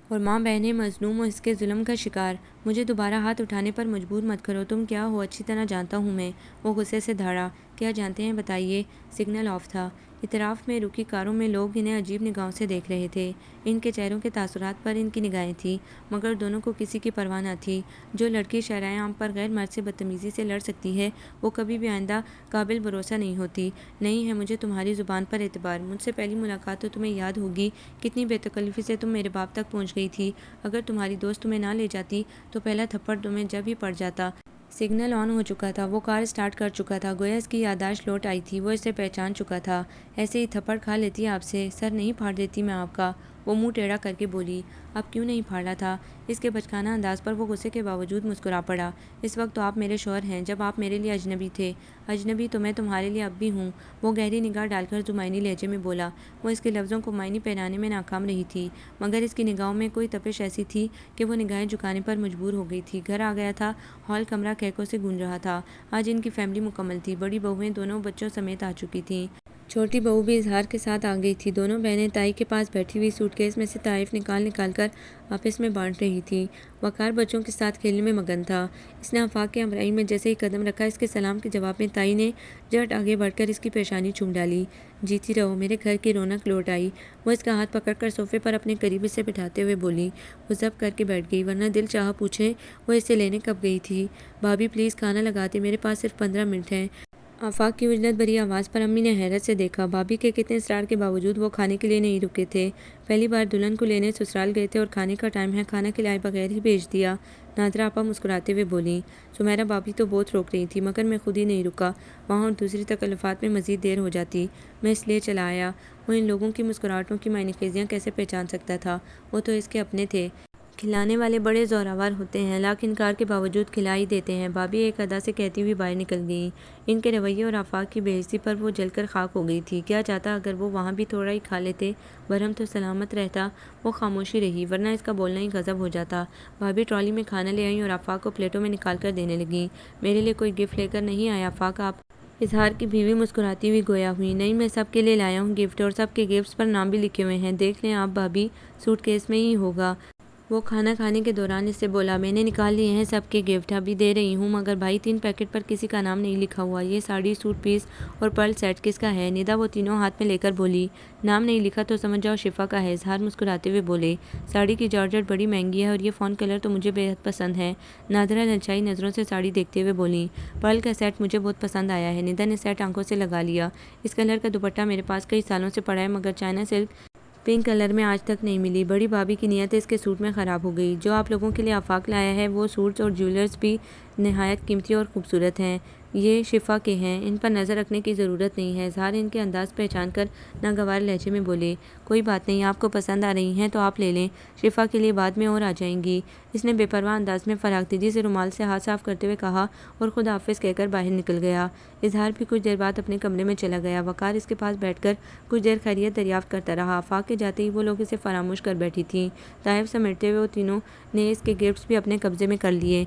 اور ماں بہنیں مظلوم اور اس کے ظلم کا شکار۔ مجھے دوبارہ ہاتھ اٹھانے پر مجبور مت کرو، تم کیا ہو اچھی طرح جانتا ہوں میں۔ وہ غصے سے دھاڑا۔ کیا جانتے ہیں بتائیے؟ سگنل آف تھا۔ اطراف میں رکی کاروں میں لوگ انہیں عجیب نگاہوں سے دیکھ رہے تھے۔ ان کے چہروں کے تاثرات پر ان کی نگاہیں تھیں، مگر دونوں کو کسی کی پرواہ نہ تھی۔ جو لڑکی شرائع عام پر غیر مرد سے بدتمیزی سے لڑ سکتی ہے، وہ کبھی بھی آئندہ قابل بھروسہ نہیں ہوتی۔ نہیں ہے مجھے تمہاری زبان پر اعتبار۔ مجھ سے پہلی ملاقات تو تمہیں یاد ہوگی، کتنی بے تکلفی سے تم میرے باپ تک پہنچ گئی تھی۔ اگر تمہاری دوست تمہیں نہ لے جاتی تو پہلا تھپڑ تمہیں جب ہی پڑ جاتا۔ سگنل آن ہو چکا تھا۔ وہ کار سٹارٹ کر چکا تھا، گویا اس کی یادداشت لوٹ آئی تھی۔ وہ اسے پہچان چکا تھا۔ ایسے ہی تھپڑ کھا لیتی آپ سے، سر نہیں پھاڑ دیتی میں آپ کا۔ وہ منہ ٹیڑھا کر کے بولی، اب کیوں نہیں پھاڑا تھا؟ اس کے بچکانہ انداز پر وہ غصے کے باوجود مسکرا پڑا۔ اس وقت تو آپ میرے شوہر ہیں جب آپ میرے لیے اجنبی تھے۔ اجنبی تو میں تمہارے لیے اب بھی ہوں، وہ گہری نگاہ ڈال کر زمینی لہجے میں بولا۔ وہ اس کے لفظوں کو معنی پہنانے میں ناکام رہی تھی، مگر اس کی نگاہوں میں کوئی تپش ایسی تھی کہ وہ نگاہیں جھکانے پر مجبور ہو گئی تھی۔ گھر آ گیا تھا، ہال کمرہ کہکوں سے گونج رہا تھا۔ آج ان کی فیملی مکمل تھی، بڑی بہویں دونوں بچوں سمیت آ چکی تھیں۔ چھوٹی بہو بھی اظہار کے ساتھ آ گئی تھی۔ دونوں بہنیں تائی کے پاس بیٹھی ہوئی سوٹ کیس میں سے تحائف نکال کر آپس میں بانٹ رہی تھیں۔ وقار بچوں کے ساتھ کھیلنے میں مگن تھا۔ اس نے آفاق کے ہمراہی میں جیسے ہی قدم رکھا، اس کے سلام کے جواب میں تائی نے جھٹ آگے بڑھ کر اس کی پیشانی چوم ڈالی۔ جیتی رہو، میرے گھر کی رونق لوٹ آئی۔ وہ اس کا ہاتھ پکڑ کر صوفے پر اپنے قریب اسے بٹھاتے ہوئے بولی۔ وہ ضبط کر کے بیٹھ گئی، ورنہ دل چاہا پوچھیں وہ اسے لینے کب گئی تھی۔ بھابھی پلیز کھانا لگاتے، میرے پاس صرف 15 منٹ ہیں۔ آفاق کی اجلت بھری آواز پر امی نے حیرت سے دیکھا۔ بھابھی کے کتنے اصرار کے باوجود وہ کھانے کے لیے نہیں رکے تھے۔ پہلی بار دلہن کو لینے سسرال گئے تھے اور کھانے کا ٹائم ہے، کھانا کھلائے بغیر ہی بھیج دیا۔ نادرا آپا مسکراتے ہوئے بولیں، سمیرہ بھابھی تو بہت روک رہی تھی، مگر میں خود ہی نہیں رکا، وہاں اور دوسری تکلفات میں مزید دیر ہو جاتی، میں اس لیے چلا آیا۔ وہ ان لوگوں کی مسکراہٹوں کی معنی خیزیاں کیسے پہچان سکتا تھا؟ وہ تو اس کے اپنے تھے۔ کھلانے والے بڑے زوراور ہوتے ہیں، لاکھ انکار کے باوجود کھلا ہی دیتے ہیں۔ بھابھی ایک ادا سے کہتی ہوئی باہر نکل گئیں۔ ان کے رویے اور آفاق کی بے عزتی پر وہ جل کر خاک ہو گئی تھی۔ کیا جاتا اگر وہ وہاں بھی تھوڑا ہی کھا لیتے، برہم تو سلامت رہتا۔ وہ خاموشی رہی، ورنہ اس کا بولنا ہی غضب ہو جاتا۔ بھابھی ٹرالی میں کھانا لے آئیں اور آفاق کو پلیٹوں میں نکال کر دینے لگیں۔ میرے لیے کوئی گفٹ لے کر نہیں آیا آفاق آپ؟ اظہار کی بیوی مسکراتی ہوئی گویا ہوئی، نہیں میں سب کے لیے لایا ہوں گفٹ، اور سب کے گفٹس پر نام بھی لکھے ہوئے ہیں، دیکھ لیں آپ بھابھی، سوٹ کیس میں ہی ہوگا۔ وہ کھانا کھانے کے دوران اس سے بولا، میں نے نکال لیے ہیں سب کے گفٹ، ابھی دے رہی ہوں، مگر بھائی 3 پیکٹ پر کسی کا نام نہیں لکھا ہوا۔ یہ ساڑی، سوٹ پیس اور پرل سیٹ کس کا ہے؟ ندا وہ تینوں ہاتھ میں لے کر بولی۔ نام نہیں لکھا تو سمجھ جاؤ شفا کا ہے، اظہار مسکراتے ہوئے بولے۔ ساڑی کی جارجٹ بڑی مہنگی ہے اور یہ فون کلر تو مجھے بے حد پسند ہے، نادرا للچائی نظروں سے ساڑی دیکھتے ہوئے بولی۔ پرل کا سیٹ مجھے بہت پسند آیا ہے، ندا نے سیٹ آنکھوں سے لگا لیا۔ اس کلر کا دوپٹہ میرے پاس کئی سالوں سے پڑا ہے، مگر چائنا سلک پنک کلر میں آج تک نہیں ملی۔ بڑی بھابھی کی نیت اس کے سوٹ میں خراب ہو گئی۔ جو آپ لوگوں کے لیے آفاق لایا ہے وہ سوٹس اور جیولرز بھی نہایت قیمتی اور خوبصورت ہیں، یہ شفا کے ہیں، ان پر نظر رکھنے کی ضرورت نہیں ہے۔ اظہار ان کے انداز پہچان کر ناگوار لہجے میں بولے، کوئی بات نہیں، آپ کو پسند آ رہی ہیں تو آپ لے لیں، شفا کے لیے بعد میں اور آ جائیں گی۔ اس نے بے پرواہ انداز میں فراختگی سے رومال سے ہاتھ صاف کرتے ہوئے کہا اور خدا حافظ کہہ کر باہر نکل گیا۔ اظہار بھی کچھ دیر بعد اپنے کمرے میں چلا گیا۔ وقار اس کے پاس بیٹھ کر کچھ دیر خیریت دریافت کرتا رہا۔ آفاق کے جاتے ہی وہ لوگ اسے فراموش کر بیٹھی تھیں۔ تحائف سمیٹتے ہوئے وہ تینوں نے اس کے گفٹس بھی اپنے قبضے میں کر لیے۔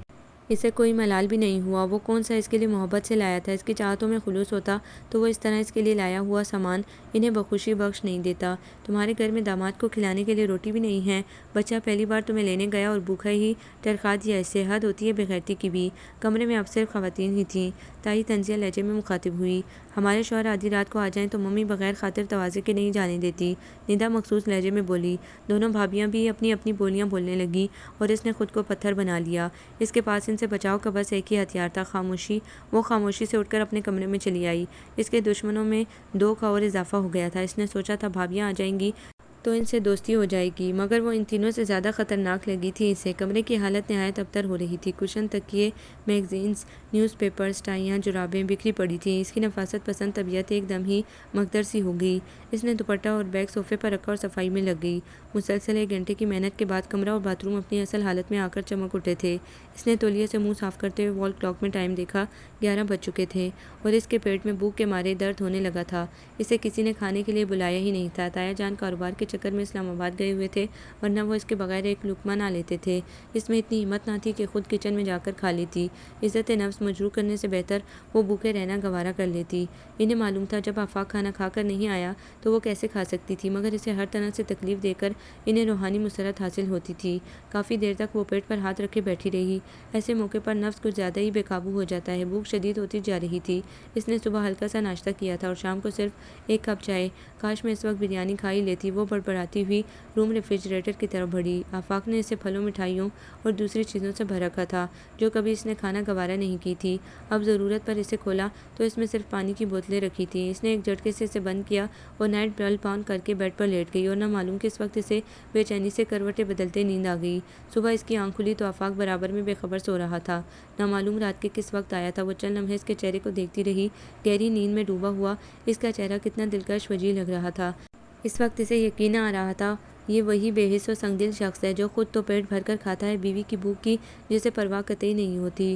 اسے کوئی ملال بھی نہیں ہوا، وہ کون سا اس کے لیے محبت سے لایا تھا، اس کی چاہتوں میں خلوص ہوتا تو وہ اس طرح اس کے لیے لایا ہوا سامان انہیں بخوشی بخش نہیں دیتا۔ تمہارے گھر میں داماد کو کھلانے کے لیے روٹی بھی نہیں ہے؟ بچہ پہلی بار تمہیں لینے گیا اور بھوکا ہی ٹرکا دیا، اس سے حد ہوتی ہے بےغیرتی کی بھی۔ کمرے میں اب صرف خواتین ہی تھیں۔ تائی طنزیہ لہجے میں مخاطب ہوئی، ہمارے شوہر آدھی رات کو آ جائیں تو ممی بغیر خاطر تواضع کے نہیں جانے دیتی۔ ندا مخصوص لہجے میں بولی۔ دونوں بھابیاں بھی اپنی اپنی بولیاں بولنے لگیں اور اس نے خود کو پتھر بنا لیا۔ اس کے پاس ان سے بچاؤ کا بس ایک ہی ہتھیار تھا، خاموشی۔ وہ خاموشی سے اٹھ کر اپنے کمرے میں چلی آئی۔ اس کے دشمنوں میں 2 کا اور اضافہ ہو گیا تھا۔ اس نے سوچا تھا بھابیاں آ جائیں گی تو ان سے دوستی ہو جائے گی، مگر وہ ان تینوں سے زیادہ خطرناک لگی تھی اسے۔ کمرے کی حالت نہایت ابتر ہو رہی تھی، کشن، تکیے، میگزینز، نیوز پیپرز، ٹائیاں، جرابیں بکھری پڑی تھیں۔ اس کی نفاست پسند طبیعت ایک دم ہی مخدر سی ہو گئی۔ اس نے دوپٹہ اور بیگ صوفے پر رکھا اور صفائی میں لگ گئی۔ مسلسل 1 گھنٹے کی محنت کے بعد کمرہ اور باتھ روم اپنی اصل حالت میں آ کر چمک اٹھے تھے۔ اس نے تولیے سے منہ صاف کرتے ہوئے وال کلاک میں ٹائم دیکھا، 11 بج چکے تھے اور اس کے پیٹ میں بھوک کے مارے درد ہونے لگا تھا۔ اسے کسی نے کھانے کے لیے بلایا ہی نہیں تھا۔ تایا جان کاروبار کے چکر میں اسلام آباد گئے ہوئے تھے، ورنہ وہ اس کے بغیر ایک لقمہ نہ لیتے تھے۔ اس میں اتنی ہمت نہ تھی کہ خود کچن میں جا کر کھا لیتی، عزت نفس مجروح کرنے سے بہتر وہ بھوکے رہنا گوارا کر لیتی۔ انہیں معلوم تھا جب آفاق کھانا کھا کر نہیں آیا تو وہ کیسے کھا سکتی تھی، مگر اسے ہر طرح سے تکلیف دے کر انہیں روحانی مسرت حاصل ہوتی تھی۔ کافی دیر تک وہ پیٹ پر ہاتھ رکھے بیٹھی رہی۔ ایسے موقع پر نفس کچھ زیادہ ہی بے قابو ہو جاتا ہے۔ بھوک شدید ہوتی جا رہی تھی۔ اس نے صبح ہلکا سا ناشتہ کیا تھا اور شام کو صرف 1 کپ چائے۔ کاش میں اس وقت بریانی کھا ہی لیتی۔ وہ بڑبڑاتی ہوئی روم ریفریجریٹر کی طرف بڑھی۔ آفاق نے اسے پھلوں، مٹھائیوں اور دوسری چیزوں سے بھر رکھا تھا جو کبھی اس نے کھانا گوارا نہیں کی تھی۔ اب ضرورت پر اسے کھولا تو اس میں صرف پانی کی بوتلیں رکھی تھیں۔ اس نے ایک جھٹکے سے اسے بند کیا اور نائٹ بلب آن کر کے بیڈ پر لیٹ گئی، اور نہ معلوم کس وقت اسے بے چینی سے کروٹیں بدلتے نیند آ گئی۔ صبح اس کی آنکھ کھلی تو آفاق برابر میں بے خبر سو رہا تھا۔ نہ معلوم رات کے کس وقت آیا تھا۔ وہ چند لمحے اس کے چہرے کو دیکھتی رہی، گہری نیند میں ڈوبا ہوا اس کا چہرہ کتنا دلکش وجیح لگ رہا تھا۔ اس وقت اسے یقین نہ آ رہا تھا یہ وہی بے حس و سنگدل شخص ہے جو خود تو پیٹ بھر کر کھاتا ہے بیوی کی بھوک کی جسے پرواہ قطعی نہیں ہوتی۔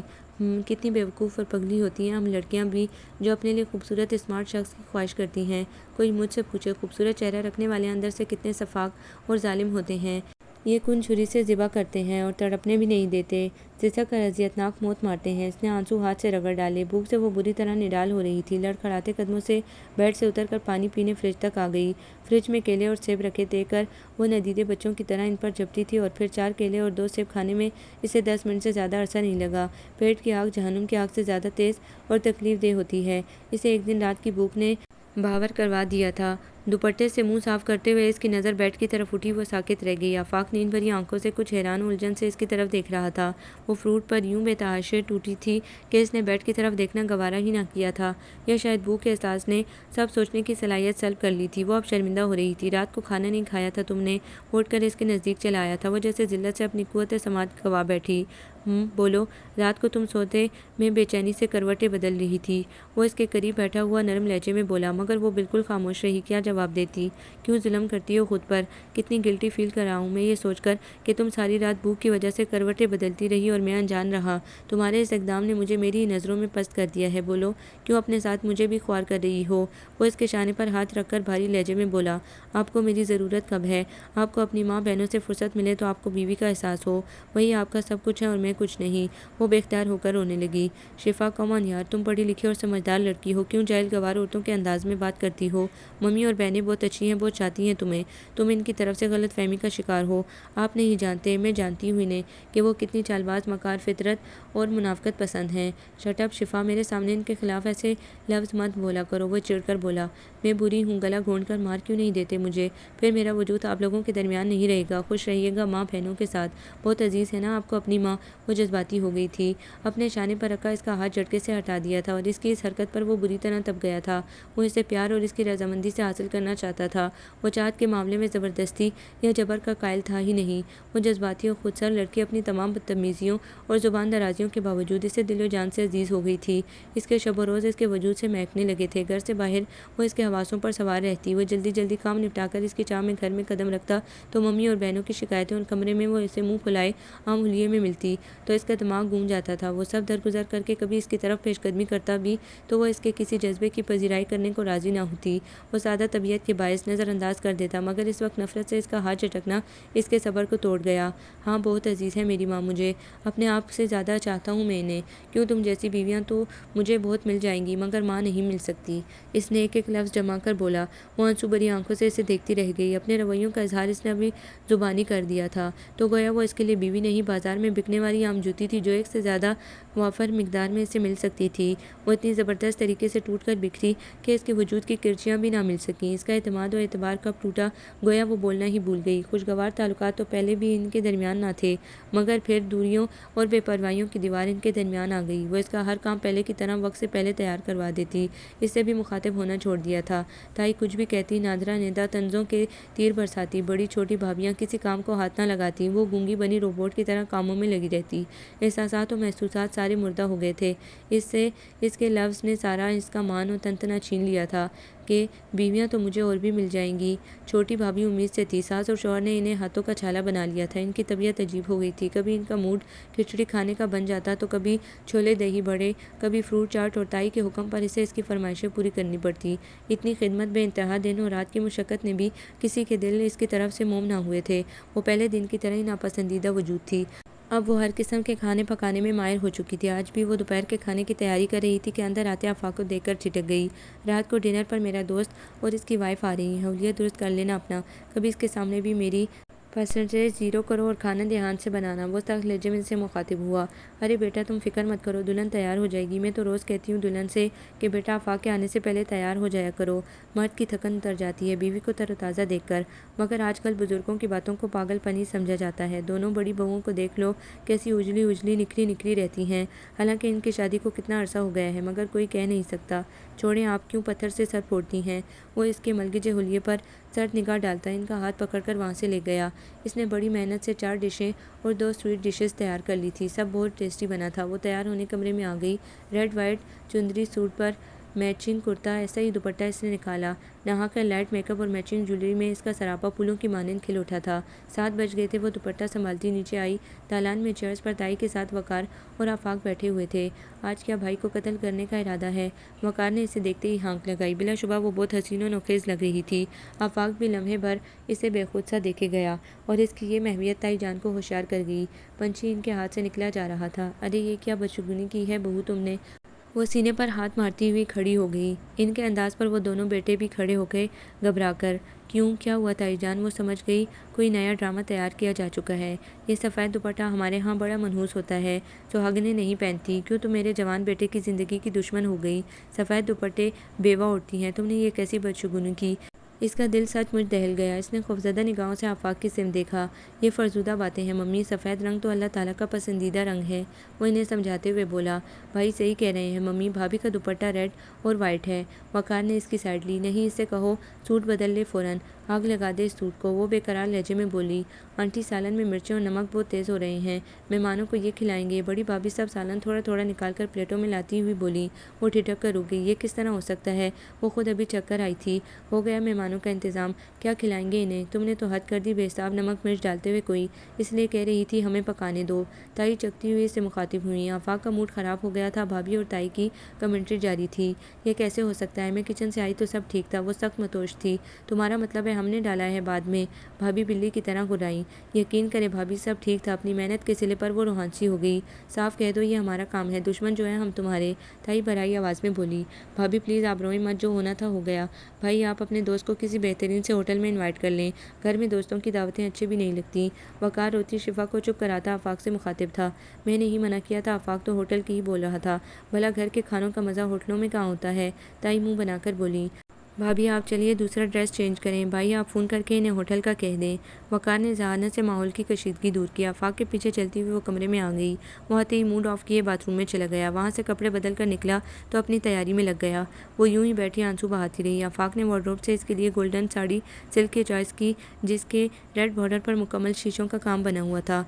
کتنی بیوقوف اور پگلی ہوتی ہیں ہم لڑکیاں بھی جو اپنے لیے خوبصورت اسمارٹ شخص کی خواہش کرتی ہیں۔ کوئی مجھ سے پوچھے خوبصورت چہرہ رکھنے والے اندر سے کتنے شفاق اور ظالم ہوتے ہیں۔ یہ کن چھری سے ذبح کرتے ہیں اور تڑپنے بھی نہیں دیتے، سسک کر اذیتناک موت مارتے ہیں۔ اس نے آنسو ہاتھ سے رگڑ ڈالے، بھوک سے وہ بری طرح نڈال ہو رہی تھی۔ لڑکھڑاتے قدموں سے بیڈ سے اتر کر پانی پینے فریج تک آ گئی۔ فریج میں کیلے اور سیب رکھے دیکھ کر وہ ندیدے بچوں کی طرح ان پر جھپٹی تھی اور پھر 4 کیلے اور 2 سیب کھانے میں اسے 10 منٹ سے زیادہ عرصہ نہیں لگا۔ پیٹ کی آگ جہنم کی آگ سے زیادہ تیز اور تکلیف دہ ہوتی ہے۔ اسے ایک دن رات کی بھوک نے بھاور کروا دیا تھا۔ دوپٹے سے منہ صاف کرتے ہوئے اس کی نظر بیڈ کی طرف اٹھی، وہ ساکت رہ گئی۔ آفاق نیند بھری آنکھوں سے کچھ حیران و الجھن سے اس کی طرف دیکھ رہا تھا۔ وہ فروٹ پر یوں بے تحاشا ٹوٹی تھی کہ اس نے بیڈ کی طرف دیکھنا گوارا ہی نہ کیا تھا، یا شاید بھوک کے احساس نے سب سوچنے کی صلاحیت سلب کر لی تھی۔ وہ اب شرمندہ ہو رہی تھی۔ رات کو کھانا نہیں کھایا تھا تم نے؟ اٹھ کر اس کے نزدیک چلا آیا تھا۔ وہ جیسے ذلت سے اپنی قوت سماعت گنوا بیٹھی۔ بولو۔ رات کو تم سوتے میں بے چینی سے کروٹیں بدل رہی تھی۔ وہ اس کے قریب بیٹھا ہوا نرم لہجے میں بولا، مگر وہ بالکل خاموش رہی۔ کیا جواب دیتی؟ کیوں ظلم کرتی ہو خود پر؟ کتنی گلٹی فیل کر رہا ہوں میں یہ سوچ کر کہ تم ساری رات بھوک کی وجہ سے کروٹیں بدلتی رہی اور میں انجان رہا۔ تمہارے اس اقدام نے مجھے میری نظروں میں پست کر دیا ہے۔ بولو، کیوں اپنے ساتھ مجھے بھی خوار کر رہی ہو؟ وہ اس کے شانے پر ہاتھ رکھ کر بھاری لہجے میں بولا، آپ کو میری ضرورت کب ہے؟ آپ کو اپنی ماں بہنوں سے فرصت ملے تو آپ کو بیوی کا احساس ہو، وہی آپ کا سب کچھ ہے اور میں کچھ نہیں۔ وہ بے اختیار ہو کر رونے لگی۔ شفا، کم آن یار، تم پڑھی لکھی اور سمجھدار لڑکی ہو، کیوں جاہل گوار عورتوں کے انداز میں بات کرتی ہو؟ ممی اور بہنیں بہت اچھی ہیں، بہت چاہتی ہیں تمہیں، تم ان کی طرف سے غلط فہمی کا شکار ہو۔ آپ نہیں جانتے، میں جانتی ہوں انہیں، کہ وہ کتنی چال باز، مکار فطرت اور منافقت پسند ہیں۔ شٹ اپ شفا، میرے سامنے ان کے خلاف ایسے لفظ مت بولا کرو۔ وہ چڑ کر بولا، میں بری ہوں، گلا گھونٹ کر مار کیوں نہیں دیتے مجھے؟ پھر میرا وجود آپ لوگوں کے درمیان نہیں رہے گا۔ خوش رہیے گا ماں بہنوں کے ساتھ، بہت عزیز ہے نا آپ کو اپنی ماں۔ وہ جذباتی ہو گئی تھی۔ اپنے شانے پر رکھا اس کا ہاتھ جھٹکے سے ہٹا دیا تھا اور اس کی اس حرکت پر وہ بری طرح تپ گیا تھا۔ وہ اسے پیار اور اس کی رضامندی سے حاصل کرنا چاہتا تھا۔ وہ چاہت کے معاملے میں زبردستی یا جبر کا قائل تھا ہی نہیں۔ وہ جذباتی اور خودسر لڑکی اپنی تمام بدتمیزیوں اور زبان درازیوں کے باوجود اسے دل و جان سے عزیز ہو گئی تھی۔ اس کے شب و روز اس کے وجود سے مہکنے لگے تھے۔ گھر سے باہر وہ اس کے حواسوں پر سوار رہتی۔ وہ جلدی جلدی کام نپٹا کر اس کی چاہ میں گھر میں قدم رکھتا تو ممی اور بہنوں کی شکایتیں، اور کمرے میں وہ اسے منہ پھلائے عام حلیے میں ملتی تو اس کا دماغ گھوم جاتا تھا۔ وہ سب درگزر کر کے کبھی اس کی طرف پیش قدمی کرتا بھی تو وہ اس کے کسی جذبے کی پذیرائی کرنے کو راضی نہ ہوتی۔ وہ سادہ طبیعت کے باعث نظر انداز کر دیتا، مگر اس وقت نفرت سے اس کا ہاتھ جھٹکنا اس کے صبر کو توڑ گیا۔ ہاں، بہت عزیز ہے میری ماں مجھے، اپنے آپ سے زیادہ چاہتا ہوں میں انہیں۔ کیوں، تم جیسی بیویاں تو مجھے بہت مل جائیں گی، مگر ماں نہیں مل سکتی۔ اس نے ایک ایک لفظ جمع کر بولا۔ وہ آنسو بھری آنکھوں سے اسے دیکھتی رہ گئی۔ اپنے رویوں کا اظہار اس نے ابھی زبانی کر دیا تھا تو گویا وہ اس کے لیے بیوی نہیں، بازار میں بکنے والی عام جوتی تھی جو ایک سے زیادہ وافر مقدار میں اسے مل سکتی تھی۔ وہ اتنی زبردست طریقے سے ٹوٹ کر بکھری کہ اس کے وجود کی کرچیاں بھی نہ مل سکیں۔ اس کا اعتماد و اعتبار کب ٹوٹا، گویا وہ بولنا ہی بھول گئی۔ خوشگوار تعلقات تو پہلے بھی ان کے درمیان نہ تھے، مگر پھر دوریوں اور بے پروائیوں کی دیوار ان کے درمیان آ گئی۔ وہ اس کا ہر کام پہلے کی طرح وقت سے پہلے تیار کروا دیتی، اس سے بھی مخاطب ہونا چھوڑ دیا تھا۔ تائی کچھ بھی کہتی، نادرہ نیدا طنزوں کے تیر برساتی، بڑی چھوٹی بھابیاں کسی کام کو ہاتھ نہ لگاتی، وہ گونگی بنی روبوٹ کی طرح کاموں میں لگی رہتی۔ احساسات و محسوسات سارے مردہ ہو گئے تھے۔ اس کے لفظ نے سارا اس کا مان و تنتنا چھین لیا تھا کہ بیویاں تو مجھے اور بھی مل جائیں گی۔ چھوٹی بھابھی امید سے تھی، ساس اور شوہر نے انہیں ہاتھوں کا چھالا بنا لیا تھا۔ ان کی طبیعت عجیب ہو گئی تھی، کبھی ان کا موڈ کھچڑی کھانے کا بن جاتا تو کبھی چھولے دہی بڑے، کبھی فروٹ چاٹ، اور تائی کے حکم پر اسے اس کی فرمائشیں پوری کرنی پڑتی۔ اتنی خدمت بے انتہا، دن اور رات کی مشقت نے بھی کسی کے دل اس کی طرف سے موم نہ ہوئے تھے۔ وہ پہلے دن کی طرح ہی ناپسندیدہ وجود تھی۔ اب وہ ہر قسم کے کھانے پکانے میں ماہر ہو چکی تھی۔ آج بھی وہ دوپہر کے کھانے کی تیاری کر رہی تھی کہ اندر آتے آفاق کو دیکھ کر چھٹک گئی۔ رات کو ڈنر پر میرا دوست اور اس کی وائف آ رہی ہیں، حلیہ درست کر لینا اپنا، کبھی اس کے سامنے بھی میری پرسنٹیج زیرو کرو اور کھانا دھیان سے بنانا۔ وہ سخت لہجے میں سے مخاطب ہوا۔ ارے بیٹا، تم فکر مت کرو، دلہن تیار ہو جائے گی۔ میں تو روز کہتی ہوں دلہن سے کہ بیٹا آفاق کے آنے سے پہلے تیار ہو جایا کرو، مرد کی تھکن اتر جاتی ہے بیوی کو تر و تازہ دیکھ کر۔ مگر آج کل بزرگوں کی باتوں کو پاگل پنی سمجھا جاتا ہے۔ دونوں بڑی بہوؤں کو دیکھ لو، کیسی اجلی اجلی نکھری نکھری رہتی ہیں، حالانکہ ان کی شادی کو کتنا عرصہ ہو گیا ہے، مگر کوئی کہہ نہیں سکتا۔ چھوڑیں، آپ کیوں پتھر سے سر پھوڑتی ہیں؟ وہ اس کے ملگجے حلیے پر سرد نگاہ ڈالتا ان کا ہاتھ پکڑ کر وہاں سے لے گیا۔ اس نے بڑی محنت سے 4 ڈشیں اور 2 سویٹ ڈشز تیار کر لی تھی، سب بہت ٹیسٹی بنا تھا۔ وہ تیار ہونے کمرے میں آ گئی۔ ریڈ وائٹ چندری سوٹ پر میچنگ کرتا ایسا ہی دوپٹہ اس نے نکالا۔ نہا کر لائٹ میک اپ اور میچنگ جویلری میں اس کا سراپا پھولوں کی مانند کھل اٹھا تھا۔ 7 بج گئے تھے۔ وہ دوپٹہ سنبھالتی نیچے آئی۔ دالان میں چیئرز پر تائی کے ساتھ وقار اور آفاق بیٹھے ہوئے تھے۔ آج کیا بھائی کو قتل کرنے کا ارادہ ہے؟ وقار نے اسے دیکھتے ہی ہانک لگائی۔ بلا شبہ وہ بہت حسین و نوخیز لگ رہی تھی۔ آفاق بھی لمحے بھر اسے بے خود سا دیکھے گیا اور اس کی یہ محویت تائی جان کو ہوشیار کر گئی۔ پنچھی ان کے ہاتھ سے نکلا جا رہا تھا۔ ارے یہ کیا بدشگونی کی ہے بہو تم نے؟ وہ سینے پر ہاتھ مارتی ہوئی کھڑی ہو گئی۔ ان کے انداز پر وہ دونوں بیٹے بھی کھڑے ہو گئے گھبرا کر۔ کیوں کیا ہوا تائی جان؟ وہ سمجھ گئی کوئی نیا ڈرامہ تیار کیا جا چکا ہے۔ یہ سفید دوپٹہ ہمارے ہاں بڑا منحوس ہوتا ہے، سہاگنیں نہیں پہنتی۔ کیوں تم میرے جوان بیٹے کی زندگی کی دشمن ہو گئی؟ سفید دوپٹے بیوہ اڑتی ہیں، تم نے یہ کیسی بدشگونی کی؟ اس کا دل سچ مچ دہل گیا۔ اس نے خوفزدہ نگاہوں سے آفاق کی سمت دیکھا۔ یہ فرزودہ باتیں ہیں ممی، سفید رنگ تو اللہ تعالیٰ کا پسندیدہ رنگ ہے۔ وہ انہیں سمجھاتے ہوئے بولا۔ بھائی صحیح کہہ رہے ہیں ممی، بھابھی کا دوپٹہ ریڈ اور وائٹ ہے۔ وقار نے اس کی سائڈ لی۔ نہیں اسے کہو سوٹ بدل لے فوراً، آگ لگا دے اس سوٹ کو۔ وہ بے قرار لہجے میں بولی۔ آنٹی سالن میں مرچیں اور نمک بہت تیز ہو رہے ہیں، مہمانوں کو یہ کھلائیں گے؟ بڑی بھابھی سب سالن تھوڑا تھوڑا نکال کر پلیٹوں میں لاتی ہوئی بولی۔ وہ ٹھٹک کر رک گئی۔ یہ کس طرح ہو سکتا ہے؟ وہ خود ابھی چکھ کر آئی تھی۔ ہو گیا مہمانوں کا انتظام، کیا کھلائیں گے انہیں؟ تم نے تو حد کر دی بے حساب نمک مرچ ڈالتے ہوئے کوئی، اس لیے کہہ رہی تھی ہمیں پکانے دو۔ تائی چکھتی ہوئی اس سے مخاطب ہوئی۔ آفاق کا موڈ خراب ہو گیا تھا۔ بھابھی اور تائی کی کمنٹری جاری تھی۔ یہ کیسے ہو سکتا ہے؟ میں کچن سے آئی تو سب ٹھیک تھا۔ وہ سخت متوش تھی۔ تمہارا مطلب ہے ہم نے ڈالا ہے بعد میں؟ بھابھی بلی کی طرح گھرائیں۔ یقین کرے بھابھی سب ٹھیک تھا۔ اپنی محنت کے صلے پر وہ روحانسی ہو گئی۔ صاف کہہ دو یہ ہمارا کام ہے، دشمن جو ہے ہم تمہارے۔ تائی بھرائی آواز میں بولی۔ بھابھی پلیز آپ روئیں مت، جو ہونا تھا ہو گیا۔ بھائی آپ اپنے دوست کو کسی بہترین سے ہوٹل میں انوائٹ کر لیں، گھر میں دوستوں کی دعوتیں اچھی بھی نہیں لگتی۔ وقار روتی شفا کو چپ کراتا آفاق سے مخاطب تھا۔ میں نے ہی منع کیا تھا، آفاق تو ہوٹل کی ہی بول رہا تھا۔ بھلا گھر کے کھانوں کا مزہ ہوٹلوں میں کہاں ہوتا ہے؟ تائی منہ بنا کر بولی۔ بھابھی آپ چلیے دوسرا ڈریس چینج کریں۔ بھائی آپ فون کر کے انہیں ہوٹل کا کہہ دیں۔ وقار نے ذہانت سے ماحول کی کشیدگی دور کی۔ آفاق کے پیچھے چلتی ہوئی وہ کمرے میں آ گئی۔ وہ آتے ہی موڈ آف کیے باتھ روم میں چلا گیا۔ وہاں سے کپڑے بدل کر نکلا تو اپنی تیاری میں لگ گیا۔ وہ یوں ہی بیٹھی آنسو بہاتی رہی۔ آفاق نے وارڈروب سے اس کے لیے گولڈن ساڑی سلک کی چوائس کی، جس کے ریڈ بارڈر پر مکمل شیشوں کا کام بنا ہوا تھا۔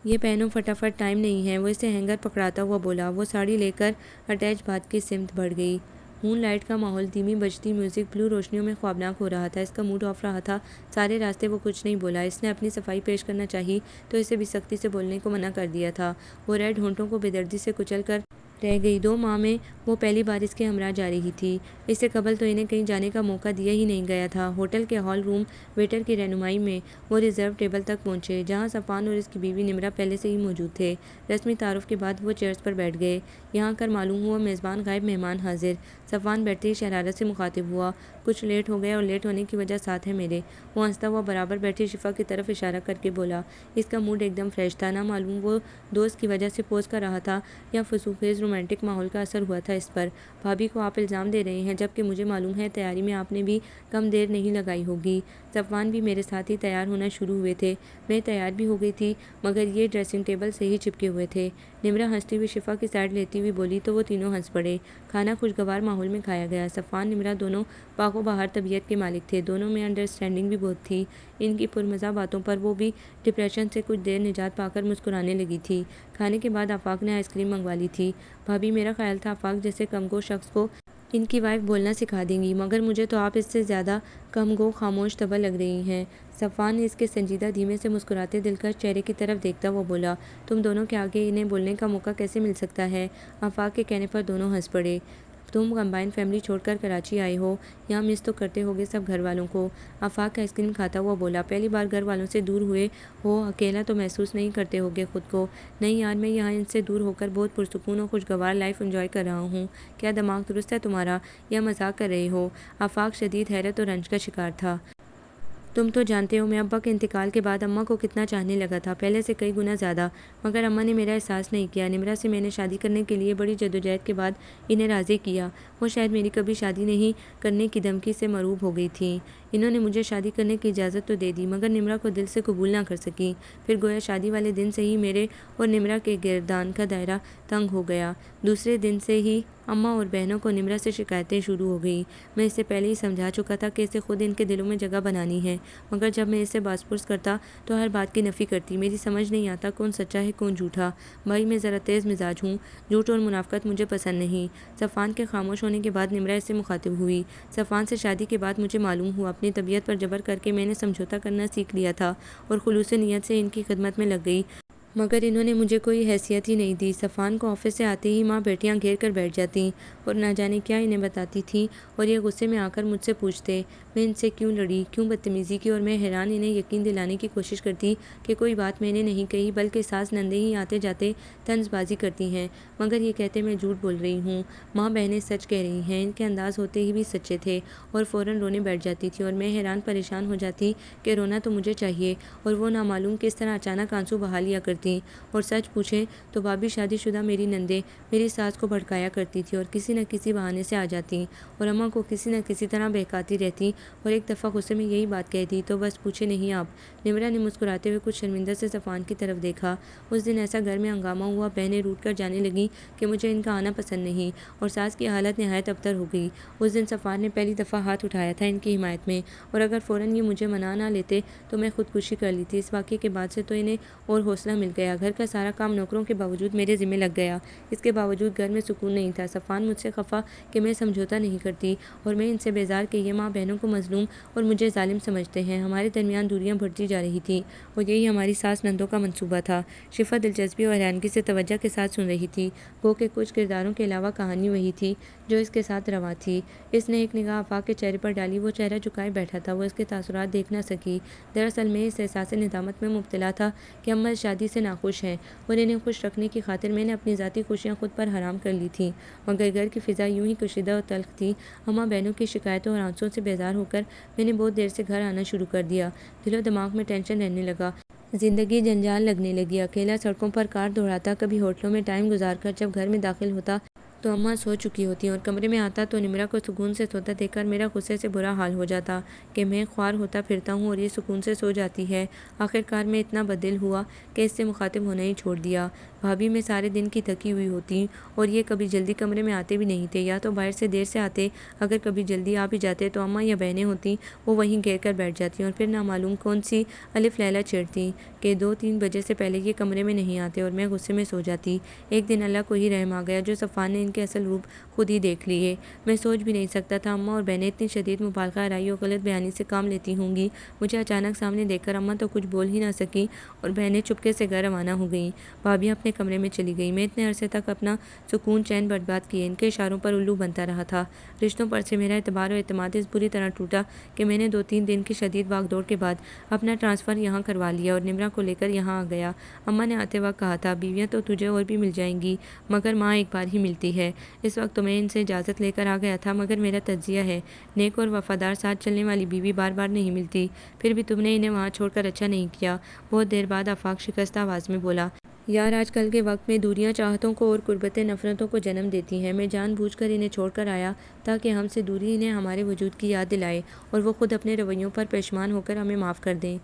یہ پہنو فٹافٹ، ٹائم نہیں ہے۔ وہ اسے ہینگر پکڑاتا ہوا بولا۔ وہ ساڑی لے کر اٹیچ باتھ کی سمت بڑھ گئی۔ مون لائٹ کا ماحول، دھیمی بجتی میوزک بلو روشنیوں میں خوابناک ہو رہا تھا۔ اس کا موڈ آف رہا تھا۔ سارے راستے وہ کچھ نہیں بولا۔ اس نے اپنی صفائی پیش کرنا چاہی تو اسے بھی سختی سے بولنے کو منع کر دیا تھا۔ وہ ریڈ ہونٹوں کو بے دردی سے کچل کر رہ گئی۔ 2 ماہ میں وہ پہلی بار اس کے ہمراہ جا رہی تھی۔ اس سے قبل تو انہیں کہیں جانے کا موقع دیا ہی نہیں گیا تھا۔ ہوٹل کے ہال روم ویٹر کی رہنمائی میں وہ ریزرو ٹیبل تک پہنچے، جہاں صفوان اور اس کی بیوی نمرہ پہلے سے ہی موجود تھے۔ رسمی تعارف کے بعد وہ چیئرز پر بیٹھ گئے۔ یہاں کر معلوم ہوا میزبان غائب مہمان حاضر۔ صفوان بیٹھتے ہی شرارت سے مخاطب ہوا۔ کچھ لیٹ ہو گیا اور لیٹ ہونے کی وجہ ساتھ ہے میرے۔ وہ ہنستا ہوا برابر بیٹھی شفا کی طرف اشارہ کر کے بولا۔ اس کا موڈ ایک دم فریش تھا۔ نہ معلوم وہ دوست کی وجہ سے پوز کر رہا تھا یا فسوخیز رومانٹک ماحول کا اثر ہوا تھا اس پر۔ بھابھی کو آپ الزام دے رہے ہیں، جبکہ مجھے معلوم ہے تیاری میں آپ نے بھی کم دیر نہیں لگائی ہوگی۔ صفوان بھی میرے ساتھ ہی تیار ہونا شروع ہوئے تھے۔ میں تیار بھی ہو گئی تھی، مگر یہ ڈریسنگ ٹیبل سے ہی چپکے ہوئے تھے۔ نمرہ ہنستی ہوئی شفا کی سائڈ لیتی ہوئی بولی تو وہ تینوں ہنس پڑے۔ کھانا خوشگوار ماحول میں کھایا گیا۔ صفوان نمرہ دونوں پاک و بہار طبیعت کے مالک تھے۔ دونوں میں انڈرسٹینڈنگ بھی بہت تھی۔ ان کی پرمزہ باتوں پر وہ بھی ڈپریشن سے کچھ دیر نجات پا کر مسکرانے لگی تھی۔ کھانے کے بعد آفاق نے آئس کریم منگوا لی تھی۔ بھابھی میرا خیال تھا آفاق جیسے کم گو شخص کو ان کی وائف بولنا سکھا دیں گی، مگر مجھے تو آپ اس سے زیادہ کم گو خاموش طبع لگ رہی ہیں۔ صفوان نے اس کے سنجیدہ دھیمے سے مسکراتے دلکش چہرے کی طرف دیکھتا ہوا بولا۔ تم دونوں کے آگے انہیں بولنے کا موقع کیسے مل سکتا ہے؟ آفاق کے کہنے پر دونوں ہنس پڑے۔ تم کمبائن فیملی چھوڑ کر کراچی آئے ہو، یہاں مس تو کرتے ہوگے سب گھر والوں کو؟ آفاق آئس کریم کھاتا ہوا بولا۔ پہلی بار گھر والوں سے دور ہوئے ہو، اکیلا تو محسوس نہیں کرتے ہوگے خود کو؟ نہیں یار، میں یہاں ان سے دور ہو کر بہت پرسکون اور خوشگوار لائف انجوائے کر رہا ہوں۔ کیا دماغ درست ہے تمہارا یا مذاق کر رہے ہو؟ آفاق شدید حیرت اور رنج کا شکار تھا۔ تم تو جانتے ہو میں ابا کے انتقال کے بعد اماں کو کتنا چاہنے لگا تھا، پہلے سے کئی گنا زیادہ، مگر اماں نے میرا احساس نہیں کیا۔ نمرہ سے میں نے شادی کرنے کے لیے بڑی جدوجہد کے بعد انہیں راضی کیا۔ وہ شاید میری کبھی شادی نہیں کرنے کی دھمکی سے مرعوب ہو گئی تھیں۔ انہوں نے مجھے شادی کرنے کی اجازت تو دے دی، مگر نمرہ کو دل سے قبول نہ کر سکیں۔ پھر گویا شادی والے دن سے ہی میرے اور نمرہ کے گردان کا دائرہ تنگ ہو گیا۔ دوسرے دن سے ہی اماں اور بہنوں کو نمرہ سے شکایتیں شروع ہو گئی۔ میں اسے پہلے ہی سمجھا چکا تھا کہ اسے خود ان کے دلوں میں جگہ بنانی ہے، مگر جب میں اسے باز پرس کرتا تو ہر بات کی نفی کرتی۔ میری سمجھ نہیں آتا کون سچا ہے کون جھوٹا۔ بھائی میں ذرا تیز مزاج ہوں، جھوٹ اور منافقت مجھے پسند نہیں۔ صفوان کے خاموش ہونے کے بعد نمرہ اس سے مخاطب ہوئی۔ صفوان سے شادی کے بعد مجھے معلوم ہوا، اپنی طبیعت پر جبر کر کے میں نے سمجھوتا کرنا سیکھ لیا تھا اور خلوص نیت سے ان کی خدمت میں لگ گئی، مگر انہوں نے مجھے کوئی حیثیت ہی نہیں دی۔ صفوان کو آفس سے آتے ہی ماں بیٹیاں گھیر کر بیٹھ جاتیں اور نہ جانے کیا انہیں بتاتی تھیں، اور یہ غصے میں آ کر مجھ سے پوچھتے میں ان سے کیوں لڑی، کیوں بدتمیزی کی، اور میں حیران انہیں یقین دلانے کی کوشش کرتی کہ کوئی بات میں نے نہیں کہی، بلکہ ساس نندیں ہی آتے جاتے طنز بازی کرتی ہیں، مگر یہ کہتے میں جھوٹ بول رہی ہوں۔ ماں بہنیں سچ کہہ رہی ہیں۔ ان کے انداز ہوتے ہی بھی سچے تھے اور فوراً رونے بیٹھ جاتی تھی، اور میں حیران پریشان ہو جاتی کہ رونا تو مجھے چاہیے، اور وہ نامعلوم کس طرح اچانک آنسو بہا لیا کرتی۔ اور سچ پوچھیں تو بھابھی شادی شدہ میری نندیں میری ساس کو بھڑکایا کرتی تھی اور کسی نہ کسی بہانے سے آ جاتی اور اماں کو کسی نہ کسی طرح بہکاتی رہتی، اور ایک دفعہ غصے میں یہی بات کہہ دی تو بس پوچھے نہیں آپ۔ نمرہ نے مسکراتے ہوئے کچھ شرمندہ سے صفوان کی طرف دیکھا۔ اس دن ایسا گھر میں ہنگامہ ہوا، بہنیں روٹ کر جانے لگیں کہ مجھے ان کا آنا پسند نہیں، اور ساس کی حالت نہایت ابتر ہو گئی۔ اس دن صفوان نے پہلی دفعہ ہاتھ اٹھایا تھا ان کی حمایت میں، اور اگر فوراً یہ مجھے منا نہ لیتے تو میں خودکشی کر لیتی۔ اس واقعے کے بعد سے تو انہیں اور حوصلہ مل گیا۔ گھر کا سارا کام نوکروں کے باوجود میرے ذمہ لگ گیا۔ اس کے باوجود گھر میں سکون نہیں تھا۔ صفوان مجھ سے خفا کہ میں سمجھوتا نہیں کرتی، اور میں ان سے بیزار کہ یہ ماں بہنوں کو مظلوم اور مجھے ظالم سمجھتے ہیں۔ ہمارے درمیان دوریاں بڑھتی جا رہی تھیں، اور یہی ہماری ساس نندوں کا منصوبہ تھا۔ شفا دلچسپی اور حیرانگی سے توجہ کے ساتھ سن رہی تھی، گو کہ کچھ کرداروں کے علاوہ کہانی وہی تھی جو اس کے ساتھ رواں تھی۔ اس نے ایک نگاہ آفاق کے چہرے پر ڈالی۔ وہ چہرہ جھکائے بیٹھا تھا، وہ اس کے تاثرات دیکھ نہ سکی۔ دراصل میں اس احساس ندامت میں مبتلا تھا کہ اماں اس شادی سے ناخوش ہیں، اور انہیں خوش رکھنے کی خاطر میں نے اپنی ذاتی خوشیاں خود پر حرام کر لی تھیں، مگر گھر کی فضا یوں ہی کشیدہ اور تلخ تھی۔ اماں بہنوں کی شکایتوں اور آنسوؤں سے بیزار ہو کر میں نے بہت دیر سے گھر آنا شروع کر دیا۔ دل و دماغ میں ٹینشن رہنے لگا، زندگی جنجال لگنے لگی۔ اکیلا سڑکوں پر کار دوڑاتا، کبھی ہوٹلوں میں ٹائم گزار کر جب گھر میں داخل ہوتا تو اماں سو چکی ہوتی، اور کمرے میں آتا تو نمرہ کو سکون سے سوتا دیکھ کر میرا غصے سے برا حال ہو جاتا کہ میں خوار ہوتا پھرتا ہوں اور یہ سکون سے سو جاتی ہے۔ آخر کار میں اتنا بددل ہوا کہ اس سے مخاطب ہونا ہی چھوڑ دیا۔ بھابھی میں سارے دن کی تھکی ہوئی ہوتی، اور یہ کبھی جلدی کمرے میں آتے بھی نہیں تھے، یا تو باہر سے دیر سے آتے۔ اگر کبھی جلدی آ بھی جاتے تو اماں یا بہنیں ہوتی، وہ وہیں گھیر کر بیٹھ جاتی اور پھر نامعلوم کون سی الف لیلا چھیڑتی کہ 2-3 بجے سے پہلے یہ کمرے میں نہیں آتے، اور میں غصے میں سو جاتی۔ ایک دن اللہ کو ہی رحم آ گیا جو صفوان نے ان کے اصل روپ خود ہی دیکھ لیے۔ میں سوچ بھی نہیں سکتا تھا اماں اور بہنیں اتنی شدید مبالغہ آرائی اور غلط بیانی سے کام لیتی ہوں گی۔ مجھے اچانک سامنے دیکھ کر اماں تو کچھ بول ہی نہ سکی، اور بہنیں چپکے سے گھر روانہ ہو گئیں۔ بھابیاں اپنے کمرے میں چلی گئیں۔ میں اتنے عرصے تک اپنا سکون چین برباد کیے ان کے اشاروں پر الو بنتا رہا تھا۔ رشتوں پر سے میرا اعتبار و اعتماد اس بری طرح ٹوٹا کہ میں نے 2-3 دن کی شدید بھاگ دوڑ کے بعد اپنا ٹرانسفر یہاں کروا لیا اور نمرہ کو لے کر یہاں آ گیا۔ اماں نے آتے وقت کہا تھا، بیویاں تو تجھے اور بھی مل جائیں گی، مگر ماں ایک بار ہی ملتی ہے۔ اس وقت تو میں ان سے اجازت لے کر آ گیا تھا، مگر میرا تجزیہ ہے، نیک اور وفادار ساتھ چلنے والی بیوی بار بار نہیں ملتی۔ پھر بھی تم نے انہیں وہاں چھوڑ کر اچھا نہیں کیا۔ بہت دیر بعد آفاق شکستہ آواز میں بولا، یار آج کل کے وقت میں دوریاں چاہتوں کو اور قربتیں نفرتوں کو جنم دیتی ہیں۔ میں جان بوجھ کر انہیں چھوڑ کر آیا تاکہ ہم سے دوری انہیں ہمارے وجود کی یاد دلائے اور وہ خود اپنے رویوں پر پشیمان ہو کر ہمیں معاف کر دیں۔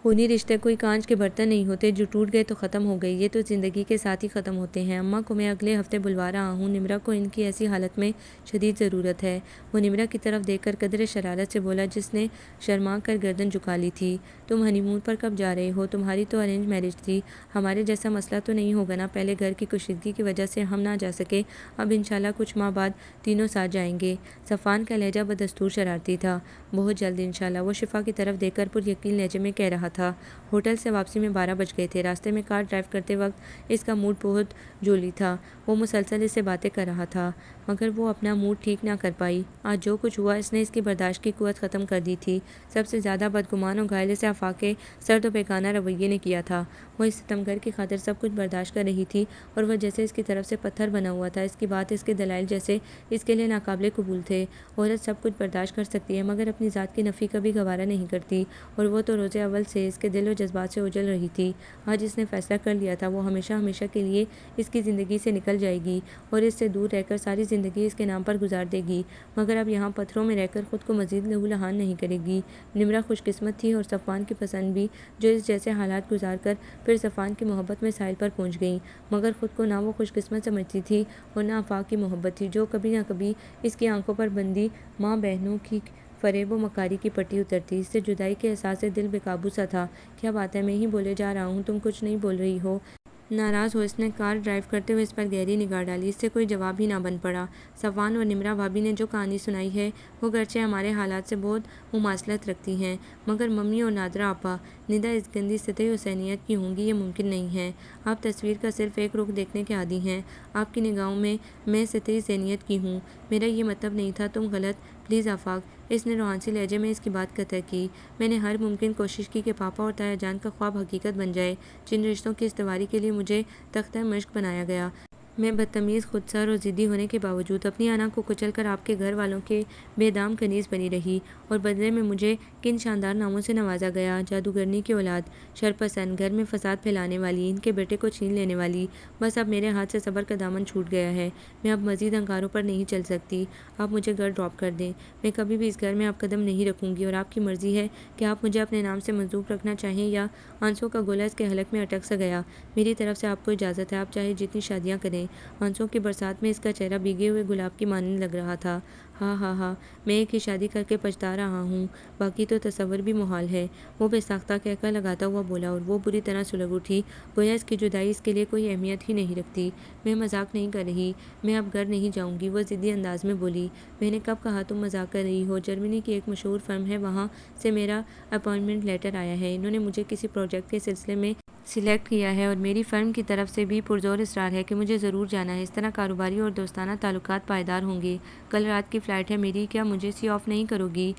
خونی رشتے کوئی کانچ کے برتن نہیں ہوتے، جو ٹوٹ گئے تو ختم ہو گئے، یہ تو زندگی کے ساتھ ہی ختم ہوتے ہیں۔ اماں کو میں اگلے ہفتے بلوا رہا ہوں، نمرہ کو ان کی ایسی حالت میں شدید ضرورت ہے۔ وہ نمرہ کی طرف دیکھ کر قدرے شرارت سے بولا جس نے شرما کر گردن جھکا لی تھی، تم ہنی مون پر کب جا رہے ہو؟ تمہاری تو ارینج میرج تھی، ہمارے جیسا مسئلہ تو نہیں ہوگا نا؟ پہلے گھر کی کشیدگی کی وجہ سے ہم نہ جا سکے، اب انشاءاللہ کچھ ماہ بعد تینوں ساتھ جائیں گے۔ صفوان کا لہجہ بدستور شرارتی تھا۔ بہت جلد انشاءاللہ، وہ شفا کی طرف دیکھ کر پر یقین لہجے میں کہہ رہا تھا۔ ہوٹل سے واپسی میں 12 بج گئے تھے۔ راستے میں کار ڈرائیو کرتے وقت اس کا موڈ بہت جولی تھا، وہ مسلسل اس سے باتیں کر رہا تھا، مگر وہ اپنا موڈ ٹھیک نہ کر پائی۔ آج جو کچھ ہوا اس نے اس کی برداشت کی قوت ختم کر دی تھی۔ سب سے زیادہ بدگمان اور گھائل اسے آفاق کے سرد و بیگانہ رویے نے کیا تھا۔ وہ اس ستمگر کی خاطر سب کچھ برداشت کر رہی تھی، اور وہ جیسے اس کی طرف سے پتھر بنا ہوا تھا۔ اس کی بات، اس کے دلائل جیسے اس کے لیے ناقابل قبول تھے۔ عورت سب کچھ برداشت کر سکتی ہے، مگر اپنی ذات کی نفی کبھی گوارا نہیں کرتی، اور وہ تو روز اول سے اس کے دل و جذبات سے اجل رہی تھی۔ آج اس نے فیصلہ کر لیا تھا، وہ ہمیشہ ہمیشہ کے لیے اس کی زندگی سے نکل جائے گی، اور اس سے دور رہ کر ساری زندگی زندگی اس کے نام پر گزار دے گی، مگر اب یہاں پتھروں میں رہ کر خود کو مزید لہولہان نہیں کرے گی۔ نمرہ خوش قسمت تھی اور صفوان کی پسند بھی، جو اس جیسے حالات گزار کر پھر صفوان کی محبت میں ساحل پر پہنچ گئیں، مگر خود کو نہ وہ خوش قسمت سمجھتی تھی اور نہ آفاق کی محبت تھی، جو کبھی نہ کبھی اس کی آنکھوں پر بندی ماں بہنوں کی فریب و مکاری کی پٹی اترتی۔ اس سے جدائی کے احساس سے دل بے قابو سا تھا۔ کیا بات ہے، میں ہی بولے جا رہا ہوں، تم کچھ نہیں بول رہی ہو؟ ناراض ہو اس نے کار ڈرائیو کرتے ہوئے اس پر گہری نگاہ ڈالی۔ اس سے کوئی جواب ہی نہ بن پڑا۔ صفوان اور نمرہ بھابی نے جو کہانی سنائی ہے وہ گرچہ ہمارے حالات سے بہت مماثلت رکھتی ہیں، مگر ممی اور نادرہ آپا ندا اس گندی سطحی حسینیت کی ہوں گی، یہ ممکن نہیں ہے۔ آپ تصویر کا صرف ایک رخ دیکھنے کے عادی ہیں۔ آپ کی نگاہوں میں سطحی ذہنیت کی ہوں۔ میرا یہ مطلب نہیں تھا، تم غلط۔ پلیز آفاق، اس نے روحانسی لہجے میں اس کی بات قطع کی۔ میں نے ہر ممکن کوشش کی کہ پاپا اور تایا جان کا خواب حقیقت بن جائے، جن رشتوں کی استواری کے لیے مجھے تختہ مشق بنایا گیا۔ میں بدتمیز، خودسر اور ضدی ہونے کے باوجود اپنی انا کو کچل کر آپ کے گھر والوں کے بے دام کنیز بنی رہی، اور بدلے میں مجھے کن شاندار ناموں سے نوازا گیا: جادوگرنی کی اولاد، شرپسند، گھر میں فساد پھیلانے والی، ان کے بیٹے کو چھین لینے والی۔ بس اب میرے ہاتھ سے صبر کا دامن چھوٹ گیا ہے۔ میں اب مزید ہنکاروں پر نہیں چل سکتی۔ آپ مجھے گھر ڈراپ کر دیں۔ میں کبھی بھی اس گھر میں اب قدم نہیں رکھوں گی، اور آپ کی مرضی ہے کہ آپ مجھے اپنے نام سے منسوب رکھنا چاہیں یا… آنسوں کا گولہ اس کے حلق میں اٹک سا گیا۔ میری طرف سے آپ کو اجازت ہے، آپ چاہے جتنی شادیاں کریں۔ آنسوں کی برسات میں اس کا چہرہ بھیگے ہوئے گلاب کی مانند لگ رہا تھا۔ ہاں ہاں ہاں، میں ایک ہی شادی کر کے پچھتا رہا ہوں، باقی تو تصور بھی محال ہے، وہ بے ساختہ کہہ لگاتا ہوا بولا، اور وہ بری طرح سلگ اٹھی، گویا اس کی جدائی اس کے لیے کوئی اہمیت ہی نہیں رکھتی۔ میں مذاق نہیں کر رہی، میں اب گھر نہیں جاؤں گی، وہ ضدی انداز میں بولی۔ میں نے کب کہا تم مذاق کر رہی ہو؟ جرمنی کی ایک مشہور فرم ہے، وہاں سے میرا اپائنٹمنٹ لیٹر آیا ہے، انہوں نے مجھے کسی پروجیکٹ کے سلسلے میں سلیکٹ کیا ہے، اور میری فرم کی طرف سے بھی پرزور اصرار ہے کہ مجھے ضرور جانا ہے۔ اس طرح کاروباری اور دوستانہ تعلقات پائیدار ہوں گے۔ کل رات کی فلائٹ ہے میری، کیا مجھے سی آف نہیں کرو گی؟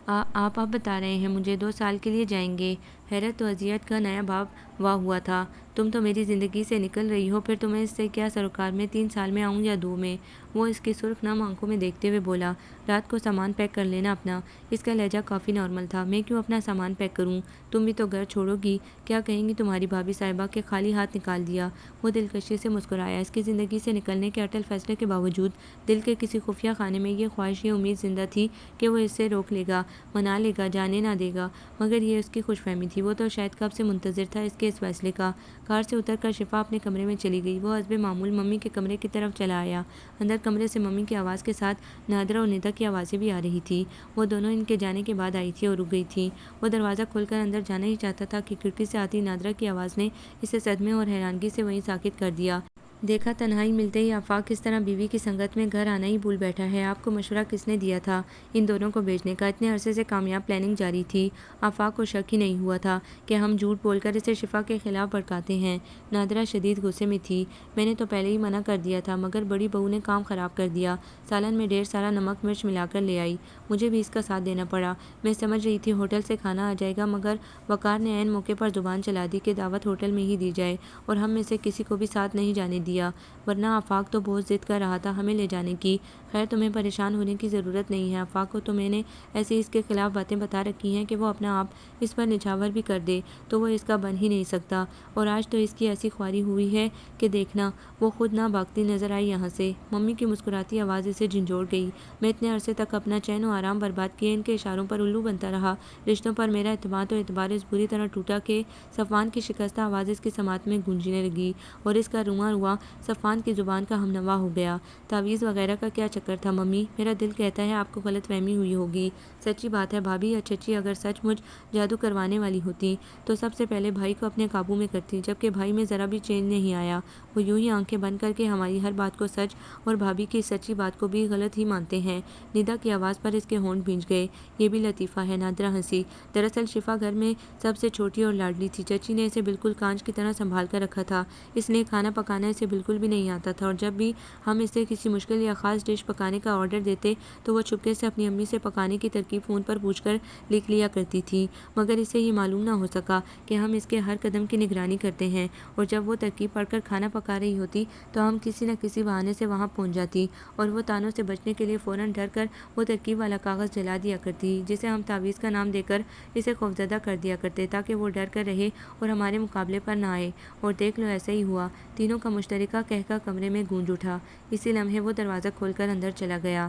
آپ اب بتا رہے ہیں مجھے 2 سال کے لیے جائیں گے؟ حیرت و اذیت کا نیا بھاپ واہ ہوا تھا۔ تم تو میری زندگی سے نکل رہی ہو، پھر تمہیں اس سے کیا سروکار، میں 3 سال میں آؤں یا 2 میں؟ وہ اس کی سرخ نم آنکھوں میں دیکھتے ہوئے بولا۔ رات کو سامان پیک کر لینا اپنا۔ اس کا لہجہ کافی نارمل تھا۔ میں کیوں اپنا سامان پیک کروں؟ تم بھی تو گھر چھوڑو گی، کیا کہیں گی تمہاری بھابھی صاحبہ کہ خالی ہاتھ نکال دیا؟ وہ دلکشی سے مسکرایا۔ اس کی زندگی سے نکلنے کے اٹل فیصلے کے باوجود دل کے کسی خفیہ خانے میں یہ خواہش، یہ امید زندہ تھی کہ وہ اسے روک لے گا، منا لے گا، جانے نہ دے گا، مگر یہ اس کی خوش فہمی تھی۔ وہ تو شاید کب سے منتظر تھا اس کے اس فیصلے کا۔ کار سے اتر کر شفا اپنے کمرے میں چلی گئی۔ وہ حسب معمول ممی کے کمرے کی طرف چلا آیا۔ اندر کمرے سے ممی کی آواز کے ساتھ نادرہ اور ندا کی آوازیں بھی آ رہی تھیں۔ وہ دونوں ان کے جانے کے بعد آئی تھی اور رک گئی تھی۔ وہ دروازہ کھول کر اندر جانا ہی چاہتا تھا کہ کھڑکی سے آتی نادرہ کی آواز نے اسے صدمے اور حیرانگی سے وہیں ساکت کر دیا۔ دیکھا، تنہائی ملتے ہی آفاق کس طرح بیوی کی سنگت میں گھر آنا ہی بھول بیٹھا ہے۔ آپ کو مشورہ کس نے دیا تھا ان دونوں کو بھیجنے کا؟ اتنے عرصے سے کامیاب پلاننگ جاری تھی، آفاق کو شک ہی نہیں ہوا تھا کہ ہم جھوٹ بول کر اسے شفا کے خلاف بھڑکاتے ہیں۔ نادرہ شدید غصے میں تھی۔ میں نے تو پہلے ہی منع کر دیا تھا، مگر بڑی بہو نے کام خراب کر دیا، سالن میں ڈھیر سارا نمک مرچ ملا کر لے آئی، مجھے بھی اس کا ساتھ دینا پڑا۔ میں سمجھ رہی تھی ہوٹل سے کھانا آ جائے گا، مگر وقار نے عین موقع پر زبان چلا دی کہ دعوت ہوٹل میں ہی دی جائے، اور ہم میں سے کسی کو بھی ساتھ نہیں جانے دیا، ورنہ آفاق تو بہت ضد کر رہا تھا ہمیں لے جانے کی۔ خیر، تمہیں پریشان ہونے کی ضرورت نہیں ہے، آفاق کو تو میں نے ایسی اس کے خلاف باتیں بتا رکھی ہیں کہ وہ اپنا آپ اس پر نچھاور بھی کر دے تو وہ اس کا بن ہی نہیں سکتا، اور آج تو اس کی ایسی خواری ہوئی ہے کہ دیکھنا۔ وہ خود نہ بھاگتی نظر آئی یہاں سے۔ ممی کی مسکراتی آواز اسے جھنجھوڑ گئی۔ میں اتنے عرصے تک اپنا چین و آرام برباد کیے ان کے اشاروں پر الو بنتا رہا، رشتوں پر میرا اعتماد و اعتبار اس بری طرح ٹوٹا کہ… صفوان کی شکستہ آواز اس کی سماعت میں گونجنے لگی، اور اس کا رواں رواں صفوان کی زبان کا ہمنوا ہو گیا۔ تعویذ وغیرہ کا کیا چکر تھا ممی؟ میرا دل کہتا ہے آپ کو غلط فہمی ہوئی ہوگی۔ سچی بات ہے بھابھی یا چچی، اگر سچ مجھ جادو کروانے والی ہوتی تو سب سے پہلے بھائی کو اپنے قابو میں کرتی، جبکہ بھائی میں ذرا بھی چینج نہیں آیا۔ وہ یوں ہی آنکھیں بند کر کے ہماری ہر بات کو سچ اور بھابھی کی سچی بات کو بھی غلط ہی مانتے ہیں۔ ندا کی آواز پر اس کے ہونٹ بھینج گئے۔ یہ بھی لطیفہ ہے، نادرہ ہنسی۔ دراصل شفا گھر میں سب سے چھوٹی اور لاڈلی تھی، چچی نے اسے بالکل کانچ کی طرح سنبھال کر رکھا تھا، اس لیے کھانا پکانا اسے بالکل بھی نہیں آتا تھا، اور جب بھی ہم اسے کسی مشکل یا خاص ڈش پکانے کا آرڈر دیتے تو وہ چپکے سے اپنی امی سے پکانے کی ترکیب فون پر پوچھ کر لکھ لیا کرتی تھی، مگر اسے یہ معلوم نہ ہو سکا کہ ہم اس کے ہر قدم کی نگرانی کرتے ہیں، اور جب وہ ترکیب پڑھ کر کھانا پکا رہی ہوتی تو ہم کسی نہ کسی بہانے سے وہاں پہنچ جاتی، اور وہ تانوں سے بچنے کے لیے فوراً ڈر کر وہ ترکیب والا کاغذ جلا دیا کرتی، جسے ہم تعویذ کا نام دے کر اسے خوفزدہ کر دیا کرتے تاکہ وہ ڈر کر رہے اور ہمارے مقابلے پر نہ آئے، اور دیکھ لو ایسا ہی ہوا۔ تینوں کا مشترک مشترکہ قہقہ کمرے میں گونج اٹھا۔ اسی لمحے وہ دروازہ کھول کر اندر چلا گیا۔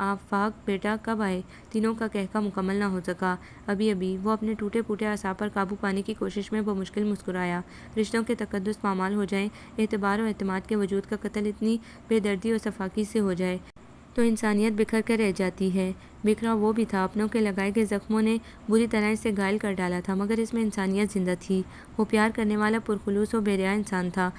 آفاق بیٹا کب آئے؟ تینوں کا قہقہ مکمل نہ ہو سکا۔ ابھی۔ وہ اپنے ٹوٹے پھوٹے اعصاب پر قابو پانے کی کوشش میں بمشکل مسکرایا۔ رشتوں کے تقدس پامال ہو جائیں، اعتبار و اعتماد کے وجود کا قتل اتنی بے دردی اور سفاکی سے ہو جائے تو انسانیت بکھر کر رہ جاتی ہے۔ بکھرا وہ بھی تھا، اپنوں کے لگائے گئے زخموں نے بری طرح اسے گھائل کر ڈالا تھا، مگر اس میں انسانیت زندہ تھی۔ وہ پیار کرنے والا پرخلوص و بے ریا انسان تھا۔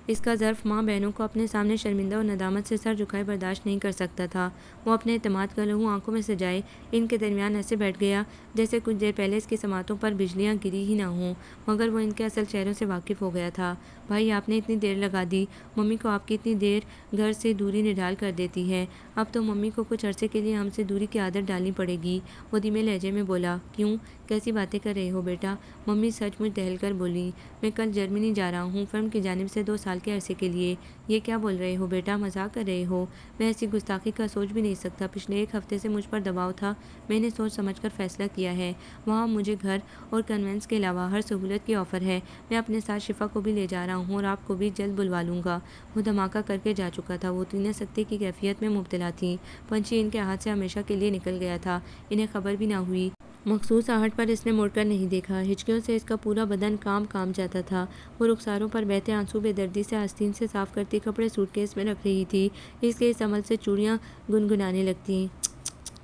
اس کا ظرف ماں بہنوں کو اپنے سامنے شرمندہ اور ندامت سے سر جھکائے برداشت نہیں کر سکتا تھا۔ وہ اپنے اعتماد کا لہو آنکھوں میں سجائے ان کے درمیان ایسے بیٹھ گیا جیسے کچھ دیر پہلے اس کی سماعتوں پر بجلیاں گری ہی نہ ہوں، مگر وہ ان کے اصل چہروں سے واقف ہو گیا تھا۔ بھائی، آپ نے اتنی دیر لگا دی، ممی کو آپ کی اتنی دیر گھر سے دوری نڈھال کر دیتی ہے، اب تو ممی کو کچھ عرصے کے لیے ہم سے دوری کی عادت ڈالنی پڑے گی۔ وہ دھیمے لہجے میں بولا۔ کیوں؟ کیسی باتیں کر رہے ہو بیٹا؟ ممی سچ مچ دہل کر بولی۔ میں کل جرمنی جا رہا ہوں، فرم کی جانب سے 2 سال کے عرصے کے لیے۔ یہ کیا بول رہے ہو بیٹا؟ مذاق کر رہے ہو؟ میں ایسی گستاخی کا سوچ بھی نہیں سکتا۔ پچھلے 1 ہفتے سے مجھ پر دباؤ تھا، میں نے سوچ سمجھ کر فیصلہ کیا ہے۔ وہاں مجھے گھر اور کنوینس کے علاوہ ہر سہولت کی آفر ہے۔ میں اپنے ساتھ شفا کو بھی لے جا رہا ہوں اور آپ کو بھی جلد بلوا لوں گا۔ وہ دھماکہ کر کے جا چکا تھا۔ وہ تینیں سکتے کی کیفیت میں مبتلا تھیں۔ پنچھی ان کے ہاتھ سے ہمیشہ کے لیے نکل گیا تھا، انہیں خبر بھی نہ ہوئی۔ مخصوص آہٹ پر اس نے مڑ کر نہیں دیکھا۔ ہچکیوں سے اس کا پورا بدن کام جاتا تھا۔ وہ رخساروں پر بہتے آنسو بے دردی سے آستین سے صاف کرتی کپڑے سوٹ کیس میں رکھ رہی تھی۔ اس کے اس عمل سے چوڑیاں گنگنانے لگتیں۔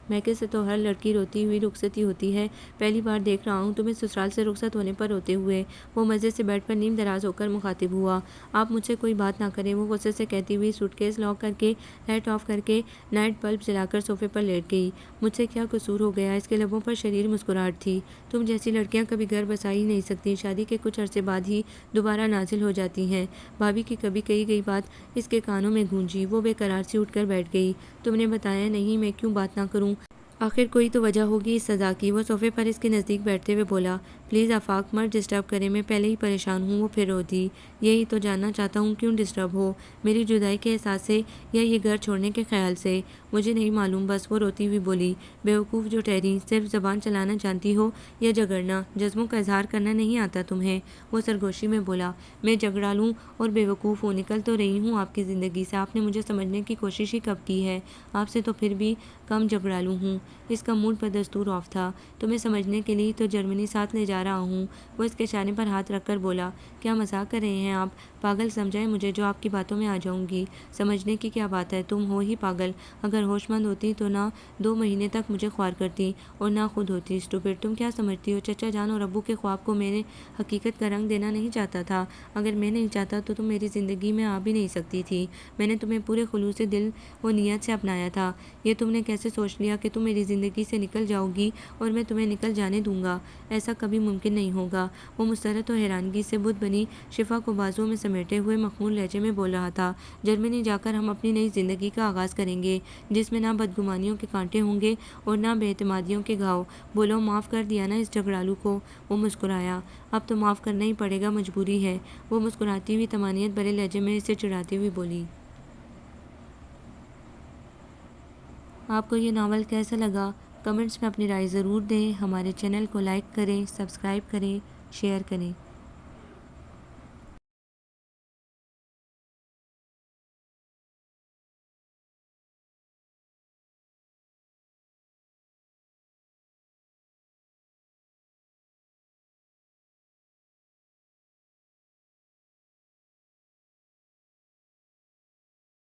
میکے سے تو ہر لڑکی روتی ہوئی رخصتی ہوتی ہے، پہلی بار دیکھ رہا ہوں تمہیں سسرال سے رخصت ہونے پر روتے ہوئے۔ وہ مزے سے بیٹھ پر نیم دراز ہو کر مخاطب ہوا۔ آپ مجھ سے کوئی بات نہ کریں، وہ غصے سے کہتی ہوئی سوٹ کیس لاک کر کے لائٹ آف کر کے نائٹ بلب جلا کر صوفے پر لیٹ گئی۔ مجھ سے کیا قصور ہو گیا؟ اس کے لبوں پر شریر مسکراہٹ تھی۔ تم جیسی لڑکیاں کبھی گھر بسا ہی نہیں سکتی، شادی کے کچھ عرصے بعد ہی دوبارہ نازل ہو جاتی ہیں۔ بھابھی کی کبھی کہی گئی بات اس کے کانوں میں گونجی۔ وہ بے قرار سی اٹھ کر بیٹھ گئی۔ تم نے بتایا نہیں، میں کیوں بات نہ کروں؟ آخر کوئی تو وجہ ہوگی اس سزا کی۔ وہ صوفے پر اس کے نزدیک بیٹھتے ہوئے بولا۔ پلیز آفاق، مت ڈسٹرب کریں، میں پہلے ہی پریشان ہوں۔ وہ پھر رو دی۔ یہی تو جاننا چاہتا ہوں، کیوں ڈسٹرب ہو؟ میری جدائی کے احساس سے یا یہ گھر چھوڑنے کے خیال سے؟ مجھے نہیں معلوم، بس۔ وہ روتی ہوئی بولی۔ بیوقوف جو ٹھہری، صرف زبان چلانا جانتی ہو یا جھگڑنا، جذبوں کا اظہار کرنا نہیں آتا تمہیں؟ وہ سرگوشی میں بولا۔ میں جھگڑالوں اور بیوقوف ہوں؟ نکل تو رہی ہوں آپ کی زندگی سے، آپ نے مجھے سمجھنے کی کوشش ہی کب کی ہے؟ آپ سے تو پھر بھی کم جھگڑالوں ہوں۔ اس کا موڈ بدستور آف تھا۔ تمہیں سمجھنے کے لیے تو جرمنی ساتھ لے جا رہا ہوں۔ وہ اس کے شانے پر ہاتھ رکھ کر بولا۔ کیا مذاق کر رہے ہیں آپ؟ پاگل سمجھا ہے مجھے جو آپ کی باتوں میں آ جاؤں گی؟ سمجھنے کی کیا بات ہے، تم ہو ہی پاگل۔ اگر ہوش مند ہوتی تو نہ 2 مہینے تک مجھے خوار کرتی اور نہ خود ہوتی۔ اسٹوپڈ، تم کیا سمجھتی ہو؟ چچا جان اور ابو کے خواب کو میں نے حقیقت کا رنگ دینا نہیں چاہتا تھا۔ اگر میں نہیں چاہتا تو تم میری زندگی میں آ بھی نہیں سکتی تھی۔ میں نے تمہیں پورے خلوص دل و نیت سے اپنایا تھا۔ یہ تم نے کیسے سوچ لیا کہ تم میری زندگی سے نکل جاؤ گی اور میں تمہیں نکل جانے دوں گا؟ ایسا کبھی ممکن نہیں ہوگا۔ وہ مسرت و حیرانگی سے بت بنی شفا کو بازوؤں میں سمیٹے ہوئے مخمور لہجے میں بول رہا تھا۔ جرمنی جا کر ہم اپنی نئی زندگی کا آغاز کریں گے، جس میں نہ بدگمانیوں کے کانٹے ہوں گے اور نہ بے اعتمادیوں کے گھاؤ۔ بولو، معاف کر دیا نا اس جھگڑالو کو؟ وہ مسکرایا۔ اب تو معاف کرنا ہی پڑے گا، مجبوری ہے۔ وہ مسکراتی ہوئی طمانینت بھرے لہجے میں اسے چڑھاتی ہوئی بولی۔ آپ کو یہ ناول کیسا لگا؟ کمنٹس میں اپنی رائے ضرور دیں۔ ہمارے چینل کو لائک کریں، سبسکرائب کریں، شیئر کریں۔